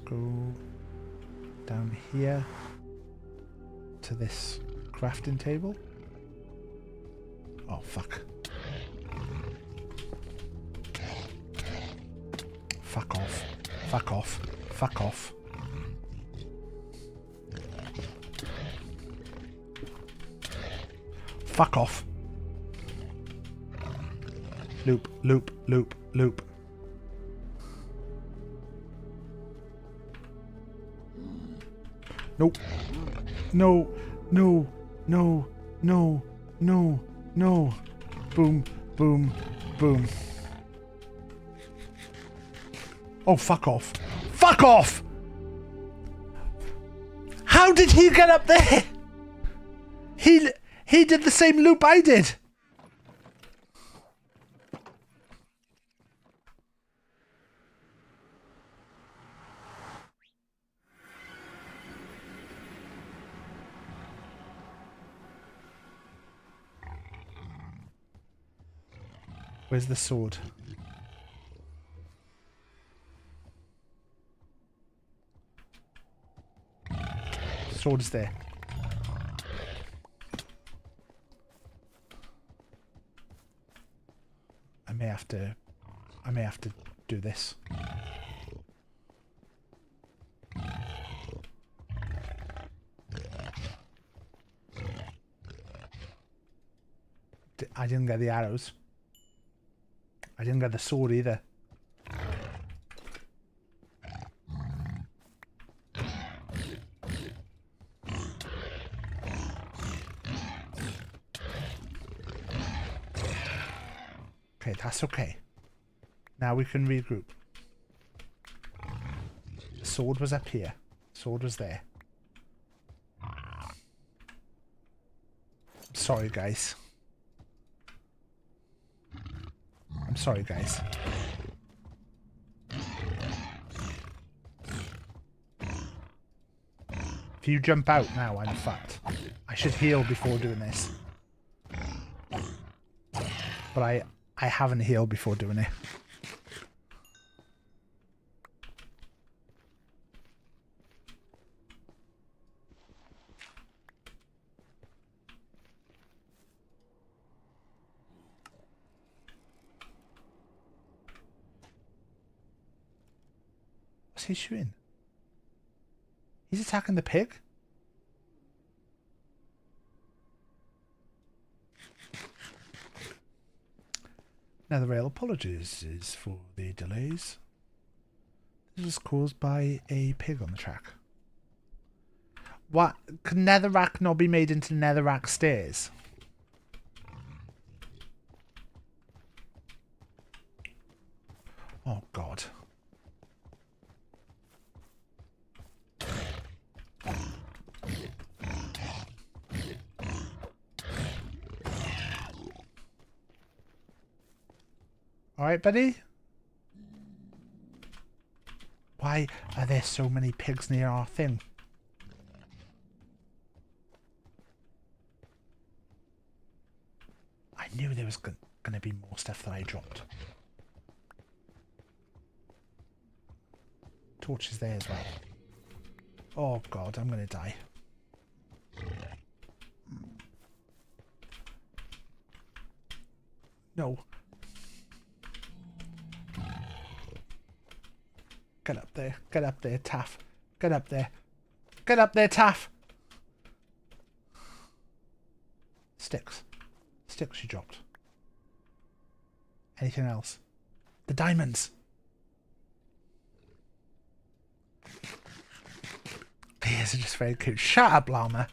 Go down here to this crafting table. Oh, fuck. Fuck off. Fuck off. Fuck off. Fuck off. Loop, loop, loop, loop. Nope. No, no, no, no, no, no. Boom, boom, boom. Oh, fuck off. Fuck off! How did he get up there? He did the same loop I did. Where's the sword? Sword is there. I may have to do this. I didn't get the arrows. I didn't get the sword either. Okay, that's okay. Now we can regroup. The sword was up here. Sword was there. I'm sorry, guys. I'm sorry, guys. If you jump out now, I'm fucked. I should heal before doing this. But I haven't healed before doing it. What's he shooting? He's attacking the pig? Netherrail apologies for the delays. This was caused by a pig on the track. What? Can Netherrack not be made into Netherrack stairs? Oh god. Alright, buddy? Why are there so many pigs near our thing? I knew there was going to be more stuff that I dropped. Torch is there as well. Oh god, I'm going to die. No. Get up there, Taff. Get up there. Get up there, Taff. Sticks. Sticks she dropped. Anything else? The diamonds. These are just very cute. Shut up, llama.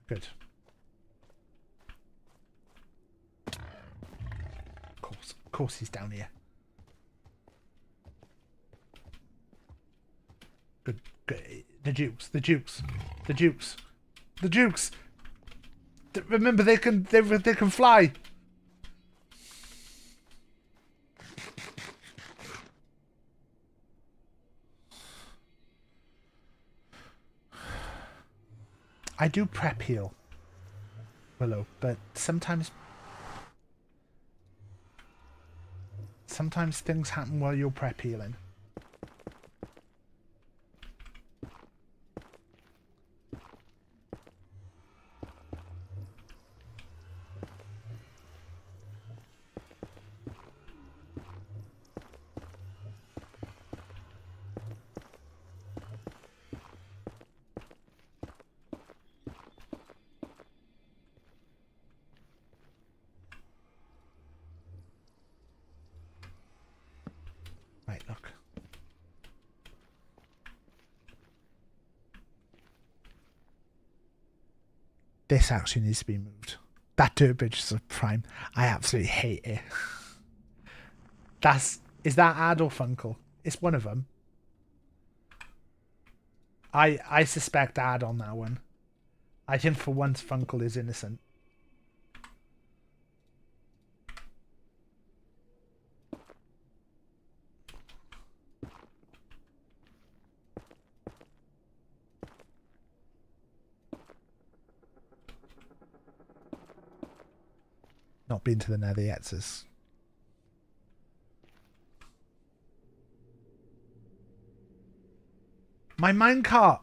Good. Of course he's down here. Good. Good. The Dukes. Remember, they can fly. I do prep heal, Willow, but sometimes things happen while you're prep healing. Right, look. This actually needs to be moved. That dirt bridge is a prime. I absolutely hate it. Is that Ad or Funkle? It's one of them. I suspect Ad on that one. I think for once Funkle is innocent. Not been to the nether yet, sis. My minecart!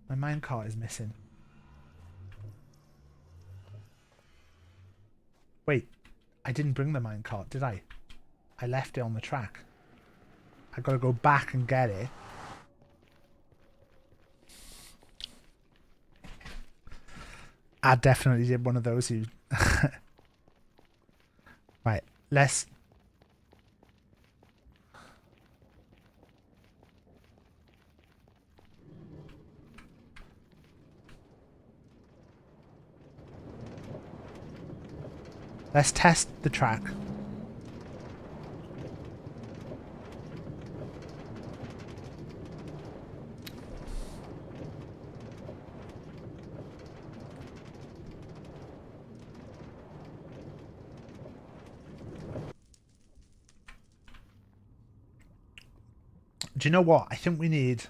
My minecart is missing. Wait, I didn't bring the minecart, did I? I left it on the track. I gotta go back and get it. I definitely did one of those who... Right, let's... Let's test the track. Do you know what? I think we need...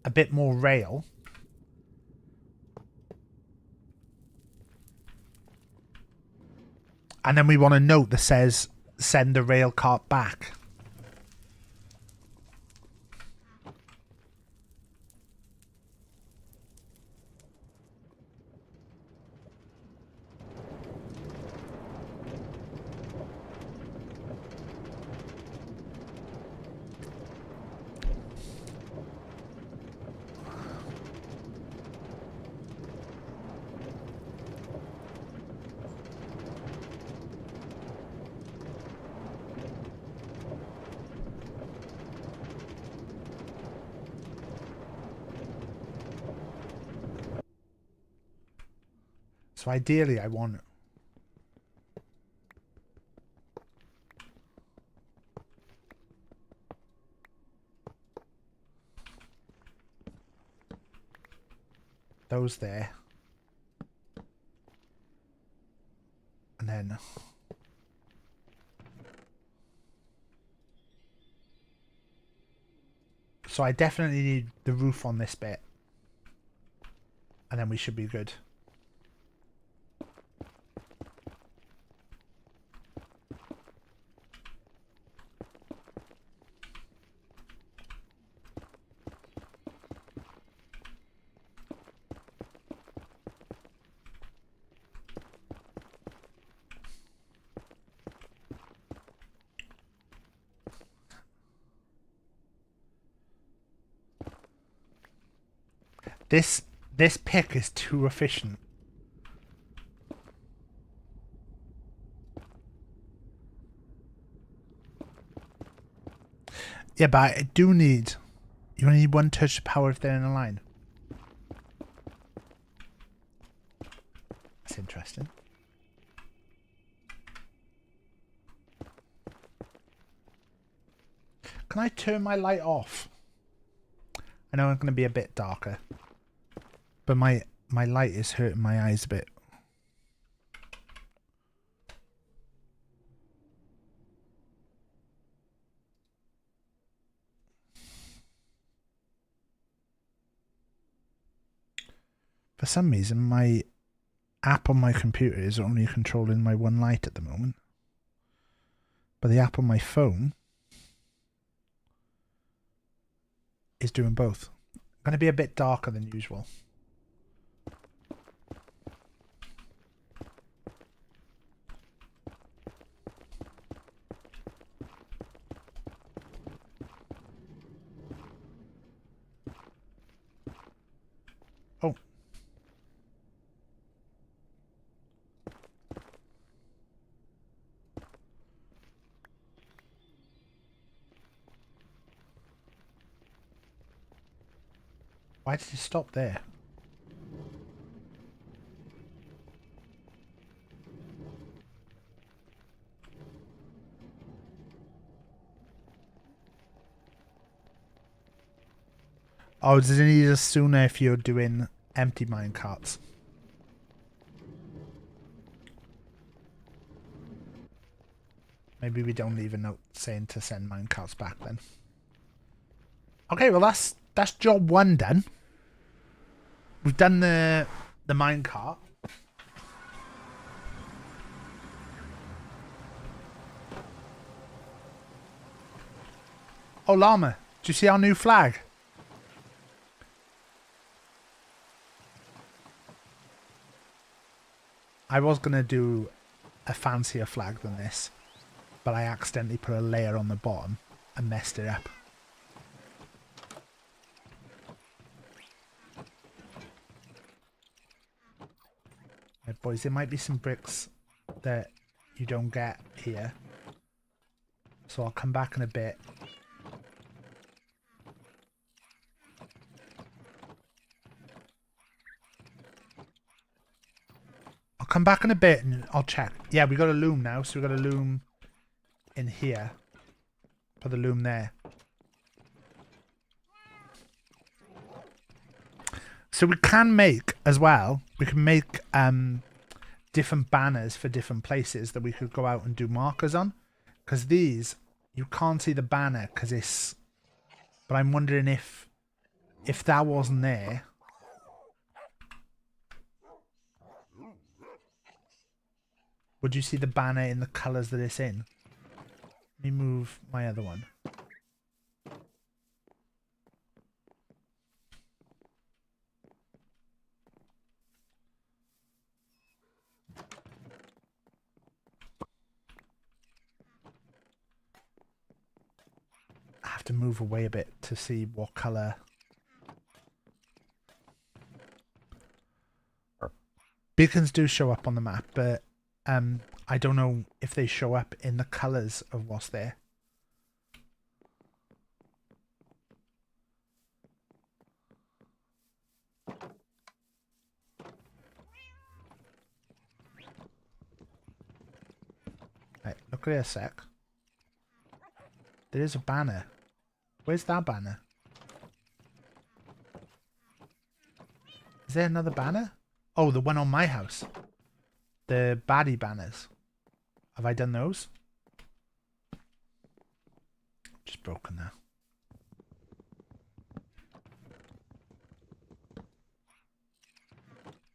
a bit more rail. And then we want a note that says, send the rail cart back. So ideally I want... those there. And then... So I definitely need the roof on this bit. And then we should be good. This pick is too efficient. Yeah, but I do need... You only need one touch of power if they're in a line. That's interesting. Can I turn my light off? I know I'm going to be a bit darker. But my light is hurting my eyes a bit. For some reason, my app on my computer is only controlling my one light at the moment. But the app on my phone is doing both. I'm going to be a bit darker than usual. Oh. Why did it stop there? Oh, does it need us sooner if you're doing empty mine carts? Maybe we don't leave a note saying to send minecarts back then. Okay, well that's job 1 done. We've done the minecart. Oh, Llama, do you see our new flag? I was going to do a fancier flag than this, but I accidentally put a layer on the bottom and messed it up. Right, boys, there might be some bricks that you don't get here, so I'll come back in a bit. I'll come back in a bit and I'll check. Yeah, we got a loom now, so we got a loom in here. Put the loom there. So we can make, as well, we can make different banners for different places that we could go out and do markers on. Because these, you can't see the banner because it's... But I'm wondering if that wasn't there... Would you see the banner in the colours that it's in? Let me move my other one. I have to move away a bit to see what colour. Beacons do show up on the map, but I don't know if they show up in the colours of what's there. Right, look at it a sec. There is a banner. Where's that banner? Is there another banner? Oh, the one on my house. The baddie banners. Have I done those? Just broken now.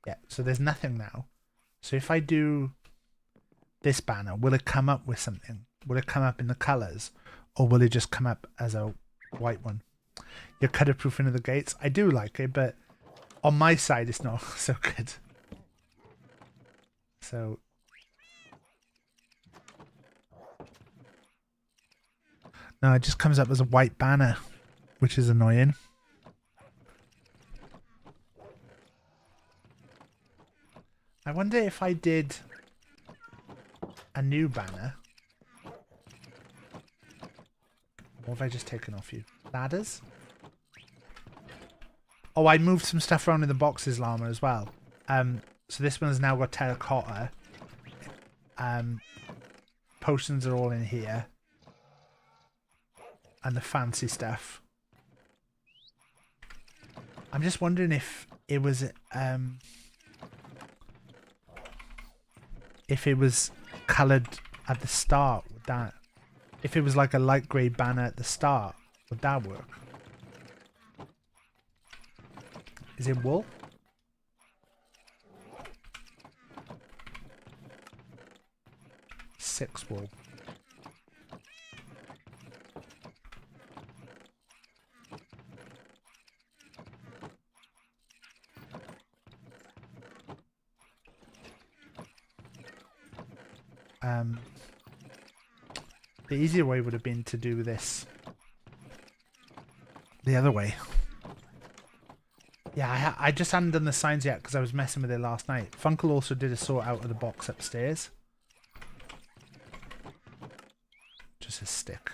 Yeah, so there's nothing now. So if I do this banner, will it come up with something? Will it come up in the colours? Or will it just come up as a white one? Your cutter proofing of the gates. I do like it, but on my side it's not so good. So no, it just comes up as a white banner, which is annoying. I wonder if I did a new banner. What have I just taken off you? Ladders? Oh, I moved some stuff around in the boxes, Llama, as well. So this one's now got terracotta. Potions are all in here. And the fancy stuff. I'm just wondering if it was coloured at the start. Would that, if it was like a light grey banner at the start, would that work? Is it wool? Six wool. The easier way would have been to do this the other way. Yeah, I just hadn't done the signs yet because I was messing with it last night. Funkle also did a sort out of the box upstairs. Just a stick.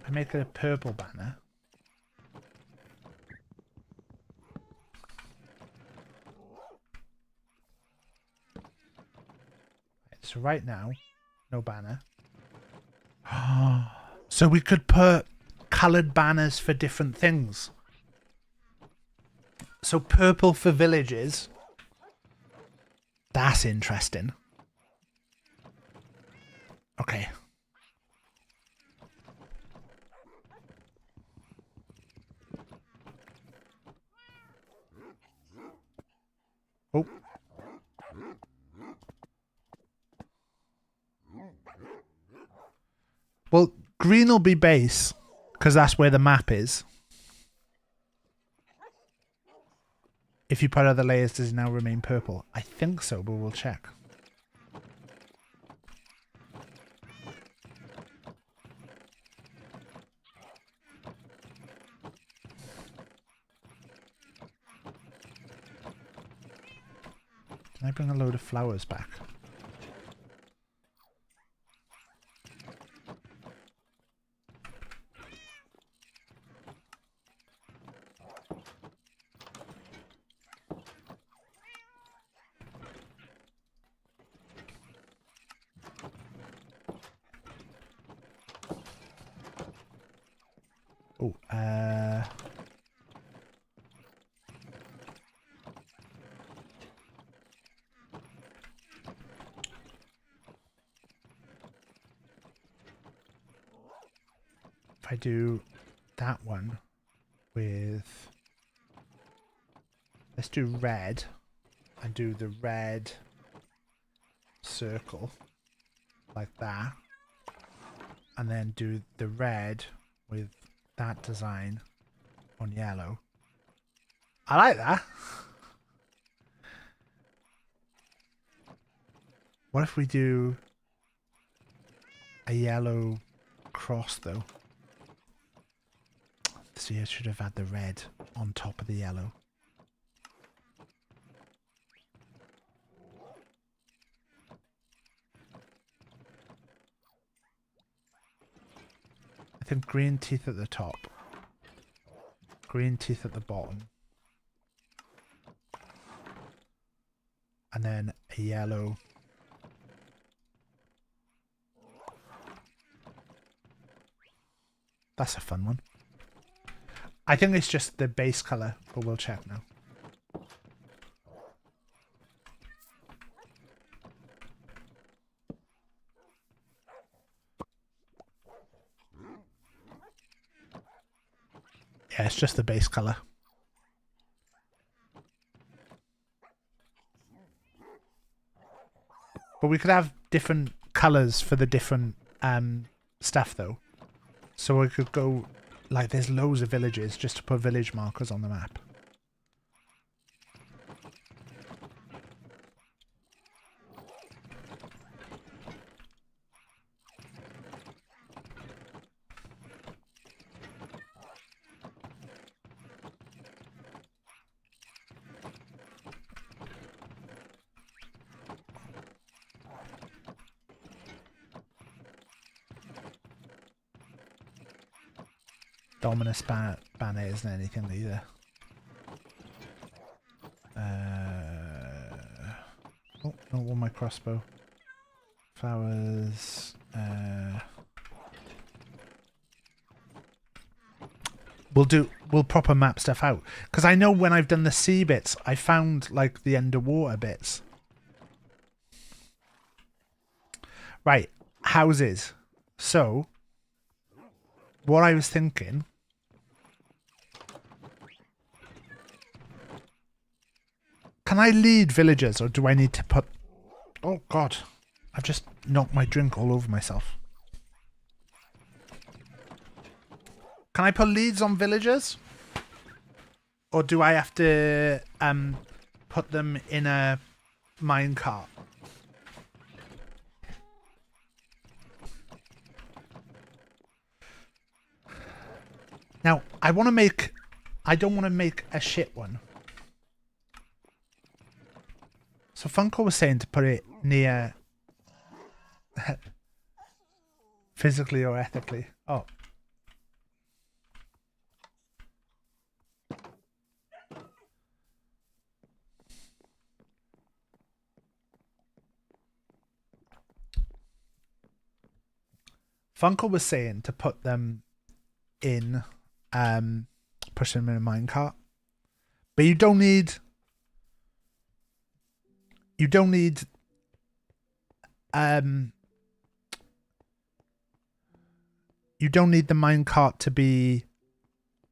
I make it a purple banner. So right now, no banner. So we could put coloured banners for different things. So purple for villages. That's interesting. Okay. Oh. Well, green will be base, because that's where the map is. If you put other layers, does it now remain purple? I think so, but we'll check. Can I bring a load of flowers back? Oh, if I do that one with, let's do red and do the red circle like that, and then do the red with that design on yellow. I like that. What if we do a yellow cross though? See, I should have had the red on top of the yellow. I think green teeth at the top. Green teeth at the bottom. And then a yellow. That's a fun one. I think it's just the base colour, but we'll check now. Yeah, it's just the base colour. But we could have different colours for the different stuff though. So we could go, like there's loads of villages just to put village markers on the map. Dominus banner isn't anything either. Oh, not one my crossbow. Flowers. We'll proper map stuff out, because I know when I've done the sea bits, I found like the underwater bits. Right, houses. So, what I was thinking. Can I lead villagers, or do I need to put... Oh god, I've just knocked my drink all over myself. Can I put leads on villagers? Or do I have to put them in a minecart? Now, I don't want to make a shit one. So Funko was saying to put it near physically or ethically. Oh. Funko was saying to put them in, push them in a minecart. But you don't need the minecart to be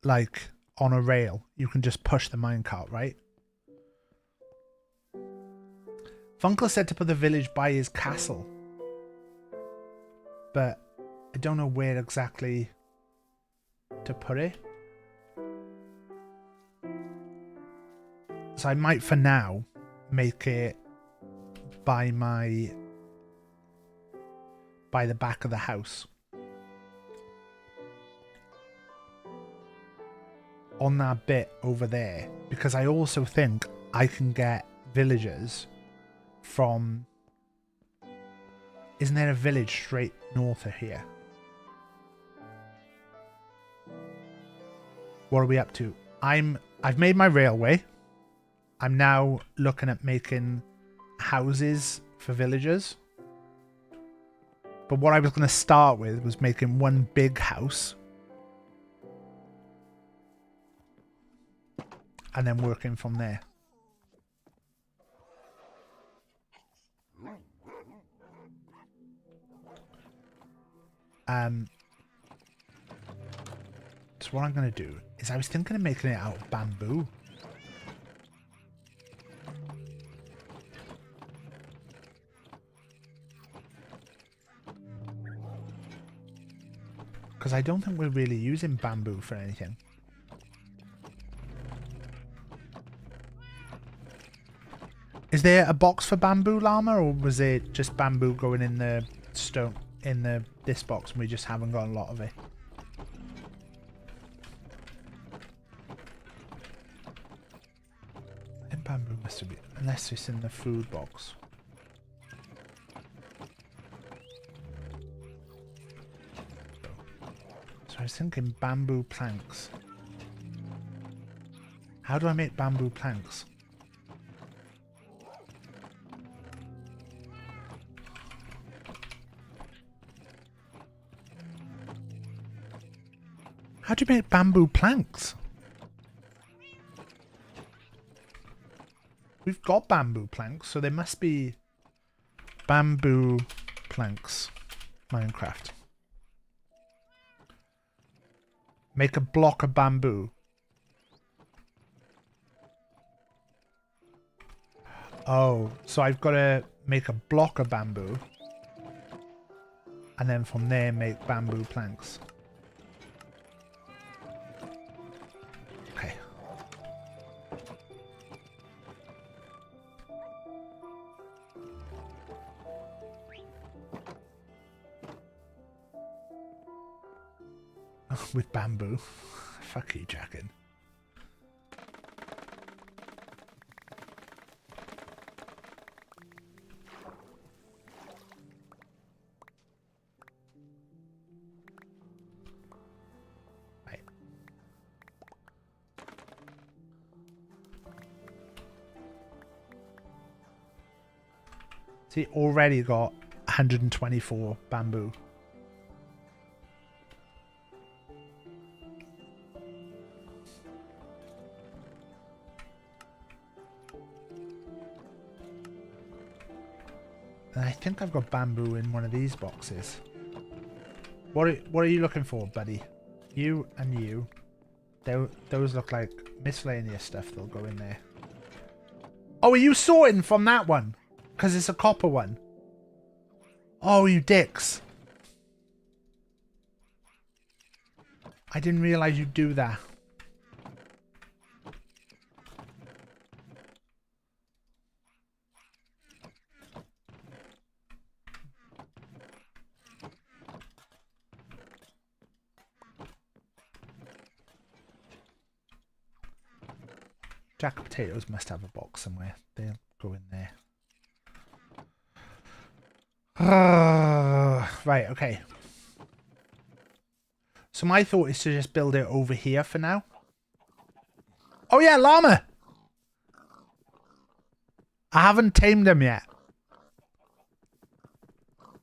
like on a rail. You can just push the minecart, right? Funko said to put the village by his castle. But I don't know where exactly to put it. So I might for now make it by the back of the house. On that bit over there. Because I also think I can get villagers from... Isn't there a village straight north of here? What are we up to? I've made my railway. I'm now looking at making houses for villagers. But what I was going to start with was making one big house. And then working from there. So what I'm going to do is I was thinking of making it out of bamboo. Because I don't think we're really using bamboo for anything. Is there a box for bamboo, llama, or was it just bamboo going in the stone in this box and we just haven't got a lot of it? I think bamboo must be, unless it's in the food box. So I was thinking bamboo planks. How do I make bamboo planks? How do you make bamboo planks? We've got bamboo planks, so there must be bamboo planks. Minecraft. Make a block of bamboo. Oh, so I've got to make a block of bamboo. And then from there make bamboo planks. Okay. With bamboo. Fuck you, Jackin. Right. See, already got 124 bamboo. And I think I've got bamboo in one of these boxes. What are you looking for, buddy? You and you. Those look like miscellaneous stuff. They'll go in there. Oh, are you sorting from that one? Because it's a copper one. Oh, you dicks. I didn't realise you'd do that. Jack potatoes must have a box somewhere. They'll go in there. Right, okay. So my thought is to just build it over here for now. Oh yeah, llama! I haven't tamed them yet.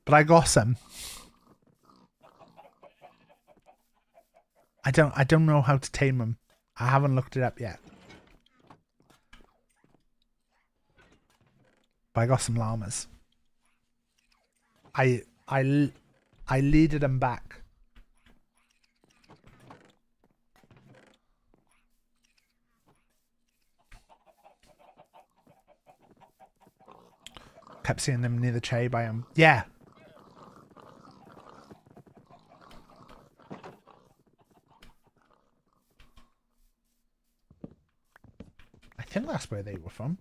But I got some. I don't know how to tame them. I haven't looked it up yet. But I got some llamas. I leaded them back. Kept seeing them near the cherry biome. Yeah. I think that's where they were from.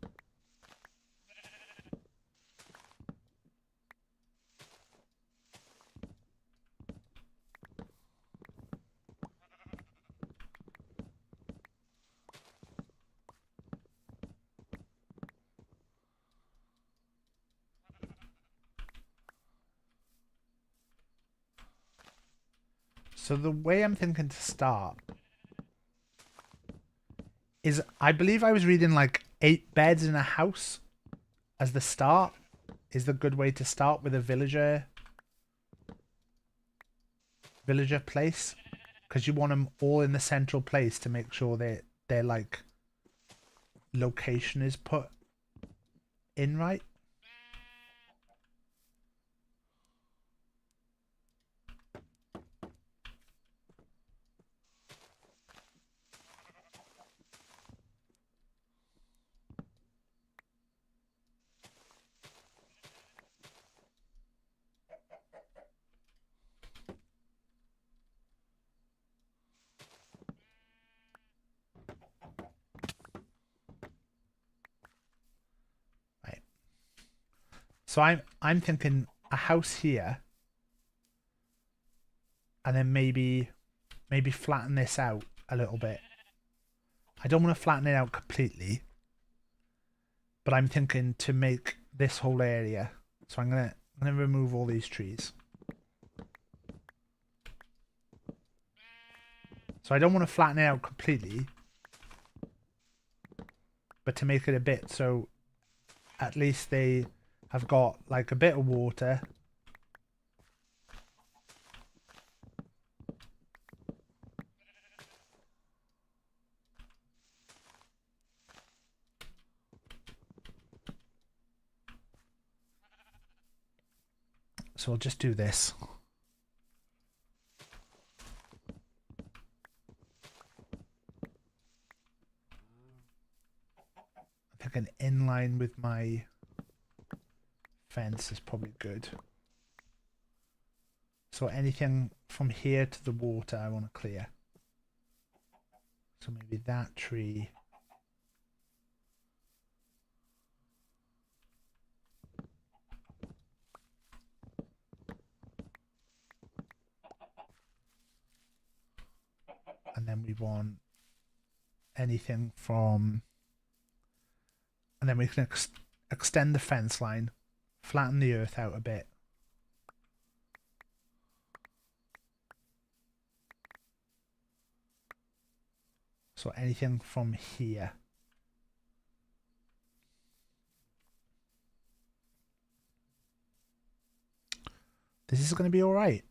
So the way I'm thinking to start is, I believe I was reading like 8 beds in a house as the start is the good way to start with a villager place, because you want them all in the central place to make sure that their like location is put in right. So I'm thinking a house here, and then maybe flatten this out a little bit. I don't want to flatten it out completely, but I'm thinking to make this whole area. So I'm gonna remove all these trees. So I don't want to flatten it out completely, but to make it a bit so at least they have got like a bit of water. So I'll just do this. I think an inline with my fence is probably good. So anything from here to the water I want to clear. So maybe that tree. And then we want anything from, and then we can extend the fence line, flatten the earth out a bit. So anything from here. This is going to be all right.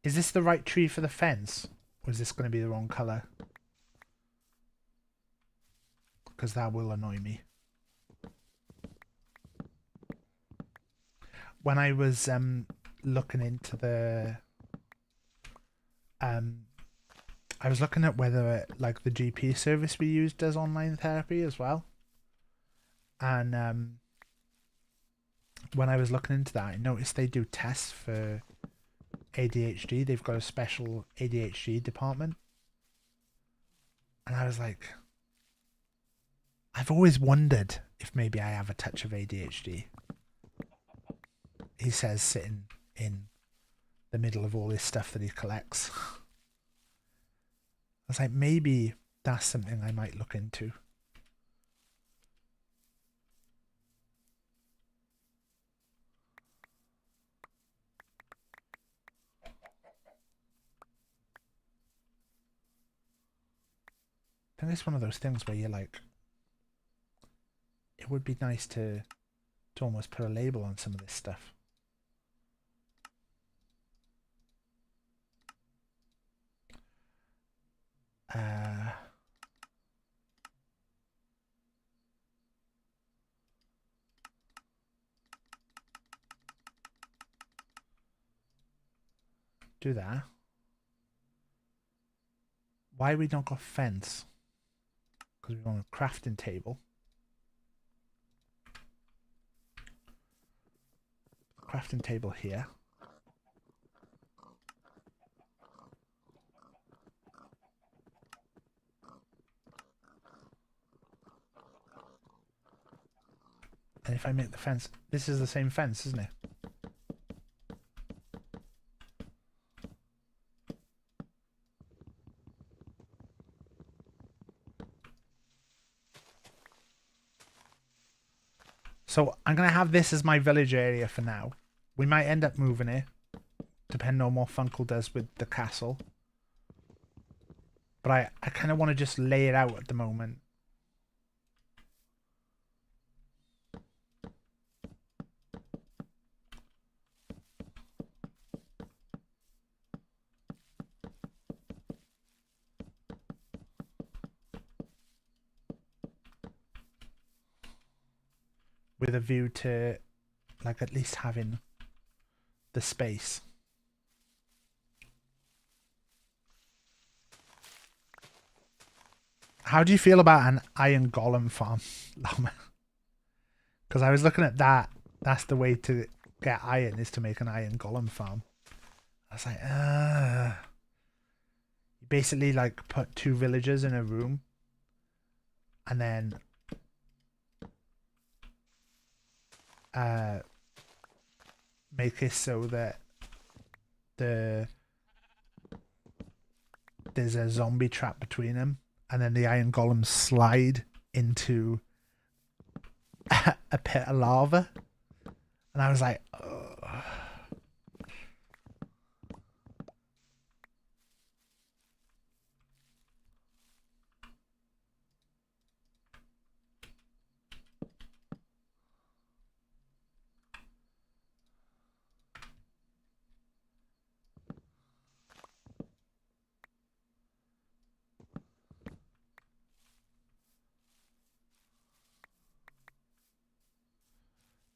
Is this the right tree for the fence? Or is this going to be the wrong colour? Because that will annoy me. When I was looking into the... I was looking at whether like the GP service we use does online therapy as well. And when I was looking into that, I noticed they do tests for ADHD. They've got a special ADHD department. And I was like, I've always wondered if maybe I have a touch of ADHD. He says, sitting in the middle of all this stuff that he collects. I was like, maybe that's something I might look into. I think it's one of those things where you're like, it would be nice to almost put a label on some of this stuff. Do that. Why we not got fence? Because we want a crafting table. Crafting table here. And if I make the fence, this is the same fence, isn't it? So I'm going to have this as my village area for now. We might end up moving it, depending on what Funkle does with the castle. But I kind of want to just lay it out at the moment. With a view to, like, at least having the space. How do you feel about an iron golem farm, Llama? Because I was looking at that. That's the way to get iron, is to make an iron golem farm. I was like, you basically, like, put 2 villagers in a room. And then make it so that there's a zombie trap between them, and then the iron golems slide into a pit of lava. And I was like, ugh.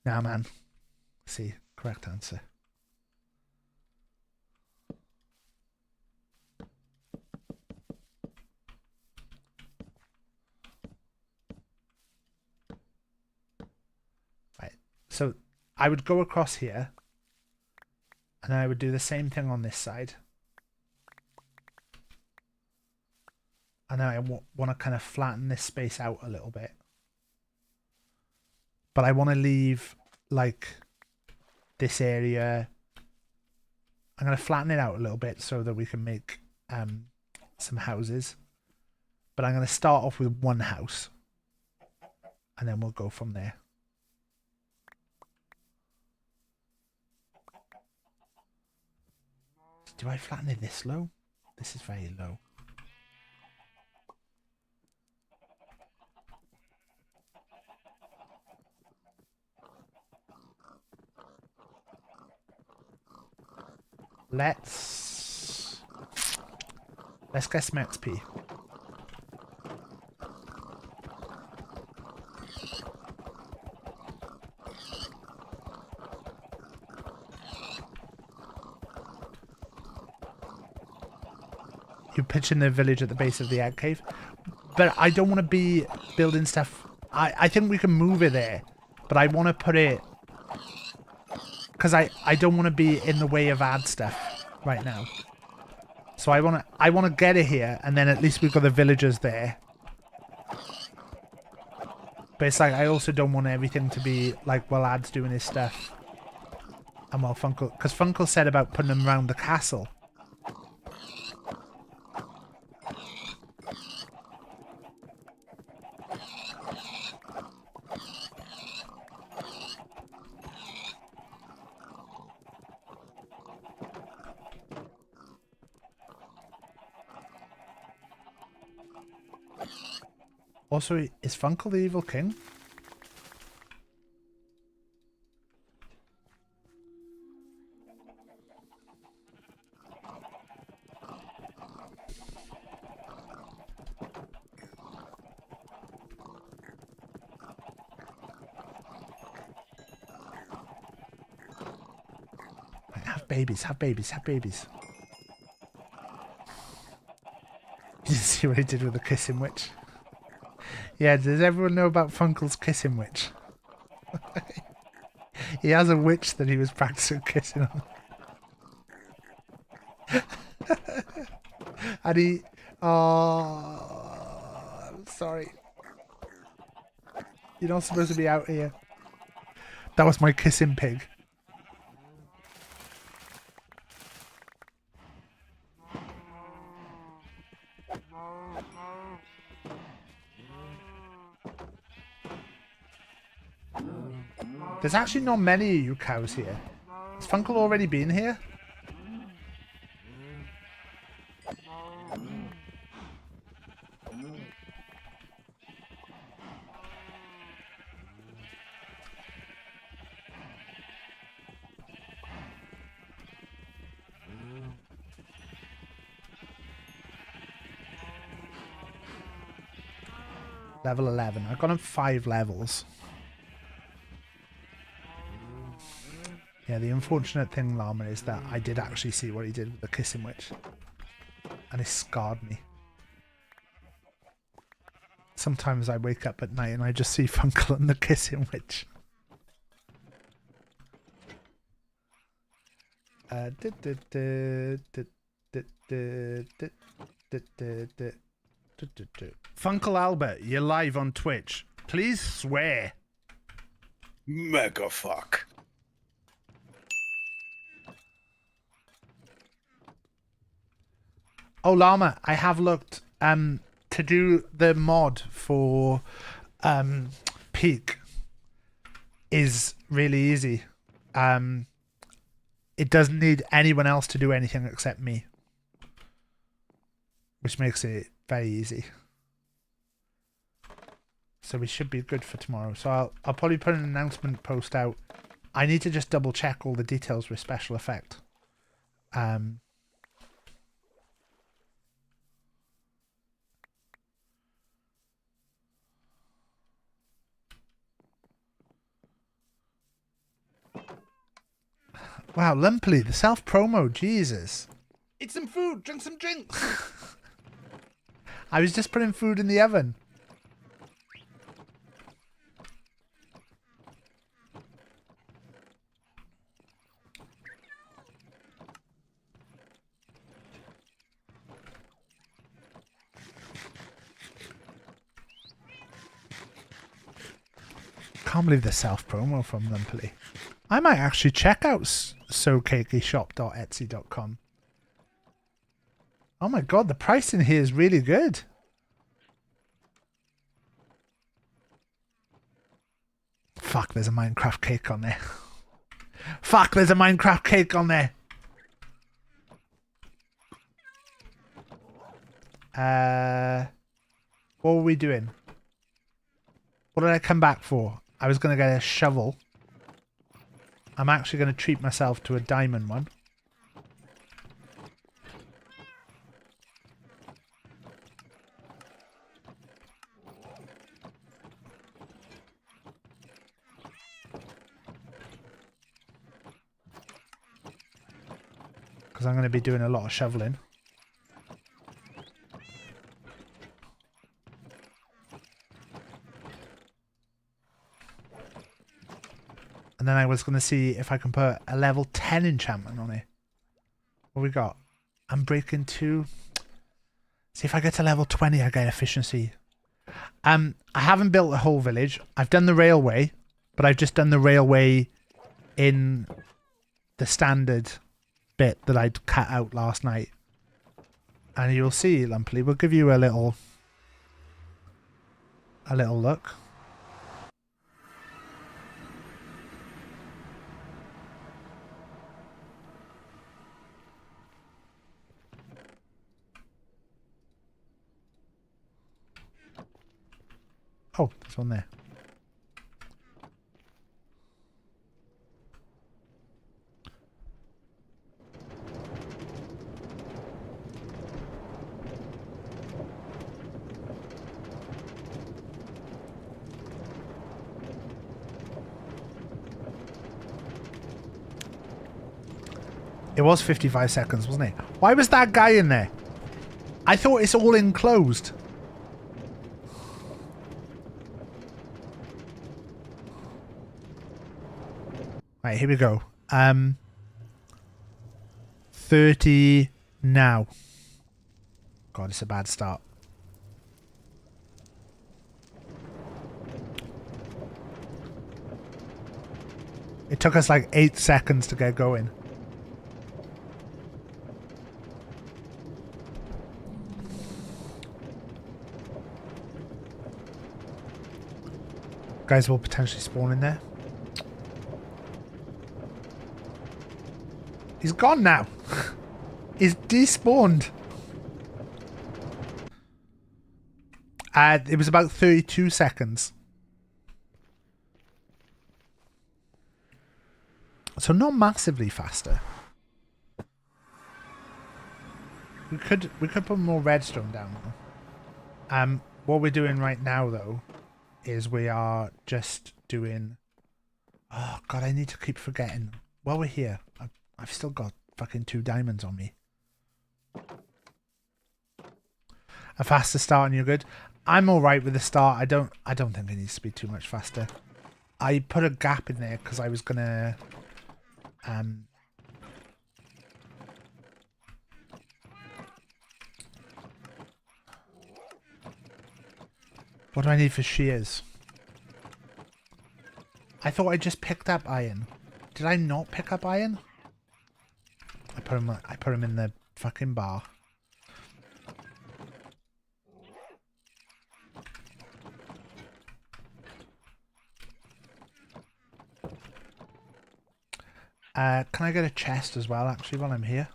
Nah, man. See, correct answer. Right. So I would go across here, and I would do the same thing on this side. And then I want to kind of flatten this space out a little bit. But I want to leave, like, this area. I'm going to flatten it out a little bit so that we can make some houses. But I'm going to start off with one house. And then we'll go from there. Do I flatten it this low? This is very low. Let's get some XP. You're pitching the village at the base of the egg cave, but I don't want to be building stuff. I think we can move it there, but I want to put it, because I don't want to be in the way of ad stuff right now. So I want to get it here, and then at least we've got the villagers there. But it's like, I also don't want everything to be like, well, Ad's doing his stuff, and well, Funkle, because Funkle said about putting them around the castle. Also, is Funkle the evil king? Have babies, have babies, have babies. Did you see what he did with the kissing witch? Yeah, does everyone know about Funkel's kissing witch? He has a witch that he was practicing kissing on. And he... Oh, I'm sorry. You're not supposed to be out here. That was my kissing pig. There's actually not many of you cows here. Has Funkel already been here? Level 11. I've got him 5 levels. Yeah, the unfortunate thing, Llama, is that I did actually see what he did with the kissing witch. And it scarred me. Sometimes I wake up at night and I just see Funkel and the kissing witch. Funkle Albert, you're live on Twitch. Please swear. Mega fuck. Oh, Llama, I have looked to do the mod for Peak is really easy. It doesn't need anyone else to do anything except me, which makes it very easy. So we should be good for tomorrow. So I'll probably put an announcement post out. I need to just double check all the details with special effect. Wow, Lumply, the self-promo, Jesus. Eat some food, drink some drinks. I was just putting food in the oven. Can't believe the self-promo from Lumply. I might actually check out socakeyshop.etsy.com. Oh my god, the price in here is really good. Fuck, there's a Minecraft cake on there. Fuck, there's a Minecraft cake on there. What were we doing? What did I come back for? I was going to get a shovel. I'm actually going to treat myself to a diamond one. Because I'm going to be doing a lot of shoveling. And then I was going to see if I can put a level 10 enchantment on it. What we got? I'm breaking 2. See if I get to level 20, I get efficiency. I haven't built the whole village. I've done the railway, but I've just done the railway in the standard bit that I'd cut out last night. And you'll see, Lumply, we'll give you a little look. Oh, there's one there. It was 55 seconds, wasn't it? Why was that guy in there? I thought it's all enclosed. Right, here we go. 30 now. God, it's a bad start. It took us like 8 seconds to get going. Guys will potentially spawn in there. He's gone now. He's despawned. It was about 32 seconds. So not massively faster. We could put more redstone down though. What we're doing right now though is we are just doing... Oh god, I need to keep forgetting. While we're here, I've still got fucking 2 diamonds on me. A faster start and you're good. I'm alright with the start. I don't think it needs to be too much faster. I put a gap in there because I was gonna what do I need for shears? I thought I just picked up iron. Did I not pick up iron? I put him in the fucking bar. Can I get a chest as well, actually, while I'm here?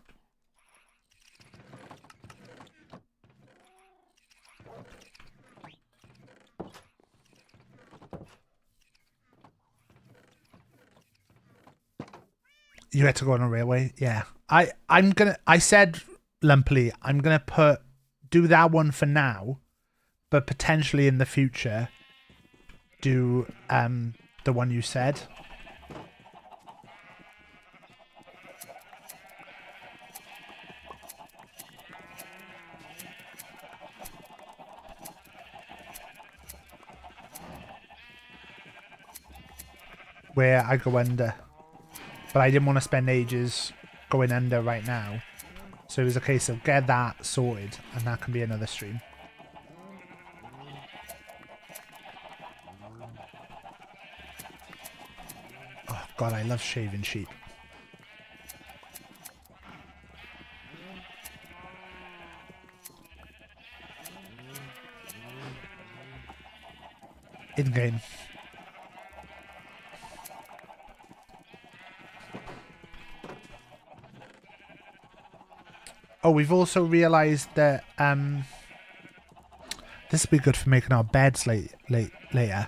You had to go on a railway? Yeah. I said lumpily, I'm gonna do that one for now, but potentially in the future, do the one you said. Where I go under. But I didn't want to spend ages going under right now. So it was a case of get that sorted and that can be another stream. Oh god, I love shaving sheep. In game. Oh, we've also realised that this will be good for making our beds later.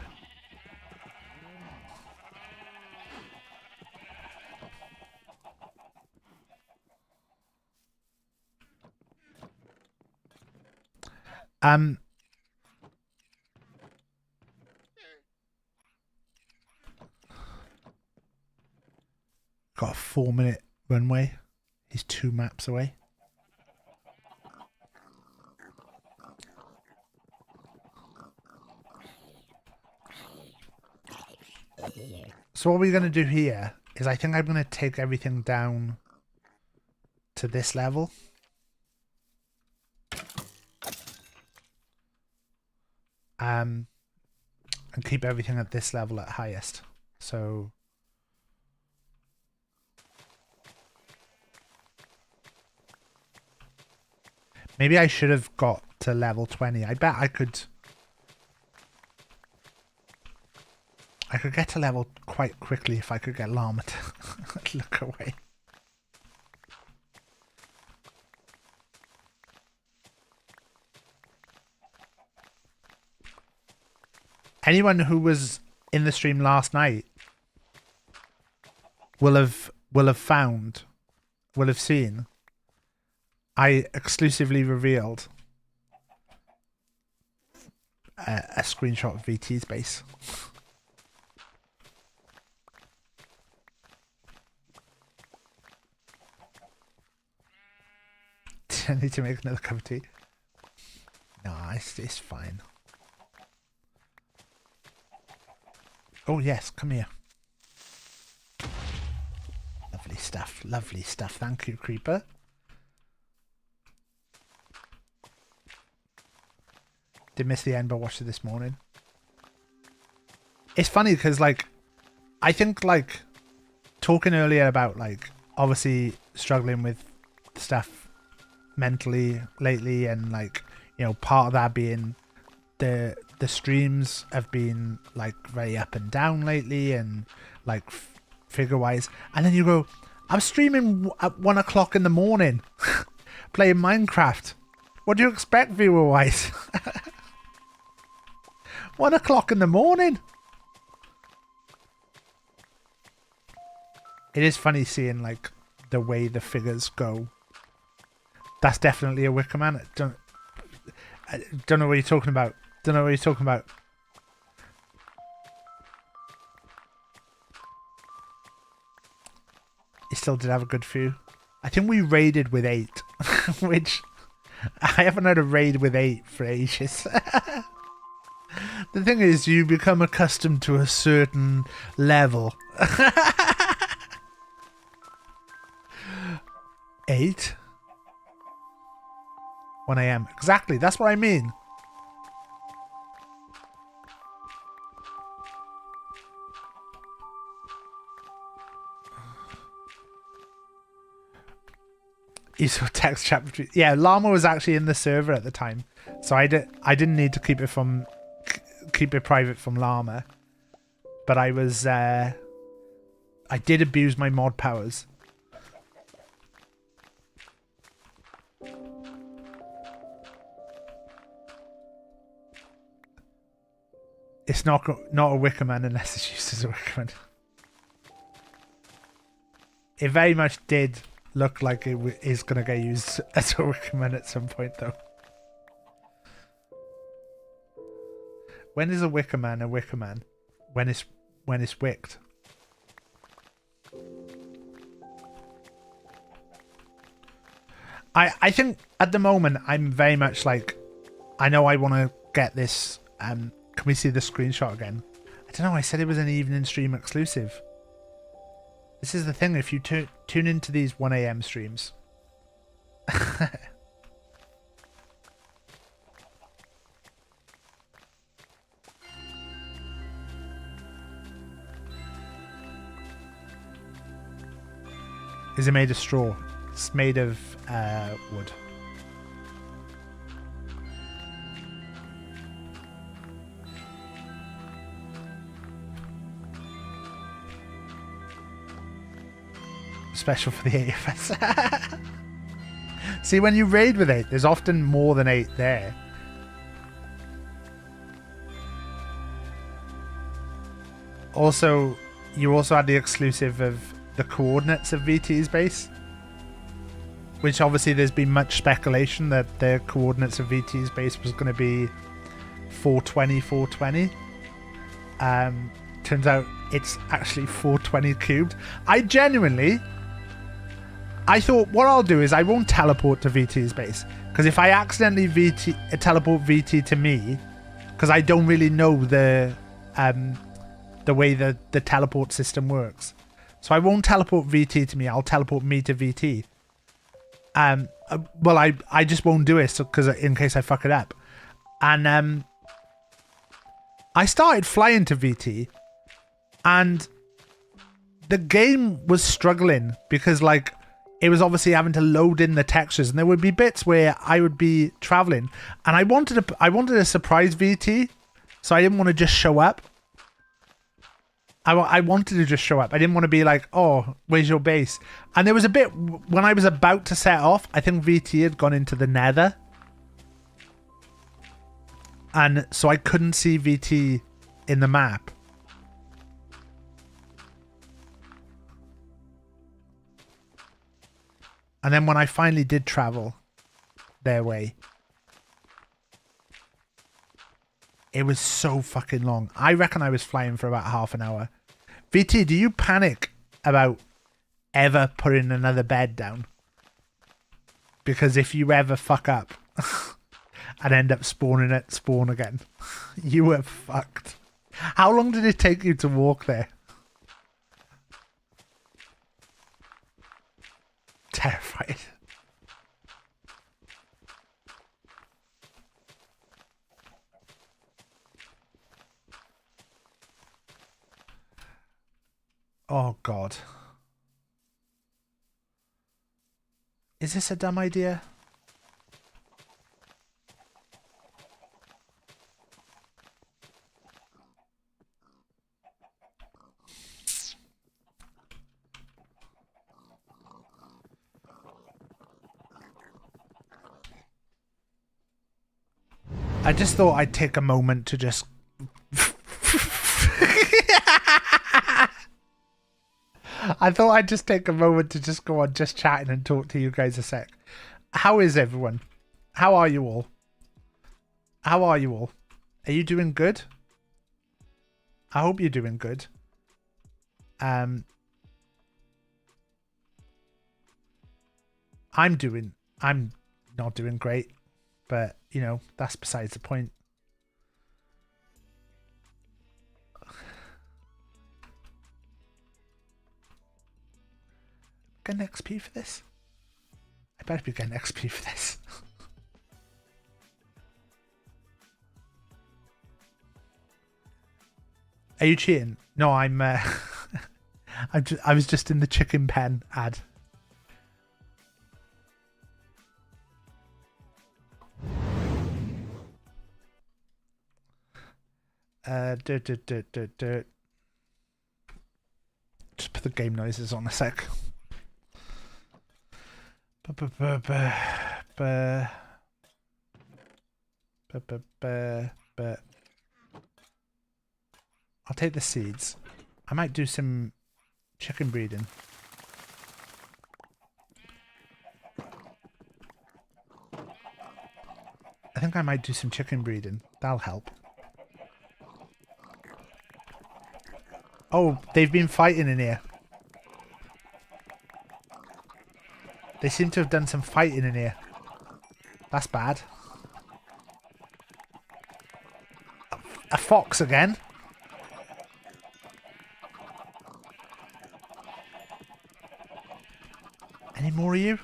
Got a 4-minute runway. He's 2 maps away. So what we're going to do here is I think I'm going to take everything down to this level. And keep everything at this level at highest. So maybe I should have got to level 20. I bet I could get to level quite quickly if I could get llama to look away. Anyone who was in the stream last night will have seen I exclusively revealed a screenshot of VT's base. I need to make another cup of tea. No, it's fine. Oh yes, come here. Lovely stuff, lovely stuff. Thank you, Creeper. Did miss the end, but watched it this morning. It's funny because, like, I think, like, talking earlier about, like, obviously struggling with stuff mentally lately, and, like, you know, part of that being the streams have been, like, very up and down lately, and, like, figure-wise. And then you go, I'm streaming at 1 o'clock in the morning playing Minecraft. What do you expect, viewer-wise? 1 o'clock in the morning. It is funny seeing, like, the way the figures go. That's definitely a Wicker Man. I don't know what you're talking about. Don't know what you're talking about. He still did have a good few. I think we raided with 8, which I haven't had a raid with 8 for ages. The thing is, you become accustomed to a certain level. 8? 1 AM. Exactly, that's what I mean. You saw text chat between... Yeah, Llama was actually in the server at the time. So I didn't need to keep it private from Llama. But I was... I did abuse my mod powers. It's not a Wicker Man unless it's used as a Wicker Man. It very much did look like it is going to get used as a Wicker Man at some point, though. When is a Wicker Man a Wicker Man? When it's wicked. I think at the moment I'm very much like, I know I want to get this. Can we see the screenshot again? I don't know. I said it was an evening stream exclusive. This is the thing. If you tune into these 1 AM streams. Is it made of straw? It's made of wood. Special for the 8 of us. See, when you raid with 8, there's often more than 8 there. Also, you also had the exclusive of the coordinates of VT's base, which obviously there's been much speculation that the coordinates of VT's base was going to be 420, 420. Turns out it's actually 420 cubed. I thought what I'll do is I won't teleport to VT's base, because if I accidentally teleport VT to me, because I don't really know the way the teleport system works, so I won't teleport VT to me. I'll teleport me to VT. Well, I just won't do it because in case I fuck it up, and I started flying to VT, and the game was struggling because, like, it was obviously having to load in the textures, and there would be bits where I would be traveling, and I wanted to surprise VT, so I didn't want to just show up. I wanted to just show up. I didn't want to be like, oh, where's your base? And there was a bit when I was about to set off, I think VT had gone into the nether, and so I couldn't see VT in the map. And then when I finally did travel their way, it was so fucking long. I reckon I was flying for about half an hour. VT, do you panic about ever putting another bed down? Because if you ever fuck up and end up spawning at spawn again, you were fucked. How long did it take you to walk there? Terrified. Oh God. Is this a dumb idea? I just thought I'd take a moment to just... I thought I'd just take a moment to just go on just chatting and talk to you guys a sec. How is everyone? How are you all? How are you all? Are you doing good? I hope you're doing good. I'm not doing great, but you know, that's besides the point. Getting XP for this? I better be getting XP for this. Are you cheating? No, I'm I was just in the chicken pen ad. Just put the game noises on a sec. I'll take the seeds. I might do some chicken breeding. I think I might do some chicken breeding. That'll help. Oh, they've been fighting in here. They seem to have done some fighting in here. That's bad. A fox again? Any more of you?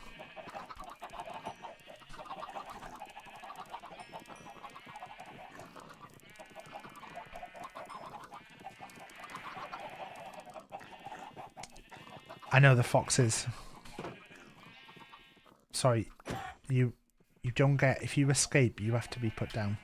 I know the foxes. Sorry, you don't get, if you escape, you have to be put down.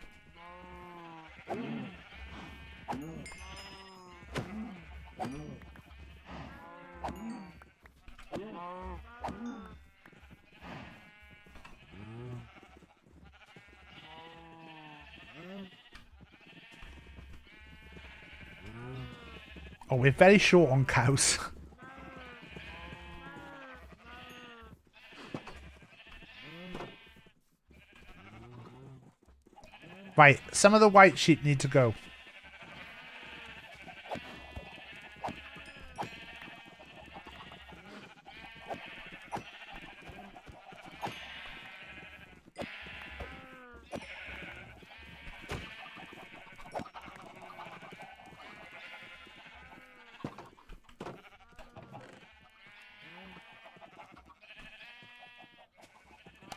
Oh, we're very short on cows. Right, some of the white sheep need to go.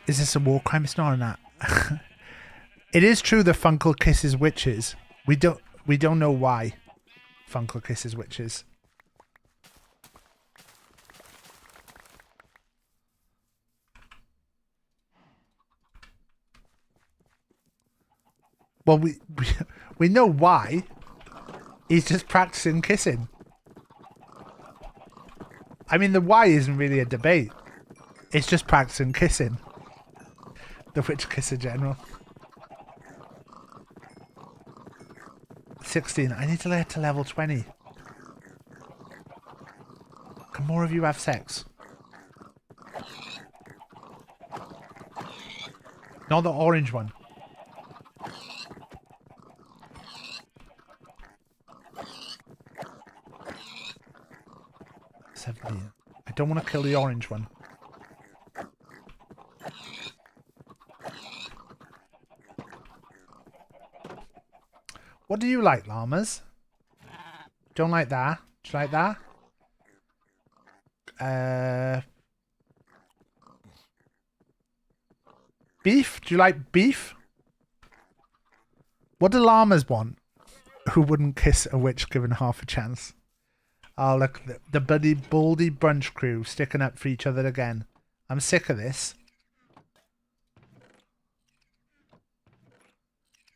Is this a war crime? It's not on that. It is true that Funkle kisses witches. We don't know why Funkle kisses witches. Well, we know why. He's just practicing kissing. I mean, the why isn't really a debate. It's just practicing kissing. The witch kisser general. 16. I need to get to level 20. Can more of you have sex? Not the orange one. 17. I don't want to kill the orange one. What do you like, llamas? Don't like that. Do you like that? Beef? Do you like beef? What do llamas want? Who wouldn't kiss a witch given half a chance? Oh, look, the bloody baldy brunch crew sticking up for each other again. I'm sick of this.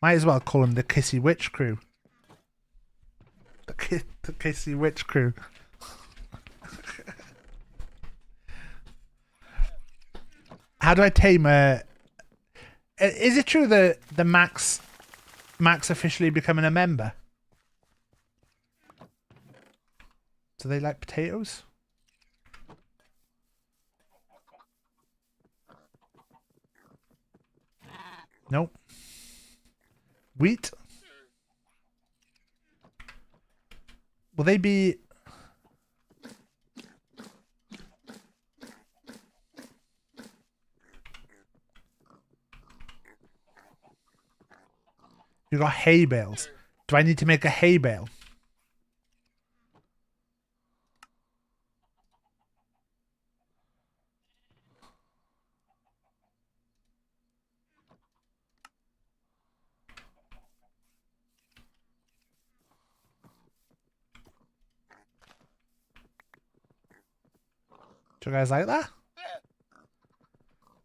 Might as well call them the Kissy Witch crew. The Kissy Witch crew. How do I tame a... Is it true that the Max officially becoming a member? Do they like potatoes? Nope. Wheat? Will they be... You got hay bales. Do I need to make a hay bale? Do you guys like that?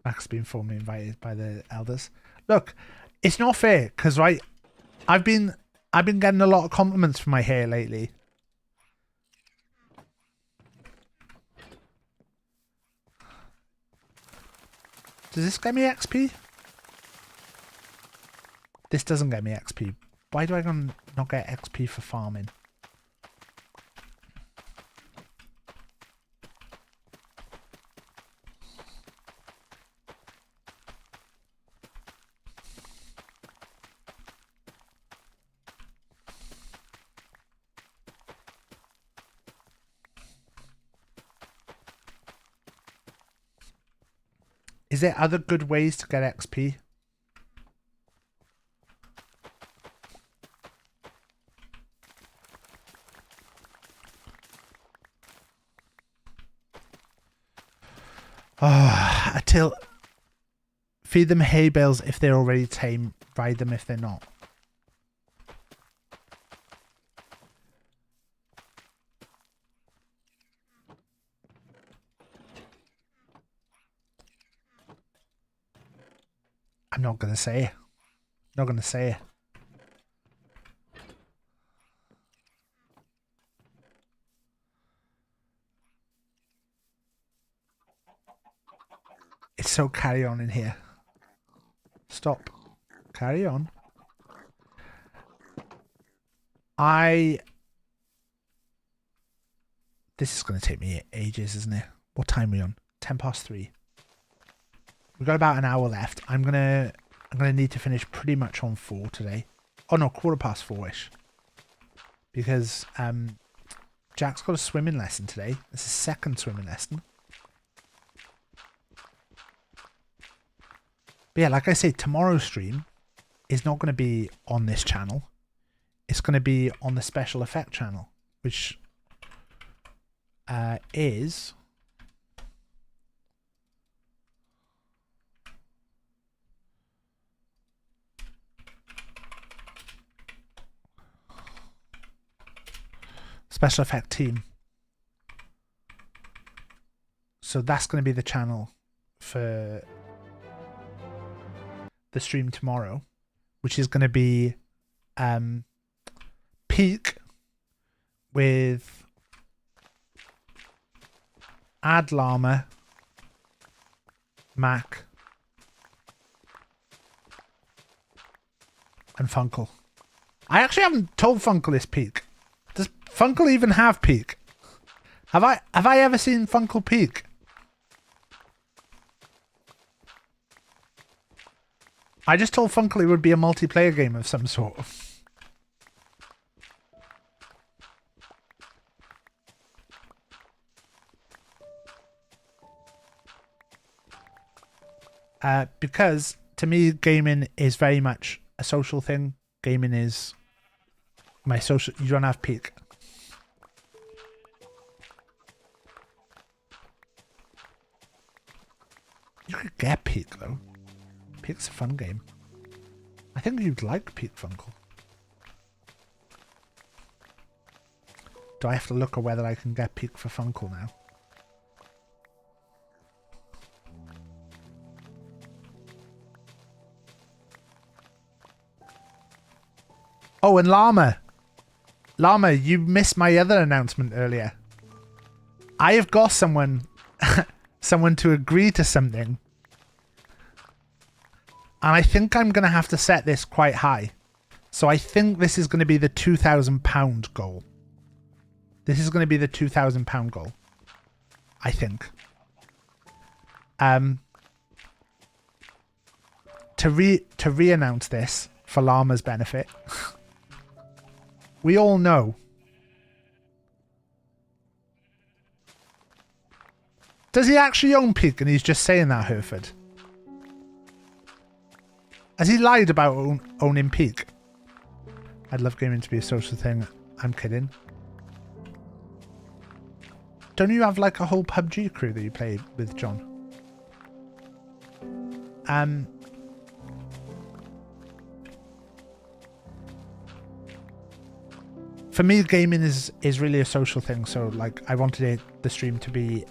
Max has been formally invited by the elders. Look, it's not fair because right, I've been getting a lot of compliments for my hair lately. Does this get me XP? This doesn't get me XP. Why do I not get XP for farming? Is there other good ways to get XP? Until feed them hay bales if they're already tame, ride them if they're not. I'm not gonna say. Not gonna say. It's so carry on in here. Stop. Carry on. This is gonna take me ages, isn't it? What time are we on? 3:10. We've got about an hour left. I'm gonna need to finish pretty much on 4 today. Oh no, 4:15-ish. Because Jack's got a swimming lesson today. It's his second swimming lesson. But yeah, like I say, tomorrow's stream is not going to be on this channel. It's going to be on the special effect channel, which is... Special effect team. So that's going to be the channel for the stream tomorrow, which is going to be Peak with Ad Llama, Mac, and Funkle. I actually haven't told Funkle this Peak. Does Funkle even have Peak? Have I ever seen Funkle Peak? I just told Funkle it would be a multiplayer game of some sort. Because to me, gaming is very much a social thing. Gaming is My social... You don't have peak. You could get peak, though. Peak's a fun game. I think you'd like Peak Funkle. Do I have to look at whether I can get Peak for Funkle now? Oh, and Llama. Llama, you missed my other announcement earlier. I have got someone someone to agree to something. And I think I'm going to have to set this quite high. So I think this is going to be the £2,000 goal. This is going to be the £2,000 goal. I think. To re-announce this for Llama's benefit. We all know. Does he actually own Peak and he's just saying that, Hereford? Has he lied about owning Peak? I'd love gaming to be a social thing. I'm kidding. Don't you have like a whole PUBG crew that you play with, John? For me, gaming is really a social thing. So like I wanted the stream to be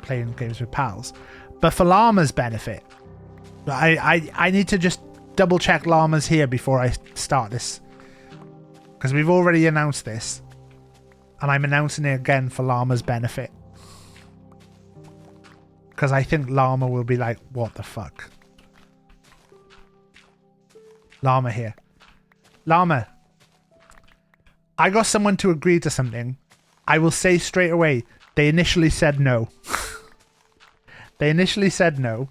playing games with pals. But for Llama's benefit, I need to just double check Llama's here before I start this. Because we've already announced this. And I'm announcing it again for Llama's benefit. Because I think Llama will be like, what the fuck? Llama here. Llama. I got someone to agree to something. I will say straight away, they initially said no. They initially said no.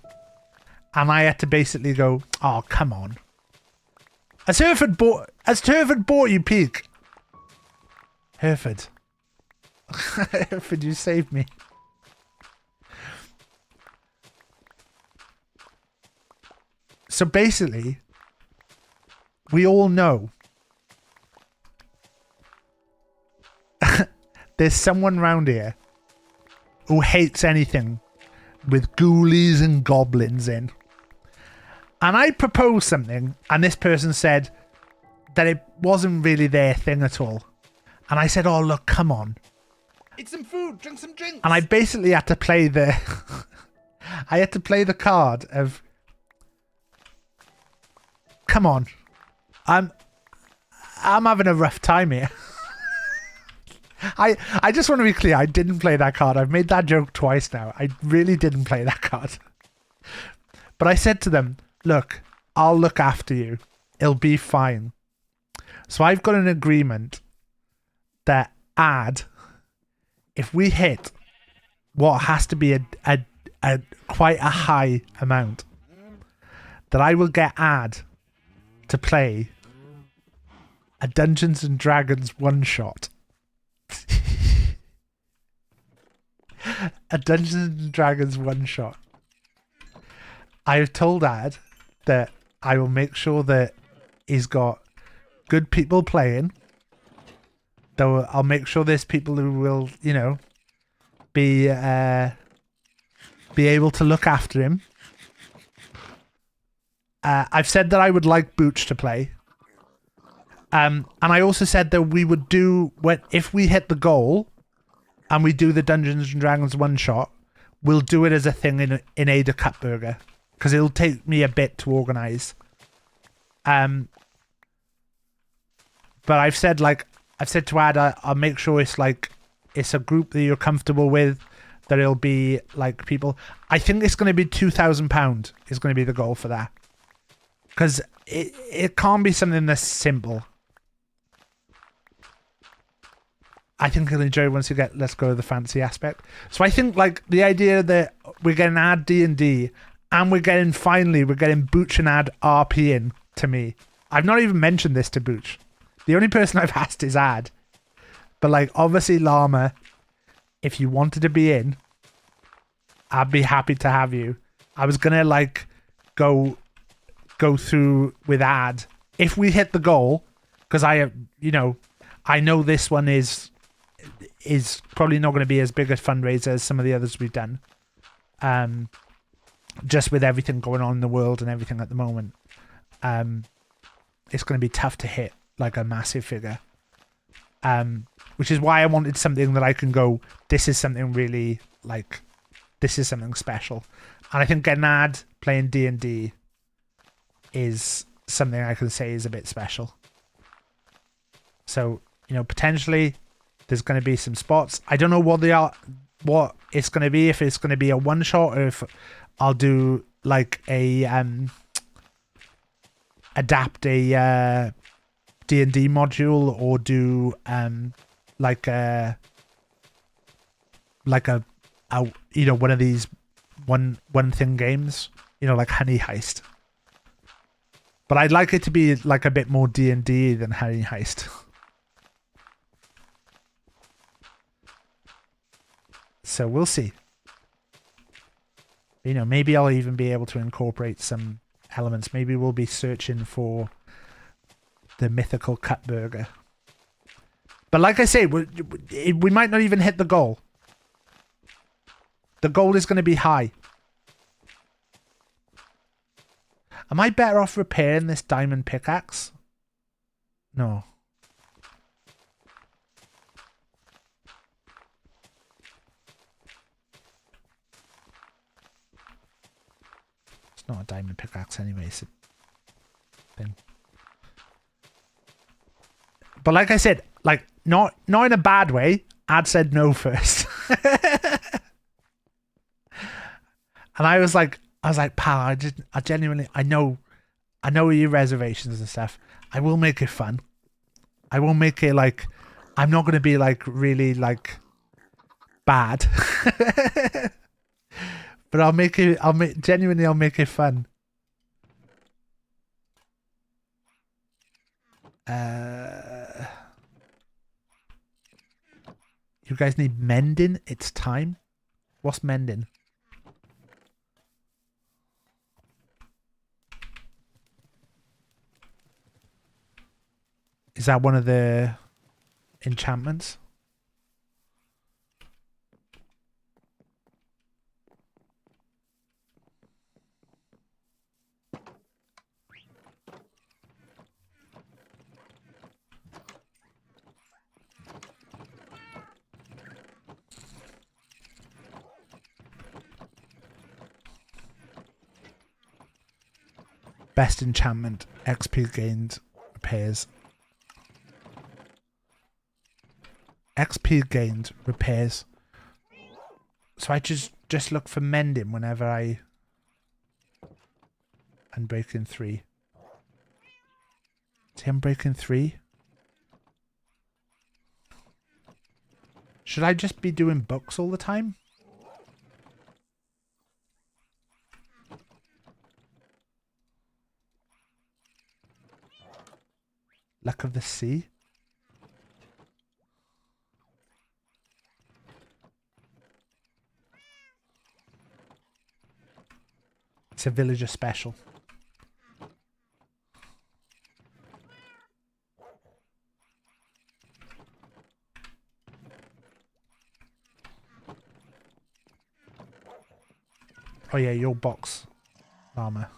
And I had to basically go, oh, come on. Has Hereford bought you Peak? Hereford. Hereford, you saved me. So basically, we all know there's someone round here who hates anything with ghoulies and goblins in. And I proposed something, and this person said that it wasn't really their thing at all. And I said, oh, look, come on. Eat some food, drink some drinks. And I basically had to play the... I had to play the card of... Come on. I'm having a rough time here. I just want to be clear, I didn't play that card. I've made that joke twice now. I really didn't play that card. But I said to them, look, I'll look after you. It'll be fine. So I've got an agreement that if we hit what has to be a quite a high amount, that I will get to play a Dungeons and Dragons one-shot. A Dungeons and Dragons one-shot. I have told Ad that I will make sure that he's got good people playing. Though I'll make sure there's people who will, you know, be able to look after him. I've said that I would like Booch to play. And I also said that we would do, if we hit the goal and we do the Dungeons and Dragons one shot, we'll do it as a thing in Ada Cutburger. Because it'll take me a bit to organise. But I've said to Ad, I'll make sure it's a group that you're comfortable with, that it'll be like people. I think it's going to be £2,000 is going to be the goal for that. Because it can't be something that's simple. I think he'll enjoy once you get let's go to the fancy aspect. So I think like the idea that we're getting Ad D&D and we're getting Booch and Ad RP in to me. I've not even mentioned this to Booch. The only person I've asked is Ad. But like obviously Llama, if you wanted to be in, I'd be happy to have you. I was gonna like go through with Ad if we hit the goal, because I I know this one is probably not going to be as big a fundraiser as some of the others we've done. Just with everything going on in the world and everything at the moment, it's going to be tough to hit like a massive figure. Which is why I wanted something that I can go, this is something really like, this is something special. And I think Gennad playing D&D is something I can say is a bit special. So, you know, potentially there's going to be some spots. I don't know what they are, what it's going to be, if it's going to be a one shot or if I'll do like a adapt a D&D module or do like a you know, one of these one thing games, you know, like Honey Heist. But I'd like it to be like a bit more D&D than Honey Heist. So we'll see. You know, maybe I'll even be able to incorporate some elements. Maybe we'll be searching for the mythical cut burger. But like I say, we might not even hit the goal. The goal is going to be high. Am I better off repairing this diamond pickaxe? No. It's not a diamond pickaxe anyway. It's a thing. But like I said, like not in a bad way. Ad said no first. And I was like, pal, I genuinely, I know your reservations and stuff. I will make it fun. I will make it like, I'm not going to be like really like bad. But I'll make it fun. You guys need mending? It's time. What's mending? Is that one of the enchantments? Best enchantment, XP gained, repairs. XP gained, repairs. So I just look for mending whenever I'm breaking 3. See, I'm breaking 3. Should I just be doing books all the time? Luck of the Sea. It's a villager special. Oh yeah, your box armor.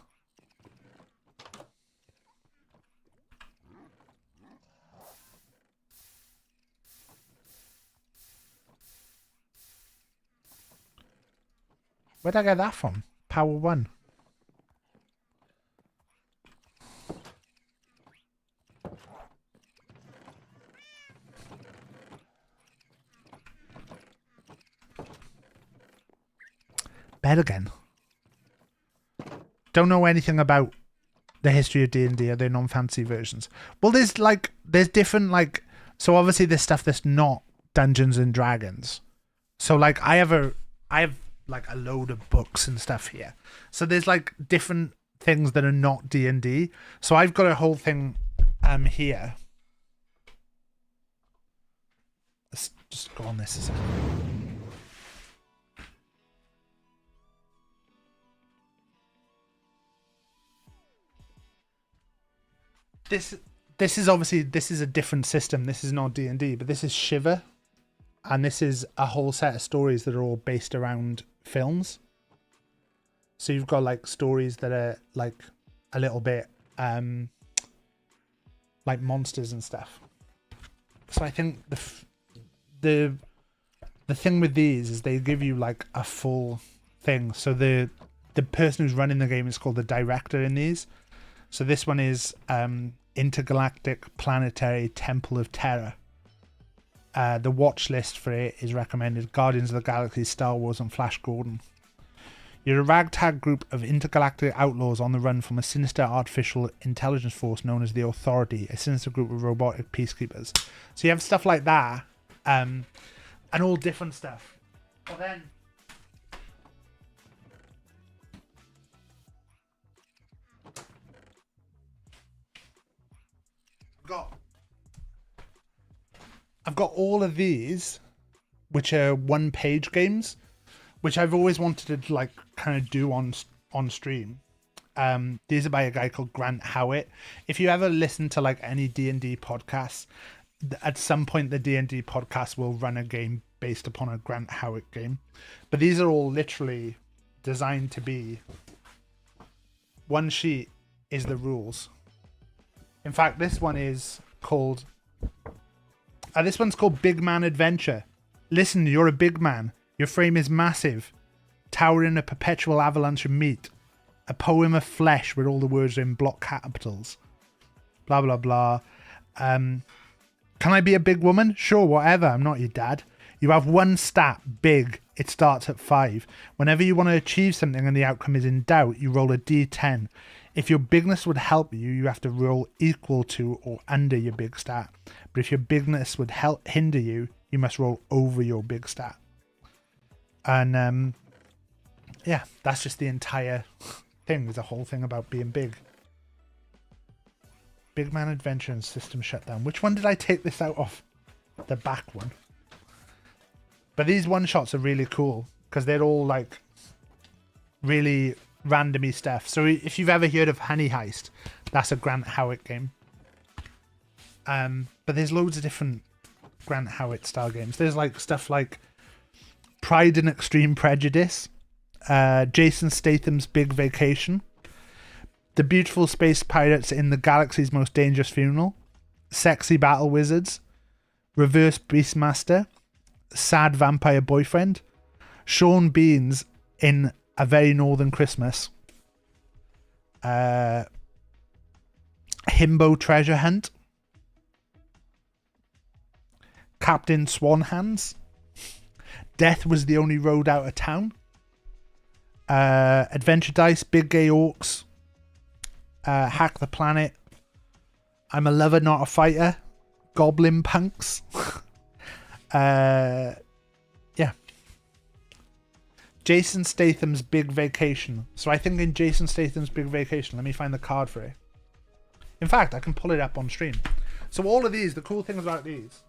Where'd I get that from? Power 1. Bed again. Don't know anything about the history of D&D or their non-fantasy versions. Well, there's different, like, so obviously there's stuff that's not Dungeons and Dragons. So like I have like a load of books and stuff here. So there's like different things that are not D&D. So I've got a whole thing here. Let's just go on this a second. this is a different system. This is not D&D, but this is Shiver, and this is a whole set of stories that are all based around films. So you've got like stories that are like a little bit like monsters and stuff. So I think the thing with these is they give you like a full thing. So the person who's running the game is called the director in these. So this one is Intergalactic Planetary Temple of Terror. The watch list for it is recommended Guardians of the Galaxy, Star Wars, and Flash Gordon. You're a ragtag group of intergalactic outlaws on the run from a sinister artificial intelligence force known as the Authority, a sinister group of robotic peacekeepers. So you have stuff like that, and all different stuff. But then I've got all of these, which are one-page games, which I've always wanted to like kind of do on stream. These are by a guy called Grant Howitt. If you ever listen to like any D&D podcasts, at some point the D&D podcast will run a game based upon a Grant Howitt game. But these are all literally designed to be one sheet is the rules. In fact, this one is called this one's called Big Man Adventure. Listen, you're a big man. Your frame is massive, towering a perpetual avalanche of meat. A poem of flesh where all the words are in block capitals. Blah, blah, blah. Can I be a big woman? Sure, whatever. I'm not your dad. You have one stat, big. It starts at 5. Whenever you want to achieve something and the outcome is in doubt, you roll a d10. If your bigness would help you, you have to roll equal to or under your big stat. But if your bigness would hinder you, you must roll over your big stat. And yeah, that's just the entire thing. There's a whole thing about being big. Big Man Adventure and System Shutdown. Which one did I take this out of? The back one. But these one-shots are really cool because they're all like really randomy stuff. So if you've ever heard of Honey Heist, that's a Grant Howitt game. But there's loads of different Grant Howitt style games. There's like stuff like Pride and Extreme Prejudice, Jason Statham's Big Vacation, The Beautiful Space Pirates in the Galaxy's Most Dangerous Funeral, Sexy Battle Wizards, Reverse Beastmaster, Sad Vampire Boyfriend, Sean Beans in A Very Northern Christmas, Himbo Treasure Hunt, Captain Swanhands, Death Was the Only Road Out of Town, Adventure Dice, Big Gay Orcs, Hack the Planet, I'm a Lover Not a Fighter, Goblin Punks, yeah, Jason Statham's Big Vacation. So I think in Jason Statham's Big Vacation, let me find the card for it. In fact, I can pull it up on stream. So all of these, the cool things about these,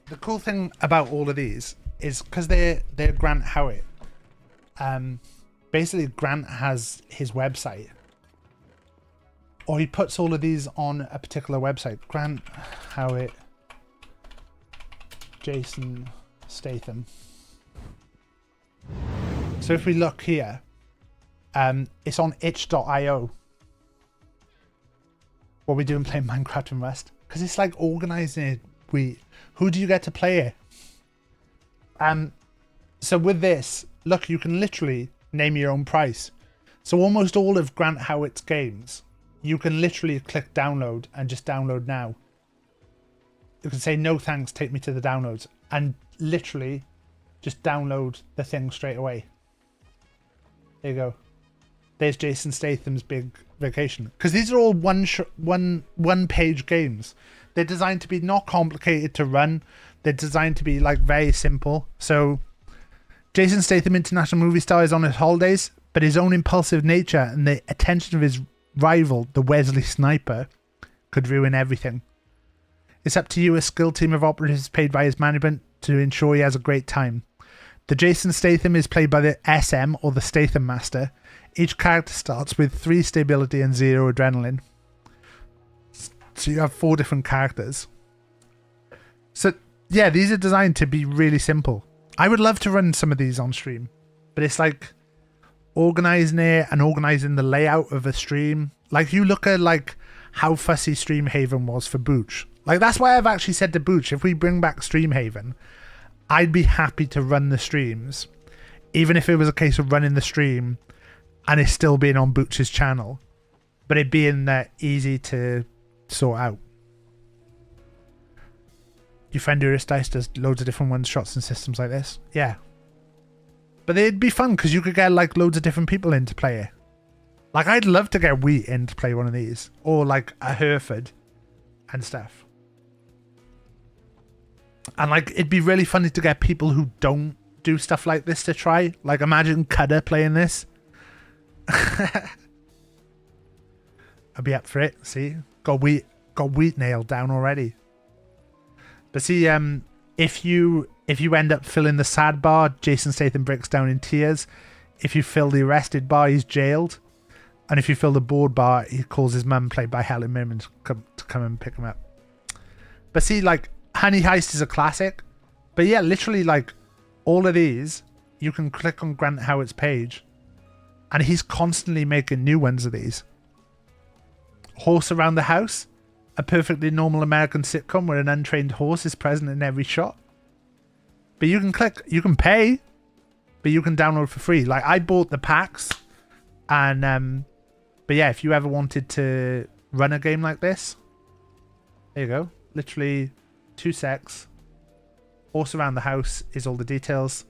the cool thing about all of these is because they're Grant Howitt. Basically, Grant has his website, or he puts all of these on a particular website. Grant Howitt, Jason Statham. So if we look here, it's on itch.io. What we doing playing Minecraft and Rust? Because it's like organizing it. Who do you get to play it? So with this, look, you can literally name your own price. So almost all of Grant Howitt's games, you can literally click download and just download now. You can say no thanks, take me to the downloads, and literally just download the thing straight away. There you go. There's Jason Statham's Big Vacation. Because these are all one page games. They're designed to be not complicated to run. They're designed to be like very simple. So Jason Statham, international movie star, is on his holidays, but his own impulsive nature and the attention of his rival, the Wesley Sniper, could ruin everything. It's up to you, a skilled team of operatives paid by his management, to ensure he has a great time. The Jason Statham is played by the SM or the Statham Master. Each character starts with 3 stability and 0 adrenaline. So you have 4 different characters. So yeah, these are designed to be really simple. I would love to run some of these on stream, but it's like organizing it and organizing the layout of a stream. Like you look at like how fussy Streamhaven was for Booch. Like that's why I've actually said to Booch, if we bring back Streamhaven, I'd be happy to run the streams, even if it was a case of running the stream and it's still being on Booch's channel, but it being easy to sort out. Your friend Dice does loads of different one-shots and systems like this. Yeah. But it'd be fun because you could get like loads of different people in to play it. Like I'd love to get Wheat in to play one of these. Or like a Hereford and stuff. And like it'd be really funny to get people who don't do stuff like this to try. Like imagine Cudder playing this. I'd be up for it. See? Got Wheat nailed down already. But see, if you end up filling the sad bar, Jason Statham breaks down in tears. If you fill the arrested bar, he's jailed. And if you fill the bored bar, he calls his mum, played by Helen Mirren, to come and pick him up. But see, like, Honey Heist is a classic. But yeah, literally, like, all of these, you can click on Grant Howitt's page. And he's constantly making new ones of these. Horse Around the House. A perfectly normal American sitcom where an untrained horse is present in every shot. But you can pay, but you can download for free. Like I bought the packs, and but yeah, if you ever wanted to run a game like this, there you go. Literally 2 secs. Horse Around the House is all the details.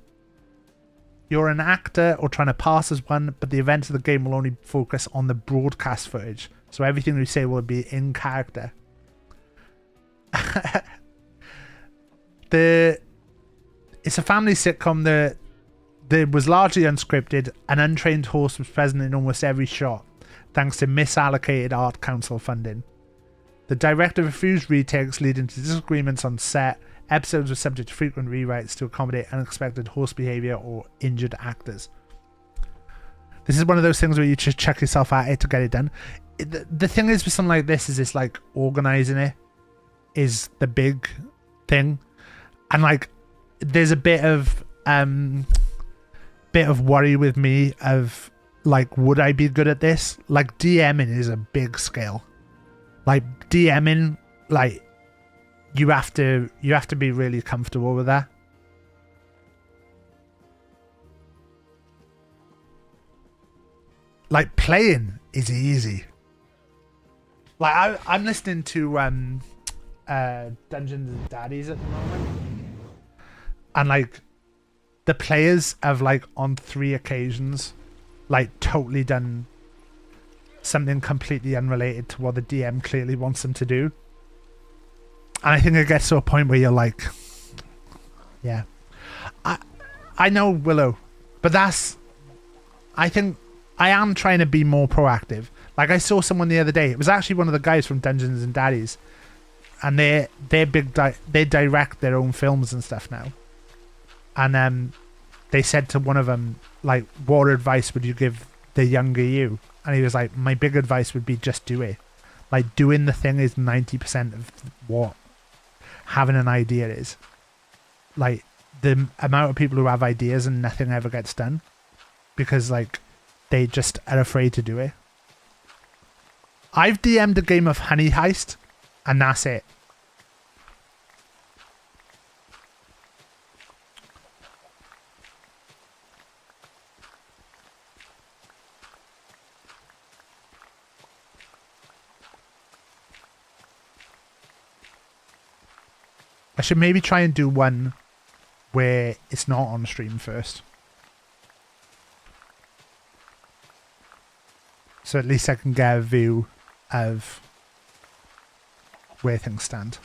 You're an actor or trying to pass as one, but the events of the game will only focus on the broadcast footage. So everything we say will be in character. It's a family sitcom that was largely unscripted. An untrained horse was present in almost every shot, thanks to misallocated Art Council funding. The director refused retakes, leading to disagreements on set. Episodes were subject to frequent rewrites to accommodate unexpected horse behavior or injured actors. This is one of those things where you just chuck yourself at it to get it done. The thing is with something like this is it's like organizing it is the big thing, and like there's a bit of worry with me of like, would I be good at this? Like DMing is a big skill. Like DMing, like you have to be really comfortable with that. Like playing is easy. Like I'm listening to Dungeons and Daddies at the moment, and like the players have like on 3 occasions like totally done something completely unrelated to what the DM clearly wants them to do, and I think it gets to a point where you're like, yeah, I know, Willow, but I think I am trying to be more proactive. Like I saw someone the other day. It was actually one of the guys from Dungeons and Daddies, and they're big. They direct their own films and stuff now. And they said to one of them, like, "What advice would you give the younger you?" And he was like, "My big advice would be just do it. Like doing the thing is 90% of what having an idea is. Like the amount of people who have ideas and nothing ever gets done because like they just are afraid to do it." I've DM'd a game of Honey Heist, and that's it. I should maybe try and do one where it's not on stream first. So at least I can get a view of where things stand.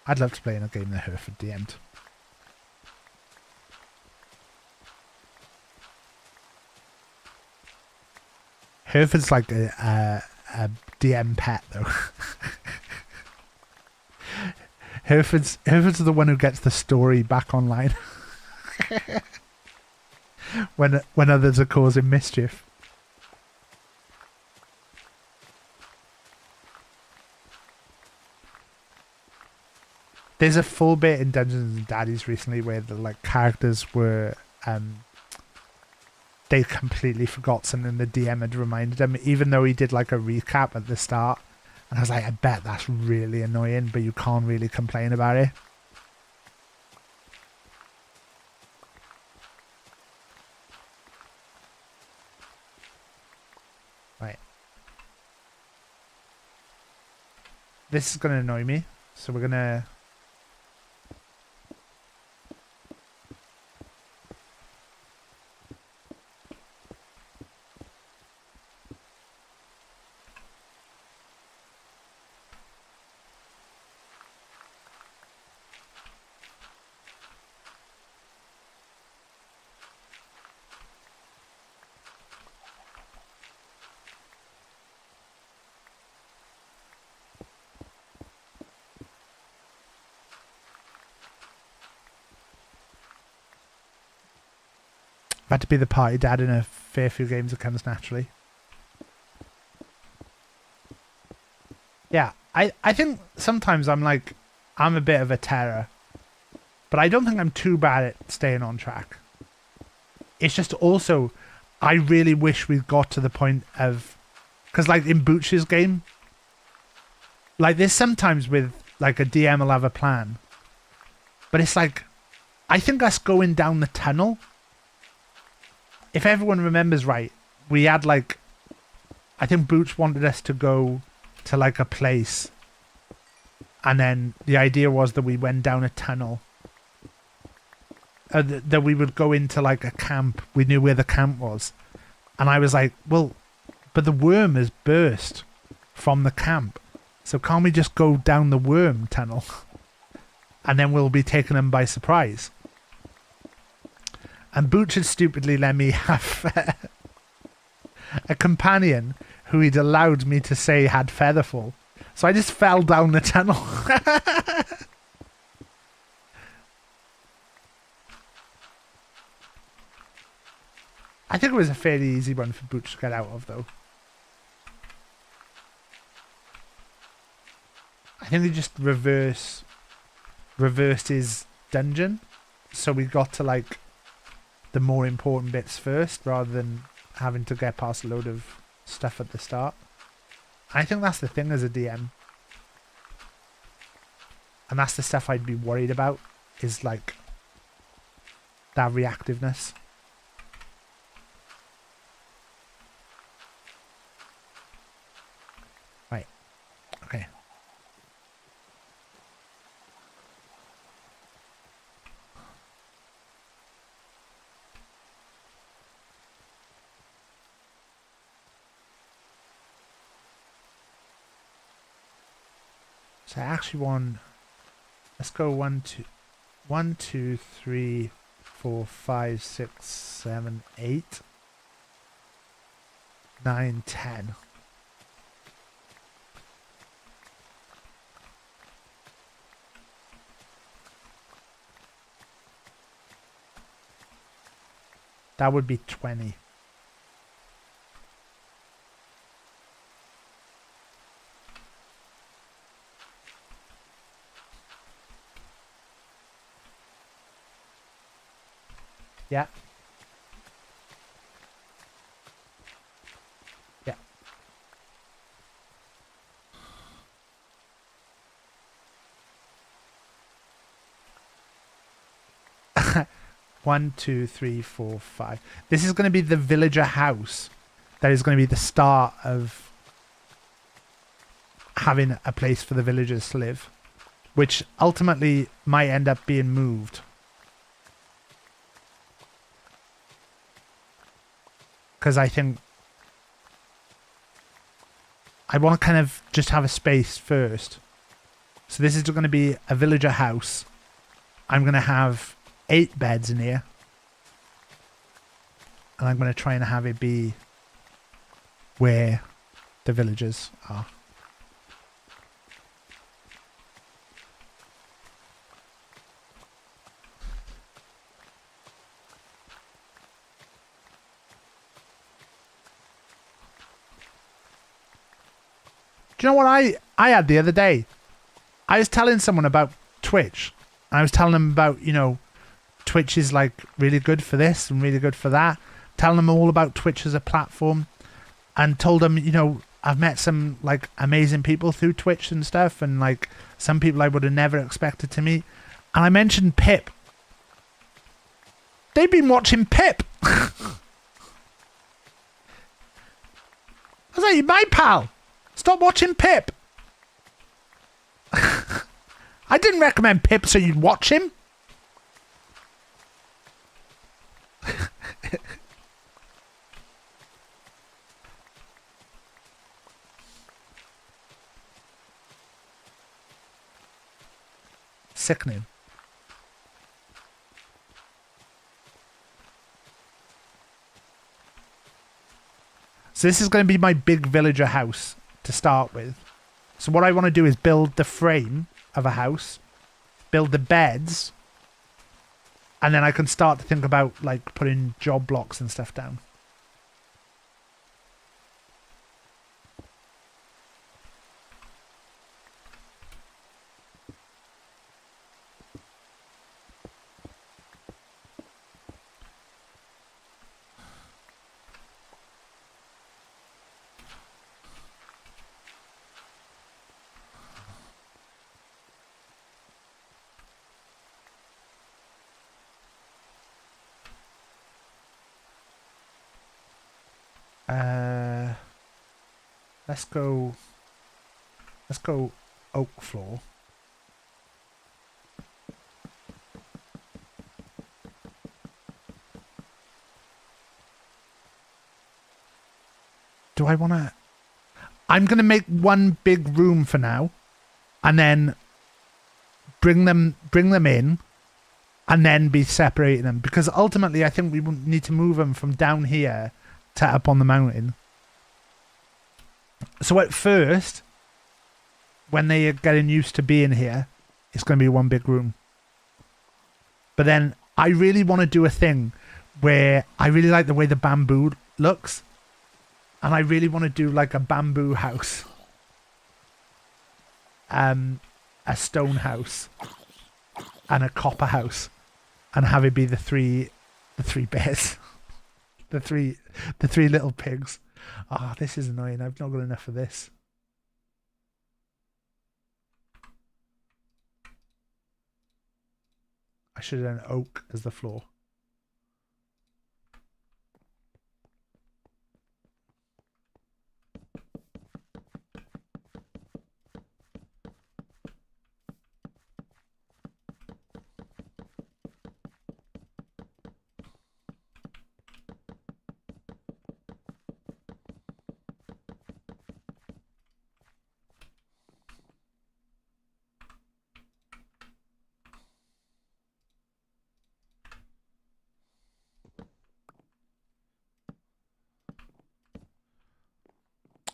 I'd love to play in a game that Hereford DM'd. Hereford's like a DM pet though. Hereford's the one who gets the story back online when others are causing mischief. There's a full bit in Dungeons and Daddies recently where the like characters were they completely forgot something the DM had reminded them, even though he did like a recap at the start. And I was like, I bet that's really annoying, but you can't really complain about it. Right. This is going to annoy me, so we're going to... I've had to be the party dad in a fair few games that comes naturally. Yeah, I think sometimes I'm a bit of a terror. But I don't think I'm too bad at staying on track. It's just also, I really wish we got to the point of... Because like in Booch's game, like there's sometimes with like a DM will have a plan. But it's like, I think us going down the tunnel... If everyone remembers right, we had like... I think Booch wanted us to go to like a place. And then the idea was that we went down a tunnel. That we would go into like a camp. We knew where the camp was. And I was like, well, but the worm has burst from the camp. So can't we just go down the worm tunnel? And then we'll be taking them by surprise. And Booch had stupidly let me have a companion who he'd allowed me to say had featherfall. So I just fell down the tunnel. I think it was a fairly easy one for Booch to get out of, though. I think he just reversed his dungeon. So we got to, like, the more important bits first, rather than having to get past a load of stuff at the start. I think that's the thing as a DM. And that's the stuff I'd be worried about, is, like, that reactiveness. Right. Okay. So I actually want... Let's go 1, 2, 3, 4, 5, 6, 7, 8, 9, 10. That would be 20. Yeah. Yeah. One, 2, 3, 4, 5. This is going to be the villager house. That is going to be the start of having a place for the villagers to live, which ultimately might end up being moved. Because I think I want to kind of just have a space first. So this is going to be a villager house. I'm going to have 8 beds in here. And I'm going to try and have it be where the villagers are. Do you know what I had the other day? I was telling someone about Twitch. And I was telling them about, you know, Twitch is like really good for this and really good for that. Telling them all about Twitch as a platform. And told them, you know, I've met some like amazing people through Twitch and stuff. And like some people I would have never expected to meet. And I mentioned Pip. They've been watching Pip. I was like, my pal, stop watching Pip. I didn't recommend Pip so you'd watch him. Sickening. So this is going to be my big villager house to start with. So what I want to do is build the frame of a house, build the beds, and then I can start to think about like putting job blocks and stuff down. Let's go oak floor. Do I want to... I'm going to make one big room for now and then bring them in and then be separating them, because ultimately I think we need to move them from down here to up on the mountain. So at first, when they are getting used to being here, it's going to be one big room. But then I really want to do a thing where I really like the way the bamboo looks. And I really want to do like a bamboo house. A stone house. And a copper house. And have it be the three bears. the three little pigs. Ah, this is annoying. I've not got enough of this. I should have done oak as the floor.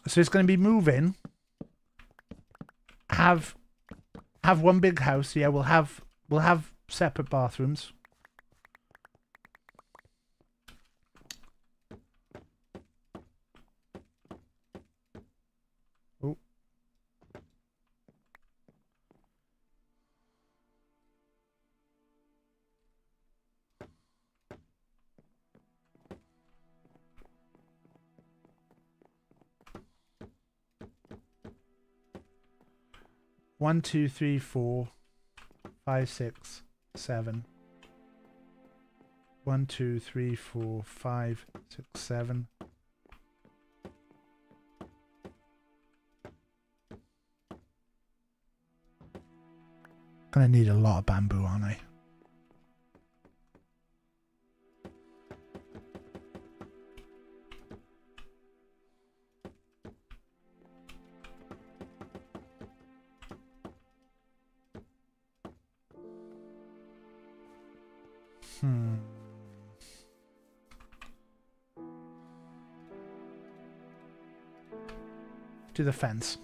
So it's going to be moving. Have one big house. Yeah, we'll have separate bathrooms. Oh. One, two, three, 4, 5, 6, 7. 1, 2, 3, 4, 5, 6, 7. Gonna need a lot of bamboo, aren't I? Do the fence.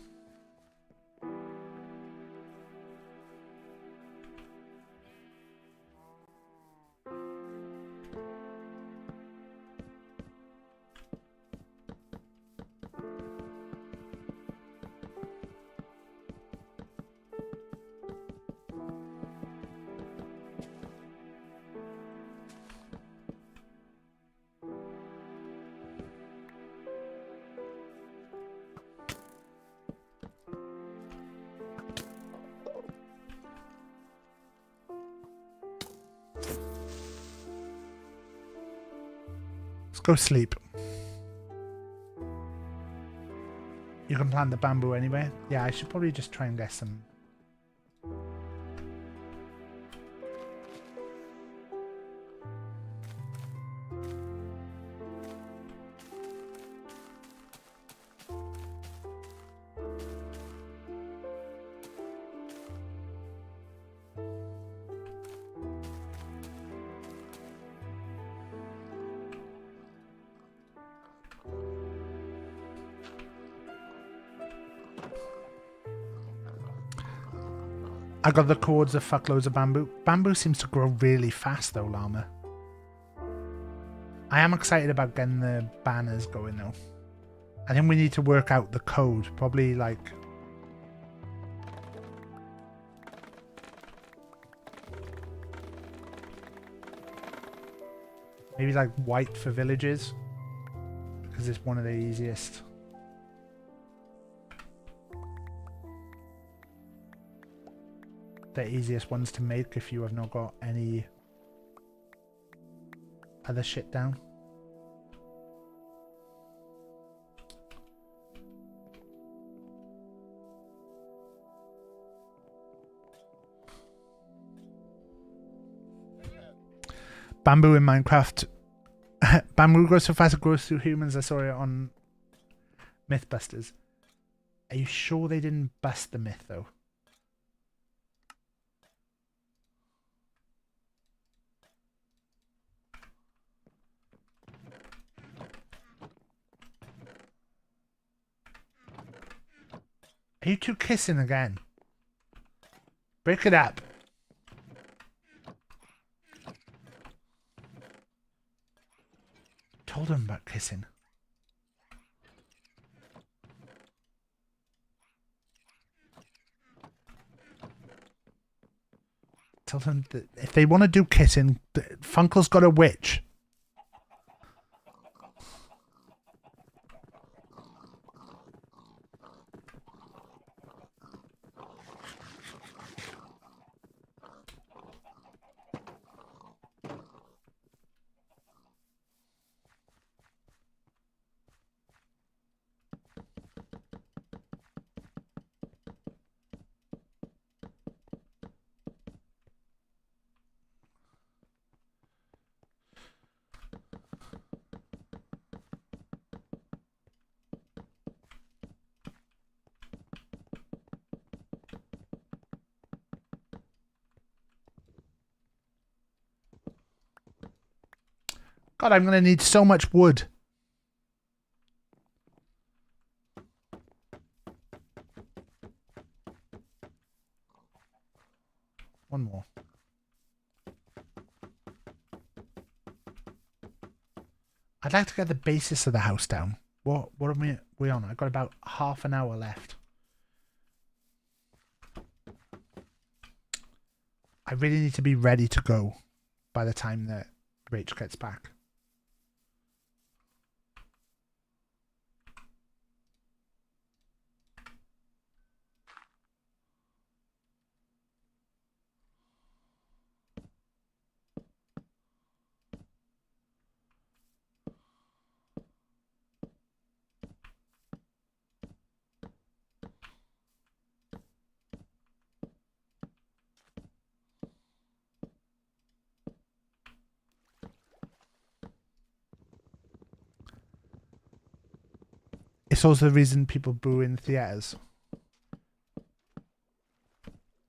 Let's go sleep. You can plant the bamboo anyway. Yeah, I should probably just try and get some. I got the cords of fuckloads of bamboo. Bamboo seems to grow really fast though, llama. I am excited about getting the banners going though. I think we need to work out the code. Probably like... maybe like white for villages. Because it's one of the easiest. The easiest ones to make if you have not got any other shit down. Bamboo in Minecraft. Bamboo grows so fast it grows through humans. I saw it on Mythbusters. Are you sure they didn't bust the myth though? Are you two kissing again? Break it up. Told him about kissing. Tell them that if they want to do kissing, Funkel's got a witch. God, I'm going to need so much wood. One more. I'd like to get the basis of the house down. What are we on? I've got about half an hour left. I really need to be ready to go by the time that Rach gets back. It's also the reason people boo in theatres.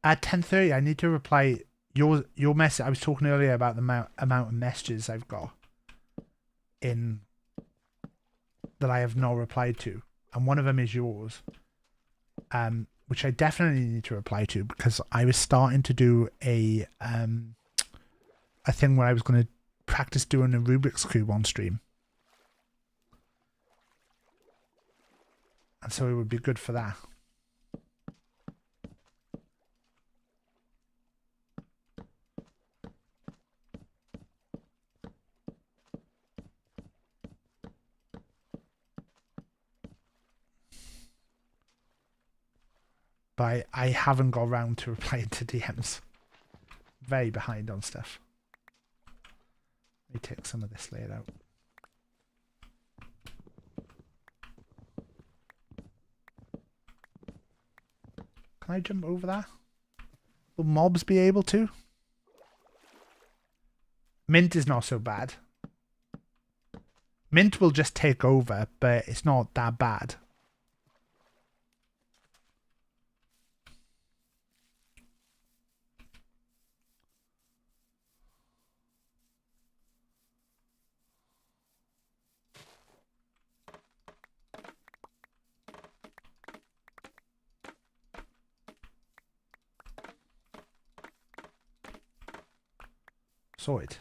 At 10:30, I need to reply your message. I was talking earlier about the amount of messages I've got in that I have not replied to, and one of them is yours, which I definitely need to reply to because I was starting to do a thing where I was going to practice doing a Rubik's Cube on stream. And so it would be good for that. But I haven't got around to replying to DMs. Very behind on stuff. Let me take some of this laid out. Can I jump over that? Will mobs be able to? Mint is not so bad. Mint will just take over, but it's not that bad. Sorted.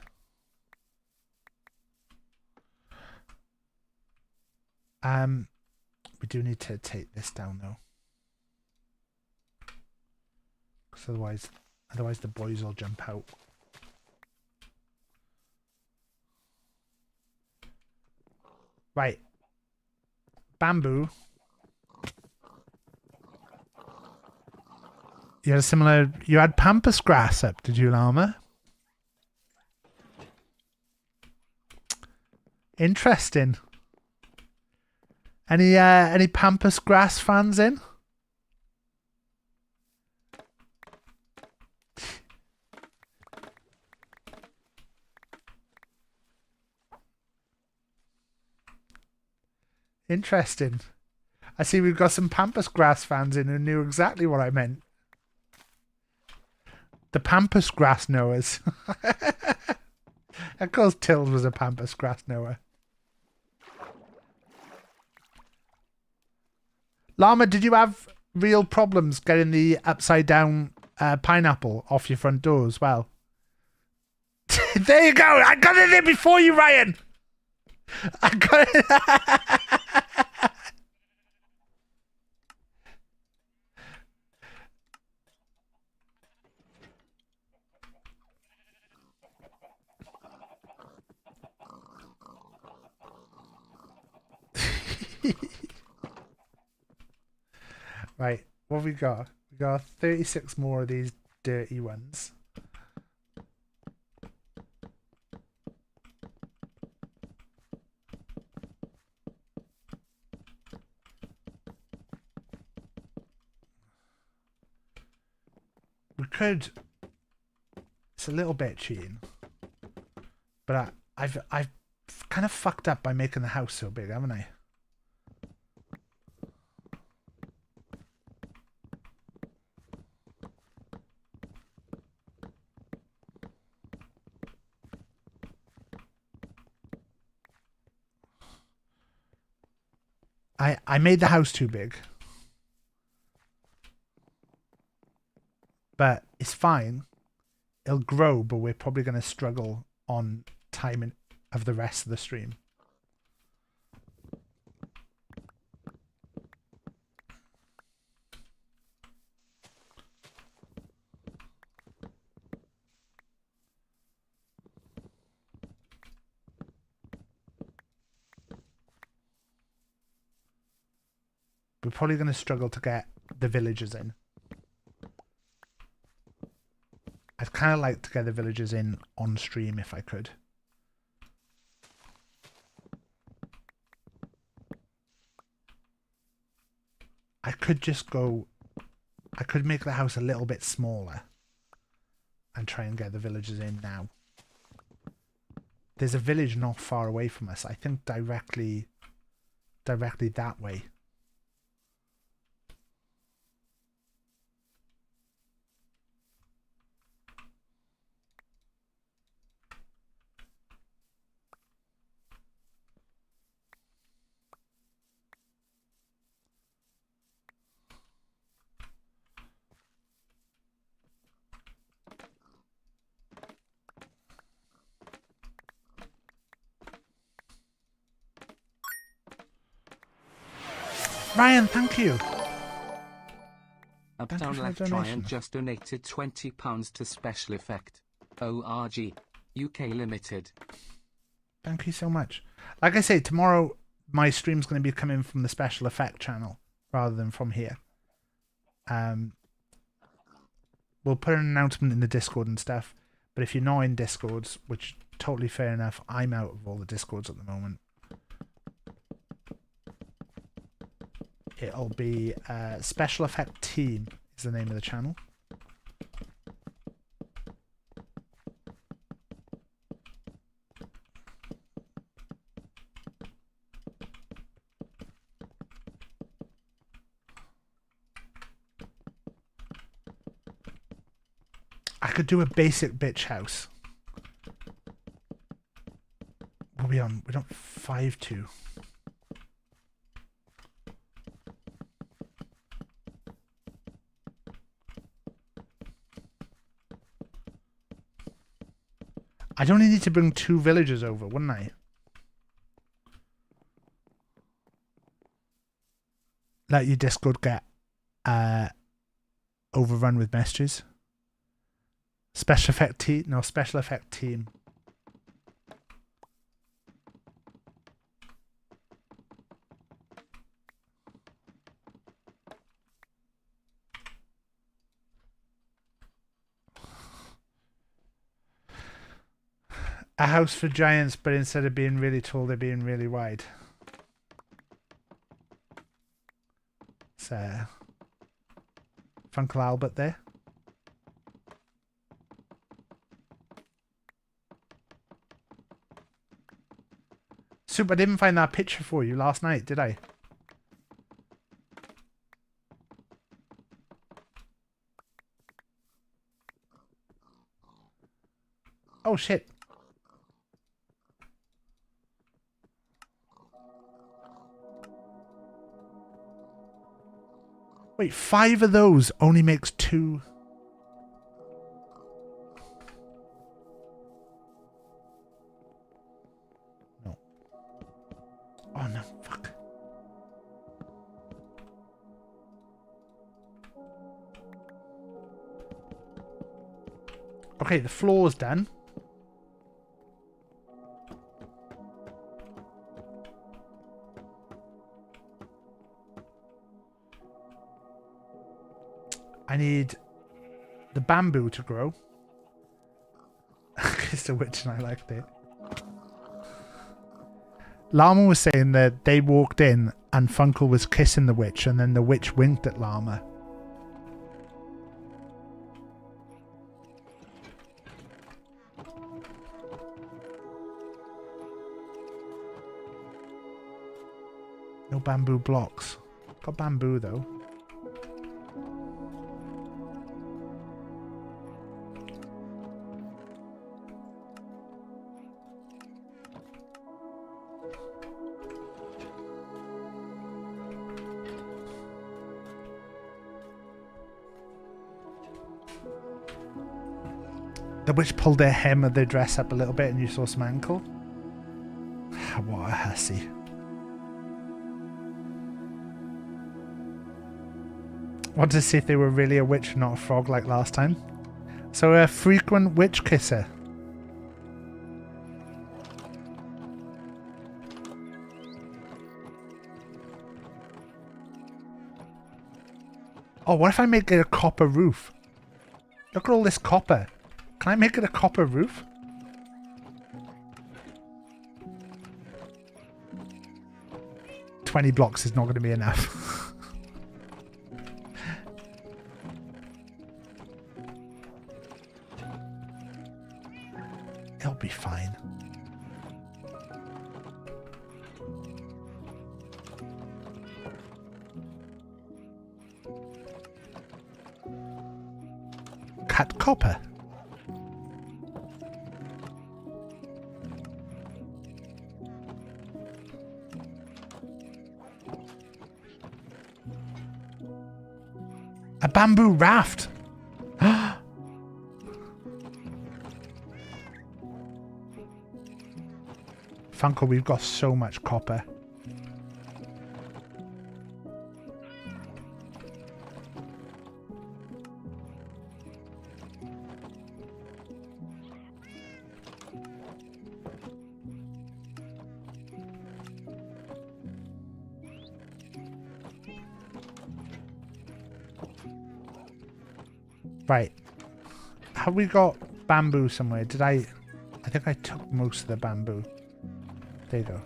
We do need to take this down though, because otherwise the boys will jump out. Right, bamboo. You had a similar. You had pampas grass up, did you, Llama? Interesting. Any pampas grass fans in? Interesting. I see we've got some pampas grass fans in who knew exactly what I meant. The pampas grass knowers. Of course Tills was a pampas grass knower. Llama, did you have real problems getting the upside down pineapple off your front door as well? There you go! I got it in before you, Ryan! I got it! Right, what have we got? We got 36 more of these dirty ones. We could. It's a little bit cheating, but I've kind of fucked up by making the house so big, haven't I? I made the house too big. But it's fine. It'll grow, but we're probably going to struggle on timing of the rest of the stream. We're probably going to struggle to get the villagers in. I'd kind of like to get the villagers in on stream if I could. I could just go... I could make the house a little bit smaller and try and get the villagers in now. There's a village not far away from us. I think directly that way. Ryan, thank you. Uptown Left Giant just donated £20 to Special Effect. ORG. UK Limited. Thank you so much. Like I say, tomorrow my stream's going to be coming from the Special Effect channel rather than from here. We'll put an announcement in the Discord and stuff. But if you're not in Discords, which totally fair enough, I'm out of all the Discords at the moment. It'll be Special Effect Team is the name of the channel. I could do a basic bitch house. What are we on? We're on 5-2. I'd only need to bring 2 villagers over, wouldn't I? Let your Discord get overrun with messages. Special effect team? No, special effect team. A house for giants, but instead of being really tall, they're being really wide. So, Funkle Albert there. Soup, I didn't find that picture for you last night, did I? Oh shit. Wait, 5 of those only makes 2. No. Oh no, fuck. Okay, the floor's done. I need the bamboo to grow. It's the witch and I liked it. Llama was saying that they walked in and Funkle was kissing the witch and then the witch winked at Llama. No bamboo blocks. Got bamboo though. The witch pulled their hem of their dress up a little bit and you saw some ankle. What a hussy. Wanted to see if they were really a witch, not a frog like last time. So a frequent witch kisser. Oh, what if I make it a copper roof? Look at all this copper. Can I make it a copper roof? $20 blocks is not going to be enough. It'll be fine. Cut copper. A bamboo raft. Funko, we've got so much copper. Right. Have we got bamboo somewhere? Did I think I took most of the bamboo. There you go.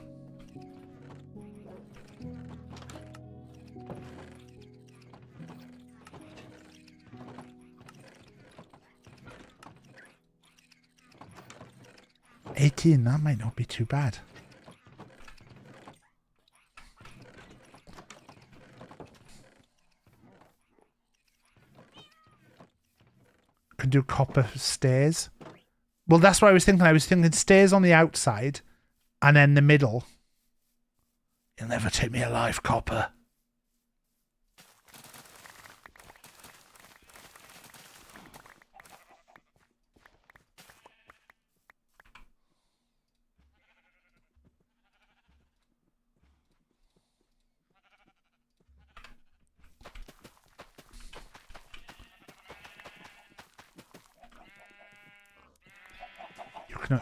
18, that might not be too bad. Could do copper stairs. Well, that's what I was thinking. I was thinking stairs on the outside and then the middle. You'll never take me alive, copper.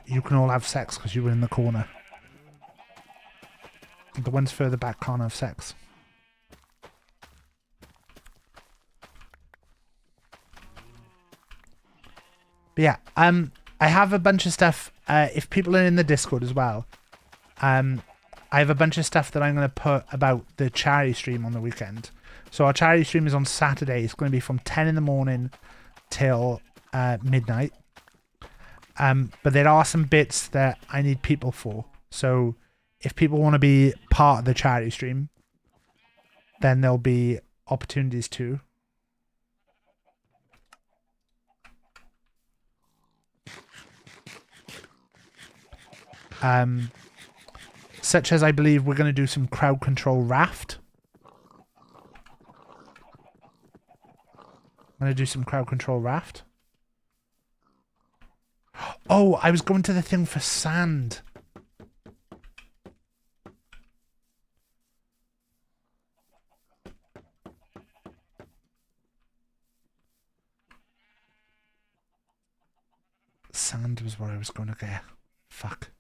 You can all have sex because you were in the corner. The ones further back can't have sex. But yeah, I have a bunch of stuff. If people are in the Discord as well, I have a bunch of stuff that I'm going to put about the charity stream on the weekend. So our charity stream is on Saturday. It's going to be from 10 in the morning till midnight. But there are some bits that I need people for. So if people want to be part of the charity stream, then there'll be opportunities too. Such as I believe we're going to do some crowd control raft. I'm going to do some crowd control raft. Oh, I was going to the thing for sand. Sand was what I was going to get. Fuck.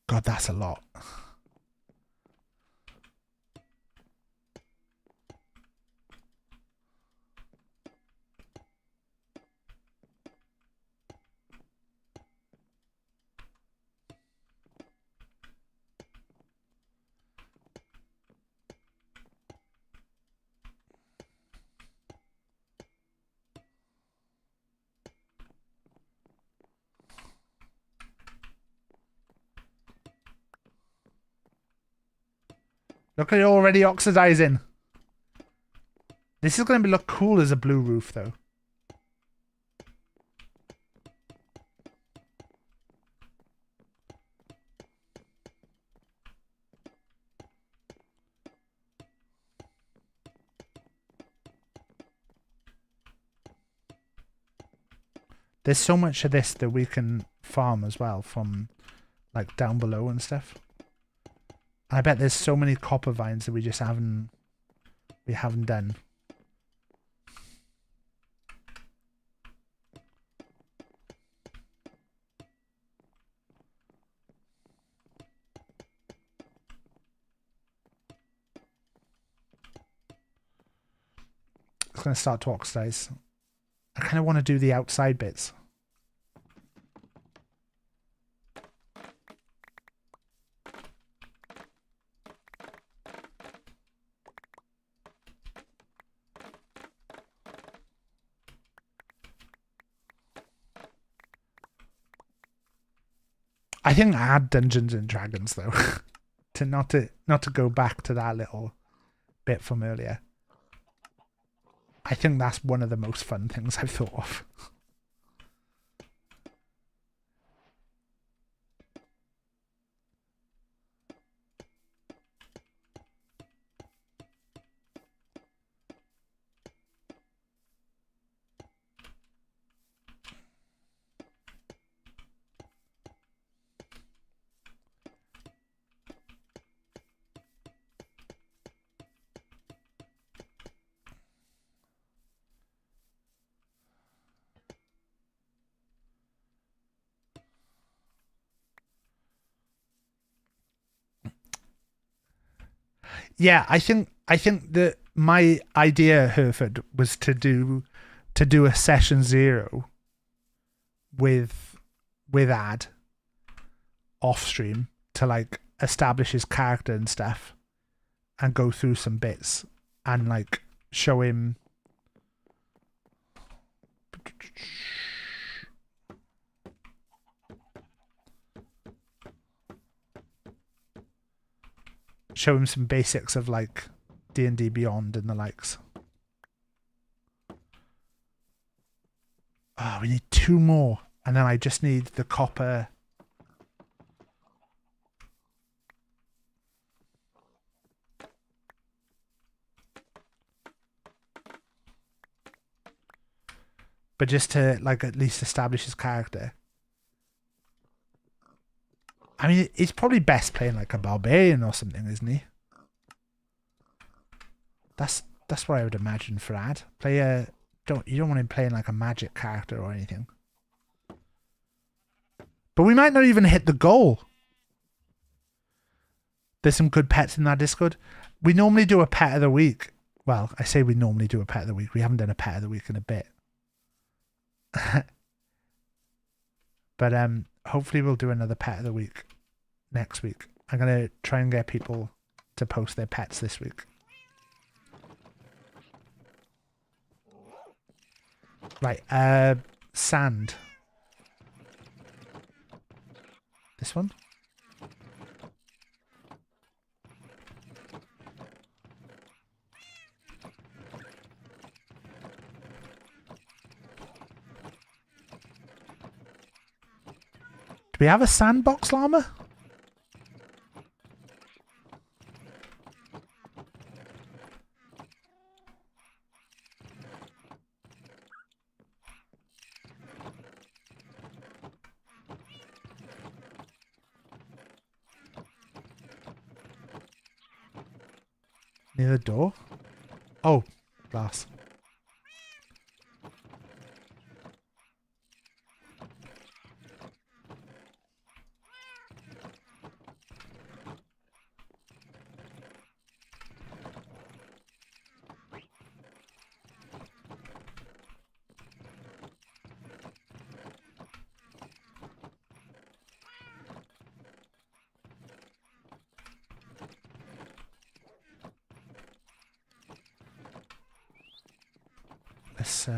God, that's a lot. Look at it already oxidizing. This is going to look cool as a blue roof, though. There's so much of this that we can farm as well from like down below and stuff. I bet there's so many copper vines that we just haven't done. It's going to start to oxidize. I kind of want to do the outside bits. I think I had Dungeons and Dragons though, to not to go back to that little bit from earlier. I think that's one of the most fun things I've thought of. Yeah, I think that my idea, Hereford, was to do a session 0 with Ad off stream to like establish his character and stuff and go through some bits and like show him some basics of like D&D Beyond and the likes. Oh, we need 2 more. And then I just need the copper. But just to like at least establish his character. I mean, he's probably best playing like a barbarian or something, isn't he? That's what I would imagine for Ad. You don't want him playing like a magic character or anything. But we might not even hit the goal. There's some good pets in that Discord. We normally do a pet of the week. Well, I say we normally do a pet of the week. We haven't done a pet of the week in a bit. But hopefully we'll do another pet of the week next week. I'm going to try and get people to post their pets this week. Right, sand. This one? Do we have a sandbox llama? Near the door? Oh, glass. Let's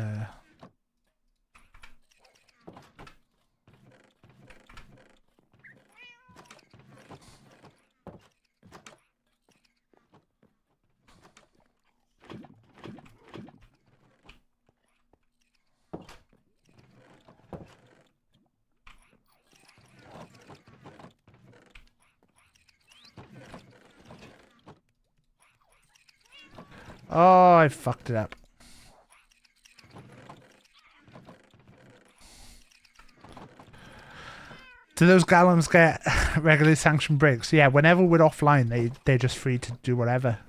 Oh, I fucked it up. Do those golems get regularly sanctioned breaks? Yeah, whenever we're offline, they're just free to do whatever.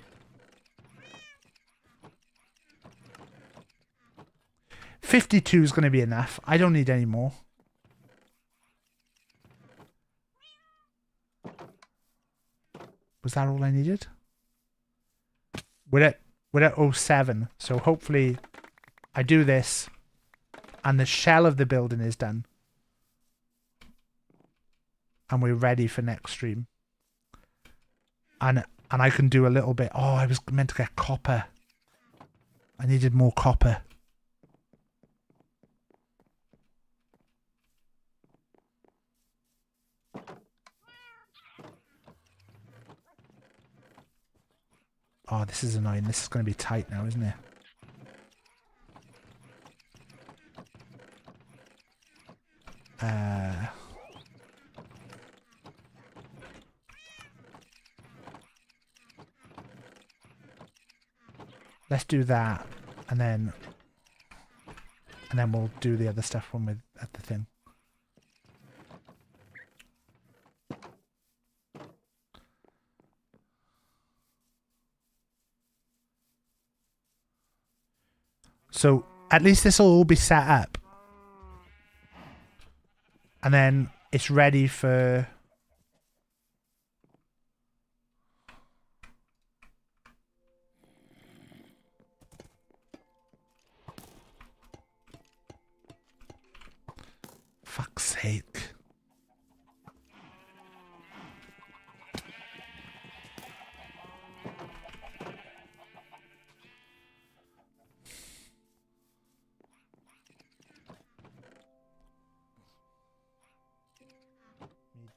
$52 is going to be enough. I don't need any more. Was that all I needed? We're at 07, so hopefully I do this and the shell of the building is done. And we're ready for next stream. And I can do a little bit. Oh, I was meant to get copper. I needed more copper. Oh, this is annoying. This is going to be tight now, isn't it? Let's do that, and then we'll do the other stuff when we're at the thing. So at least this will all be set up, and then it's ready for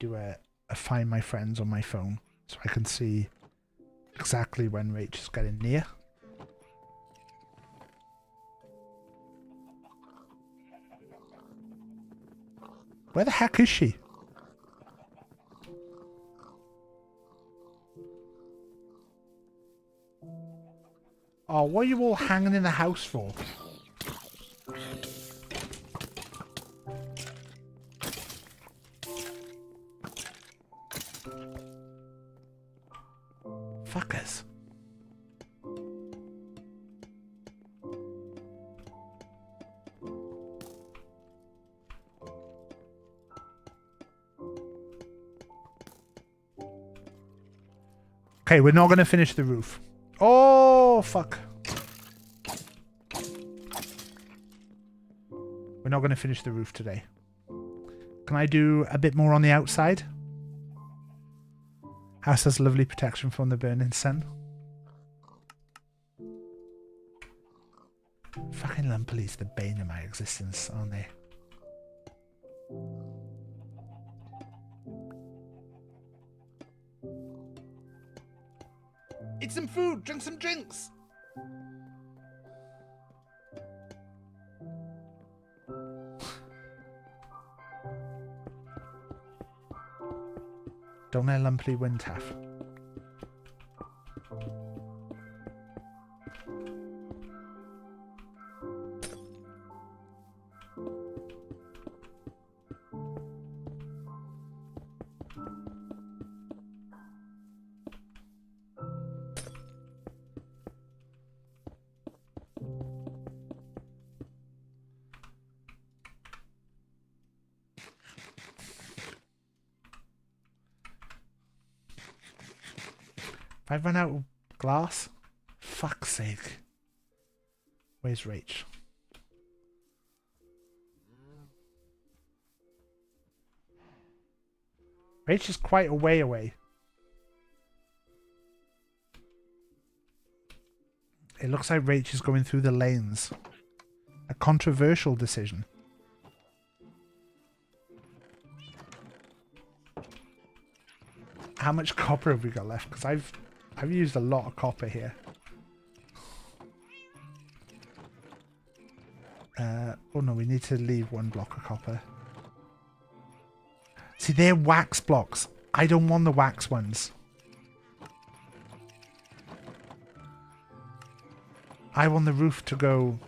do a find my friends on my phone so I can see exactly when Rach is getting near. Where the heck is she? Oh, what are you all hanging in the house for? Fuckers. Okay, we're not going to finish the roof. Oh, fuck. We're not going to finish the roof today. Can I do a bit more on the outside? House has lovely protection from the burning sun. Fucking Lumperly's the bane of my existence, aren't they? Eat some food, drink some drinks. Don't let Lumperly win, Taff. I've run out of glass. Fuck's sake. Where's Rach? Rach is quite a way away. It looks like Rach is going through the lanes. A controversial decision. How much copper have we got left? Because I've used a lot of copper here. Oh no, we need to leave one block of copper. See, they're wax blocks. I don't want the wax ones. I want the roof to go...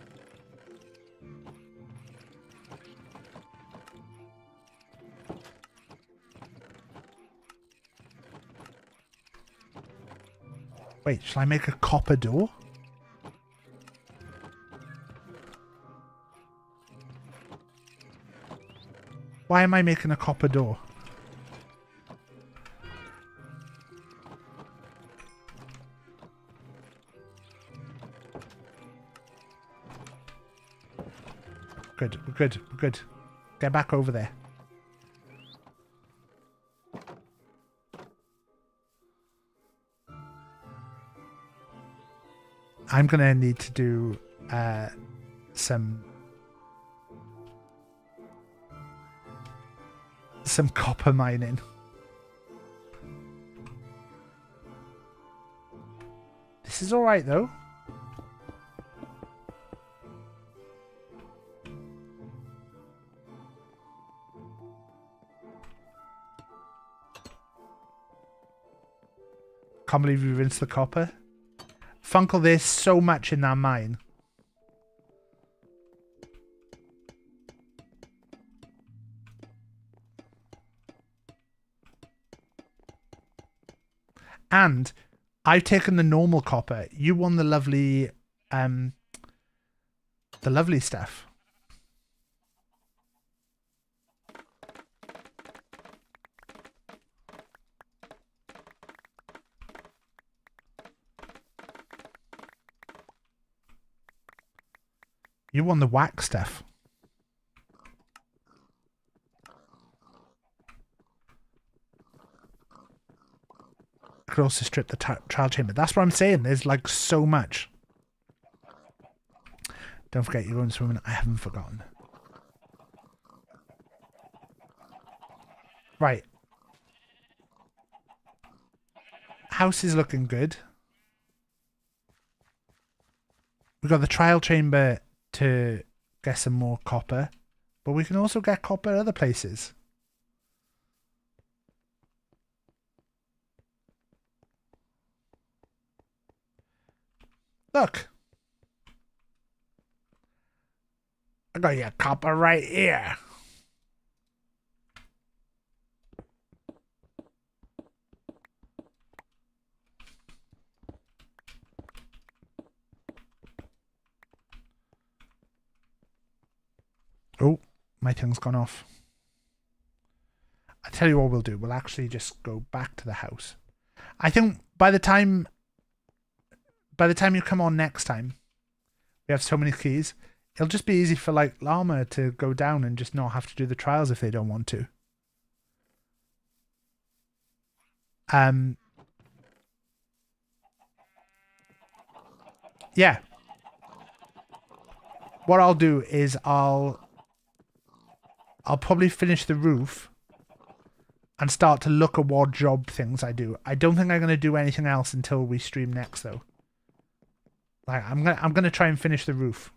Wait, shall I make a copper door? Why am I making a copper door? Good, we're good, we're good. Get back over there. I'm gonna need to do some copper mining. This is alright though. Can't believe we rinsed the copper. Funkle, there's so much in that mine. And I've taken the normal copper. You won the lovely stuff. You won the wax stuff. I could also strip the trial chamber. That's what I'm saying. There's like so much. Don't forget you're going swimming. I haven't forgotten. Right. House is looking good. We've got the trial chamber to get some more copper, but we can also get copper other places. Look. I got your copper right here. Oh, my thing's gone off. I tell you what we'll do. We'll actually just go back to the house. I think by the time you come on next time, we have so many keys. It'll just be easy for like Llama to go down and just not have to do the trials if they don't want to. Yeah. What I'll do is I'll probably finish the roof and start to look at what job things I do. I don't think I'm gonna do anything else until we stream next though. Like I'm gonna try and finish the roof.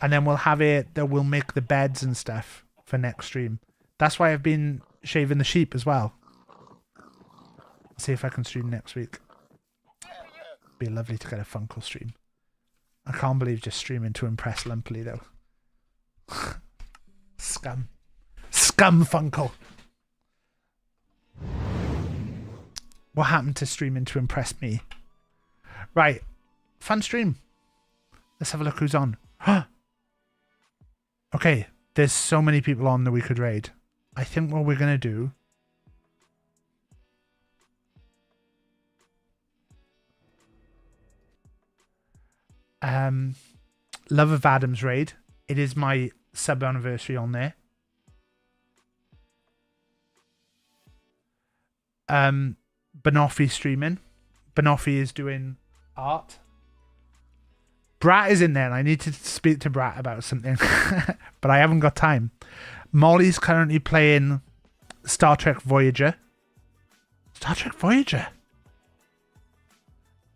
And then we'll have it that we'll make the beds and stuff for next stream. That's why I've been shaving the sheep as well. I'll see if I can stream next week. Be lovely to get a Funko stream. I can't believe just streaming to impress Lumpily though. Scum. Scum Funko. What happened to streaming to impress me? Right. Fun stream. Let's have a look who's on. Okay. There's so many people on that we could raid. I think what we're going to do... Love of Adam's raid. It is my sub anniversary on there. Banoffee streaming. Banoffee is doing art. Brat is in there and I need to speak to Brat about something. But I haven't got time. Molly's currently playing Star Trek Voyager. Star Trek Voyager.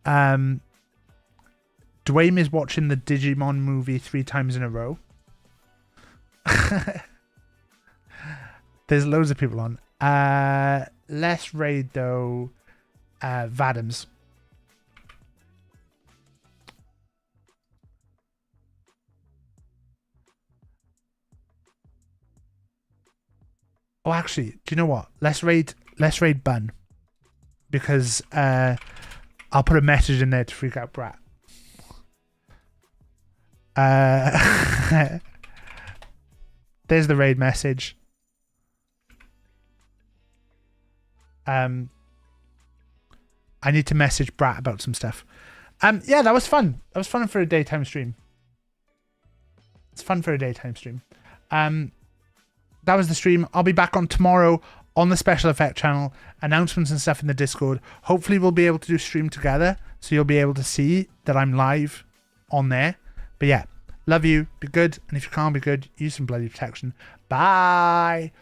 Dwayne is watching the Digimon movie 3 times in a row. There's loads of people on. Let's raid though Vadams. Oh, actually, do you know what? Let's raid Bun. Because I'll put a message in there to freak out Brat. There's the raid message. I need to message Brat about some stuff. Yeah, that was fun. That was fun for a daytime stream. It's fun for a daytime stream. That was the stream. I'll be back on tomorrow on the Special Effect channel. Announcements and stuff in the Discord. Hopefully we'll be able to do stream together. So you'll be able to see that I'm live on there. But yeah, love you. Be good. And if you can't be good, use some bloody protection. Bye.